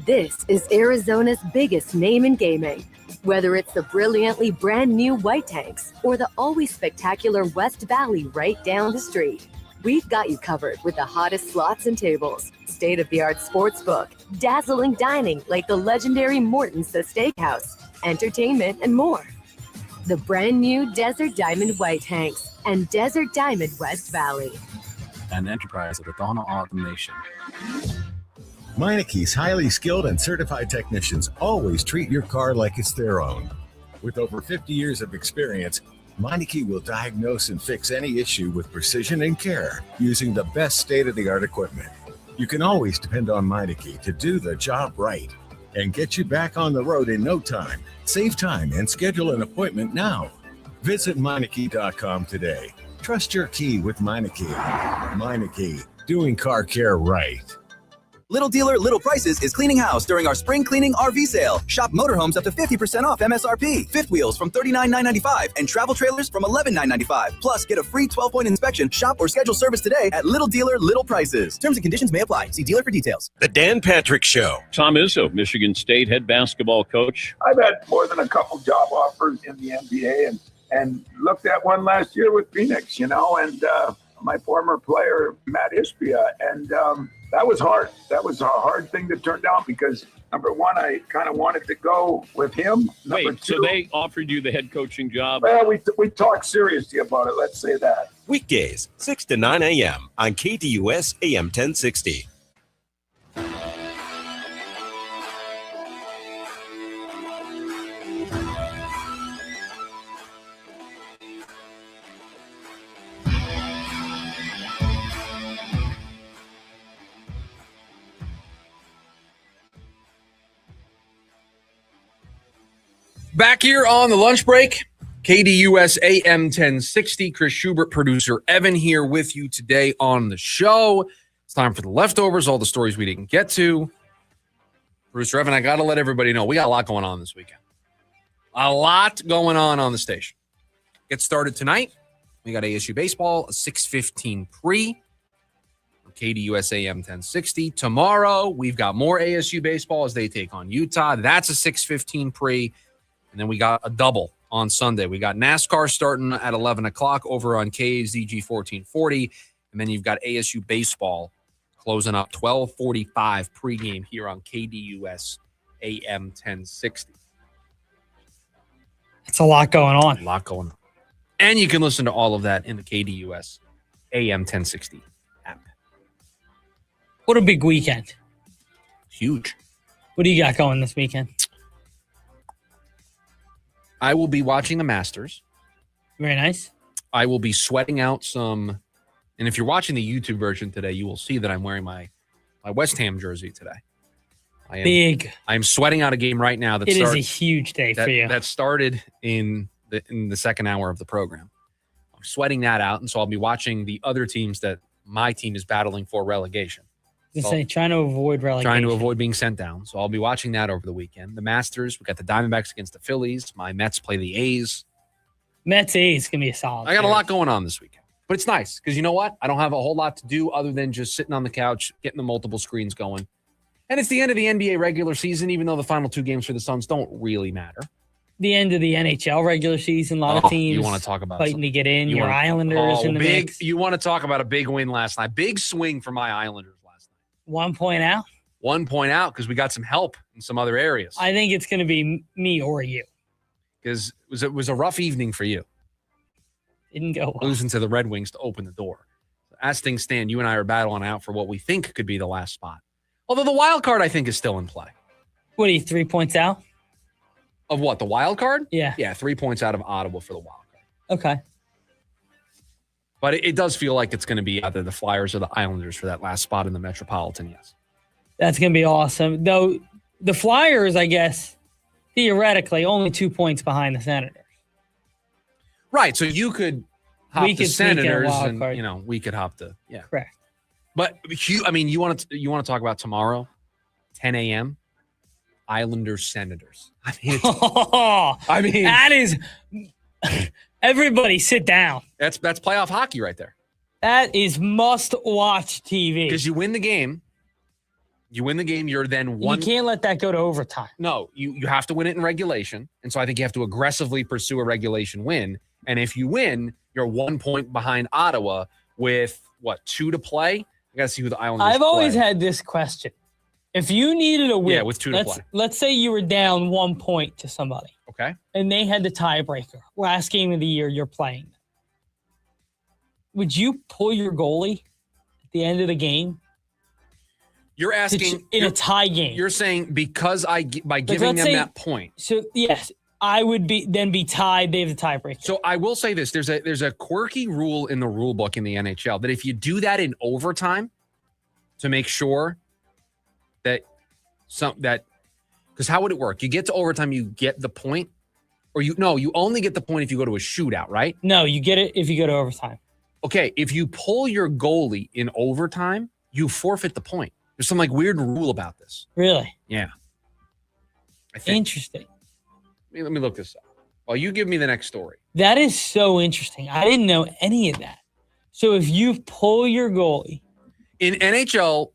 This is Arizona's biggest name in gaming. Whether it's the brilliantly brand new White Tanks or the always spectacular West Valley right down the street, we've got you covered with the hottest slots and tables, state-of-the-art sportsbook, dazzling dining like the legendary Morton's The Steakhouse, entertainment, and more. The brand new Desert Diamond White Tanks and Desert Diamond West Valley. An enterprise of the Donna Autumn Nation. Meineke's highly skilled and certified technicians always treat your car like it's their own. With over 50 years of experience, Meineke will diagnose and fix any issue with precision and care using the best state-of-the-art equipment. You can always depend on Meineke to do the job right and get you back on the road in no time. Save time and schedule an appointment now. Visit Meineke.com today. Trust your key with Meineke. Meineke, doing car care right. Little Dealer, Little Prices is cleaning house during our spring cleaning RV sale. Shop motorhomes up to 50% off MSRP, fifth wheels from $39,995, and travel trailers from $11,995. Plus, get a free 12-point inspection. Shop or schedule service today at Little Dealer, Little Prices. Terms and conditions may apply. See dealer for details. The Dan Patrick Show. Tom Izzo, Michigan State head basketball coach. I've had more than a couple job offers in the NBA and looked at one last year with Phoenix, and my former player, Matt Ispia, and that was hard. That was a hard thing to turn down because, number one, I kind of wanted to go with him. Wait, so they offered you the head coaching job? Well, we talked seriously about it. Let's say that. Weekdays, 6 to 9 a.m. on KDUS AM 1060. Back here on the lunch break, KDUS AM 1060. Chris Schubert, producer Evan here with you today on the show. It's time for the leftovers, all the stories we didn't get to. Producer Evan, I got to let everybody know we got a lot going on this weekend. A lot going on the station. Get started tonight. We got ASU baseball, a 6:15 pre. KDUS AM 1060. Tomorrow, we've got more ASU baseball as they take on Utah. That's a 6:15 pre. And then we got a double on Sunday. We got NASCAR starting at 11 o'clock over on KZG 1440. And then you've got ASU baseball closing up 12:45 pregame here on KDUS AM 1060. It's a lot going on. A lot going on. And you can listen to all of that in the KDUS AM 1060 app. What a big weekend. Huge. What do you got going this weekend? I will be watching the Masters. Very nice. I will be sweating out some, and if you're watching the YouTube version today, you will see that I'm wearing my West Ham jersey today. Big. I'm sweating out a game right now. It is a huge day for you. That started in the second hour of the program. I'm sweating that out, and so I'll be watching the other teams that my team is battling for relegation. Trying to avoid relegation. Trying to avoid being sent down. So I'll be watching that over the weekend. The Masters, we got the Diamondbacks against the Phillies. My Mets play the A's. Mets-A's going to be a solid. I got a lot going on this weekend. But it's nice because you know what? I don't have a whole lot to do other than just sitting on the couch, getting the multiple screens going. And it's the end of the NBA regular season, even though the final two games for the Suns don't really matter. The end of the NHL regular season. A lot of teams you want to talk about fighting to get in. Your Islanders in the mix. You want to talk about a big win last night. Big swing for my Islanders last night. 1 point out? 1 point out because we got some help in some other areas. I think it's going to be me or you. Because it was a rough evening for you. Didn't go well. Losing to the Red Wings to open the door. As things stand, you and I are battling out for what we think could be the last spot. Although the wild card, I think, is still in play. What are you, 3 points out? Of what, the wild card? Yeah. Yeah, 3 points out of Ottawa for the wild card. Okay. But it does feel like it's going to be either the Flyers or the Islanders for that last spot in the Metropolitan, yes. That's going to be awesome. Though the Flyers, I guess, theoretically, only 2 points behind the Senators. Right, so you could hop the Senators and, card. We could hop the, yeah. Correct. But, you want to talk about tomorrow, 10 a.m., Islanders, Senators. I mean, that is everybody sit down. That's playoff hockey right there. That is must-watch TV. Because you win the game. You're then one. You can't let that go to overtime. No, you have to win it in regulation. And so I think you have to aggressively pursue a regulation win. And if you win, you're 1 point behind Ottawa with, 2 to play? I got to see who the Islanders I've always had this question. If you needed a win, with 2 to play. Let's say you were down 1 point to somebody. Okay. And they had the tiebreaker. Last game of the year, you're playing. Would you pull your goalie at the end of the game? You're asking in a tie game. You're saying because by giving them that point. So yes, I would be tied. They have the tiebreaker. So I will say this: there's a quirky rule in the rule book in the NHL that if you do that in overtime, to make sure that because how would it work? You get to overtime, you get the point, or you only get the point if you go to a shootout, right? No, you get it if you go to overtime. Okay, if you pull your goalie in overtime, you forfeit the point. There's some weird rule about this. Really? Yeah. I think. Interesting. Let me look this up. While you give me the next story. That is so interesting. I didn't know any of that. So if you pull your goalie. In NHL,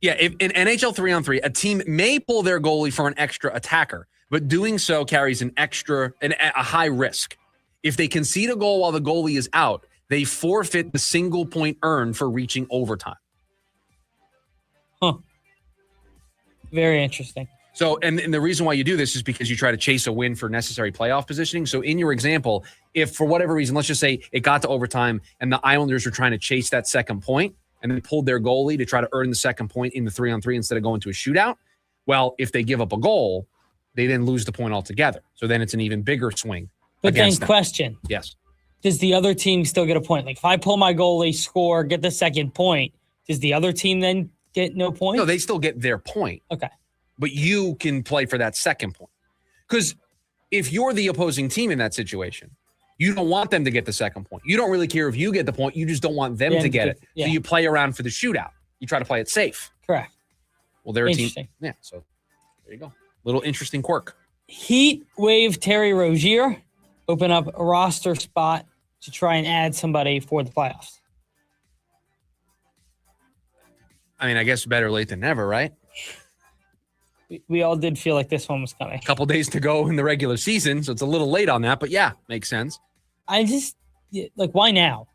in NHL 3-on-3, a team may pull their goalie for an extra attacker, but doing so carries a high risk. If they concede a goal while the goalie is out, they forfeit the single point earned for reaching overtime. Huh. Very interesting. So, and the reason why you do this is because you try to chase a win for necessary playoff positioning. So in your example, if for whatever reason, let's just say it got to overtime and the Islanders were trying to chase that second point and they pulled their goalie to try to earn the second point in the 3-on-3 instead of going to a shootout. Well, if they give up a goal, they then lose the point altogether. So then it's an even bigger swing. But then question. Yes. Does the other team still get a point? Like if I pull my goalie, score, get the second point, does the other team then get no point? No, they still get their point. Okay. But you can play for that second point. Because if you're the opposing team in that situation, you don't want them to get the second point. You don't really care if you get the point. You just don't want them to get it. Yeah. So you play around for the shootout. You try to play it safe. Correct. Well, they're a team. Interesting. Yeah, so there you go. Little interesting quirk. Heat waive Terry Rozier, open up a roster spot to try and add somebody for the playoffs. I mean, I guess better late than never, right? We all did feel like this one was coming. A couple days to go in the regular season, so it's a little late on that, but yeah, makes sense. I just, why now?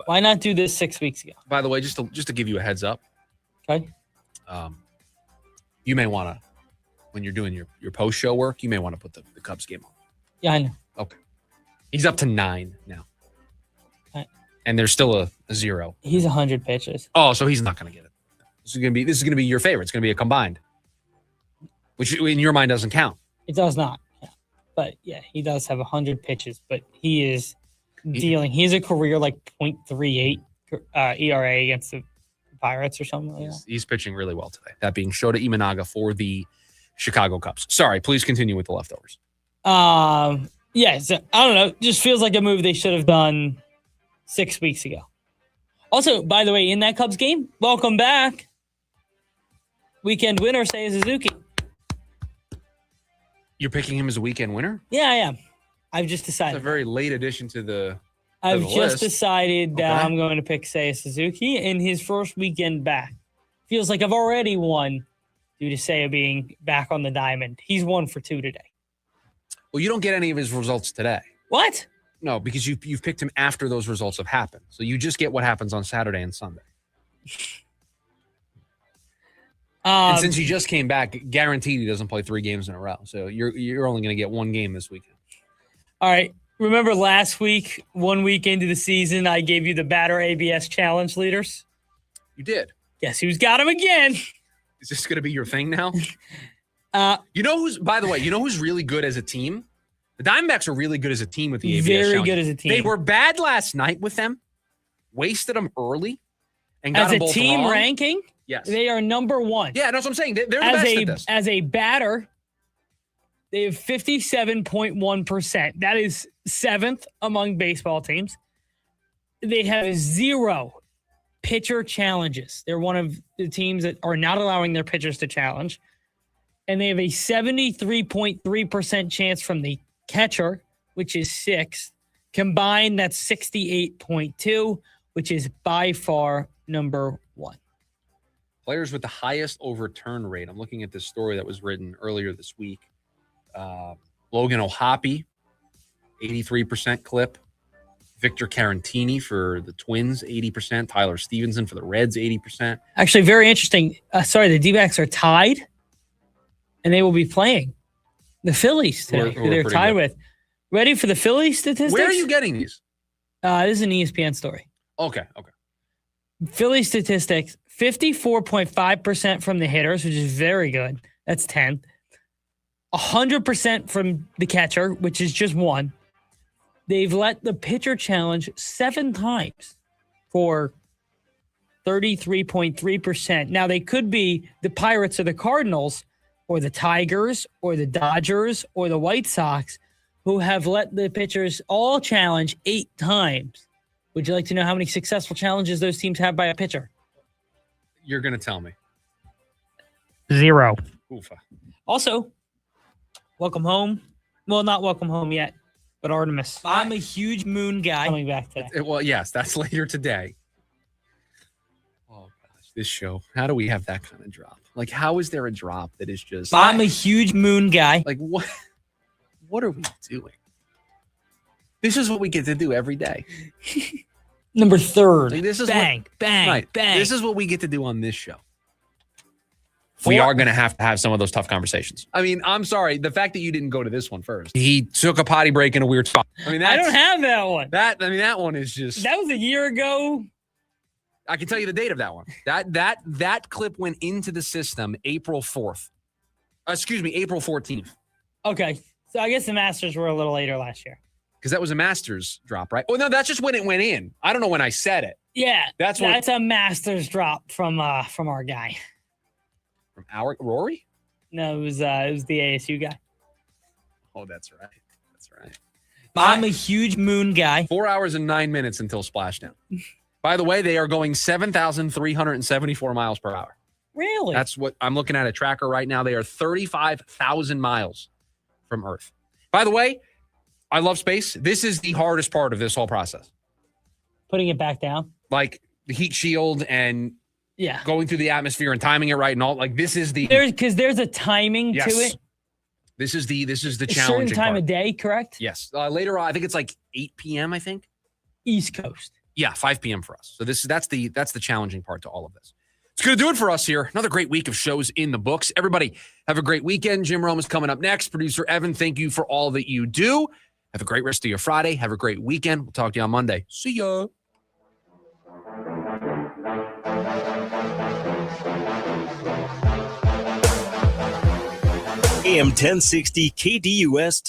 Why not do this 6 weeks ago? By the way, just to give you a heads up. Okay. You may want to, when you're doing your post-show work, you may want to put the Cubs game on. Yeah, I know. Okay. He's up to 9 now. Right. And there's still a 0. He's 100 pitches. Oh, so he's not going to get it. This is gonna be your favorite. It's gonna be a combined, which in your mind doesn't count. It does not. Yeah. But yeah, he does have 100 pitches, but he is dealing. He's a career like 0.38 ERA against the Pirates or something like that. He's pitching really well today. That being Shota Imanaga for the Chicago Cubs. Sorry, please continue with the leftovers. Yeah, so, I don't know. Just feels like a move they should have done 6 weeks ago. Also, by the way, in that Cubs game, welcome back. Weekend winner, Seiya Suzuki. You're picking him as a weekend winner? Yeah, I am. I've just decided. It's a very late addition to the I've just list. decided that I'm going to pick Seiya Suzuki in his first weekend back. Feels like I've already won due to Seiya being back on the diamond. He's 1 for 2 today. Well, you don't get any of his results today. What? No, because you've picked him after those results have happened. So you just get what happens on Saturday and Sunday. And since he just came back, guaranteed he doesn't play 3 games in a row. So you're only going to get 1 game this weekend. All right. Remember last week, 1 week into the season, I gave you the batter ABS challenge leaders? You did. Guess who's got him again? Is this going to be your thing now? By the way, you know who's really good as a team? The Diamondbacks are really good as a team with the ABS Very challenge. good as a team. They were bad last night with them, wasted them early, and got As them a both team wrong. ranking, Yes. they are number 1. Yeah, that's what I'm saying. They're the best at this. As a batter, they have 57.1%. That is 7th among baseball teams. They have 0 pitcher challenges. They're one of the teams that are not allowing their pitchers to challenge. And they have a 73.3% chance from the catcher, which is 6th. Combined, that's 68.2, which is by far number 1. Players with the highest overturn rate. I'm looking at this story that was written earlier this week. Logan O'Hoppe, 83% clip. Victor Carantini for the Twins, 80%. Tyler Stevenson for the Reds, 80%. Actually, very interesting. The D-backs are tied, and they will be playing the Phillies today, who they're tied with. Ready for the Phillies statistics? Where are you getting these? This is an ESPN story. Okay. Philly statistics, 54.5% from the hitters, which is very good. That's 10. 100% from the catcher, which is just 1. They've let the pitcher challenge 7 times for 33.3%. Now, they could be the Pirates or the Cardinals or the Tigers or the Dodgers or the White Sox who have let the pitchers all challenge 8 times. Would you like to know how many successful challenges those teams have by a pitcher? You're going to tell me. 0. Oofa. Also, welcome home. Well, not welcome home yet, but Artemis. I'm a huge moon guy. Coming back today. Well, yes, that's later today. Oh, gosh, this show. How do we have that kind of drop? Like, how is there a drop that is just... I'm a huge moon guy. Like, what? What are we doing? This is what we get to do every day. Number 3rd. Like, this is bang. Bang. This is what we get to do on this show. We are going to have some of those tough conversations. I mean, I'm sorry. The fact that you didn't go to this one first. He took a potty break in a weird spot. I mean, I don't have that one. That one is just... That was a year ago. I can tell you the date of that one. That clip went into the system April 4th. April 14th. Okay. So I guess the Masters were a little later last year. Because that was a Masters drop, right? Oh, no, that's just when it went in. I don't know when I said it. Yeah. That's a Masters drop from our guy. From our Rory? No, it was the ASU guy. Oh, that's right. That's right. I'm a huge moon guy. 4 hours and 9 minutes until splashdown. By the way, they are going 7,374 miles per hour. Really? That's what I'm looking at a tracker right now. They are 35,000 miles from Earth. By the way, I love space. This is the hardest part of this whole process. Putting it back down? Like the heat shield and going through the atmosphere and timing it right and all. Like this is the because there's a timing to it. This is the A challenging certain time part. of day, correct? Yes. Later on, I think it's like 8 p.m. I think East Coast. Yeah, 5 p.m. for us. So that's the challenging part to all of this. It's going to do it for us here. Another great week of shows in the books. Everybody, have a great weekend. Jim Rome is coming up next. Producer Evan, thank you for all that you do. Have a great rest of your Friday. Have a great weekend. We'll talk to you on Monday. See ya. AM 1060 KDUS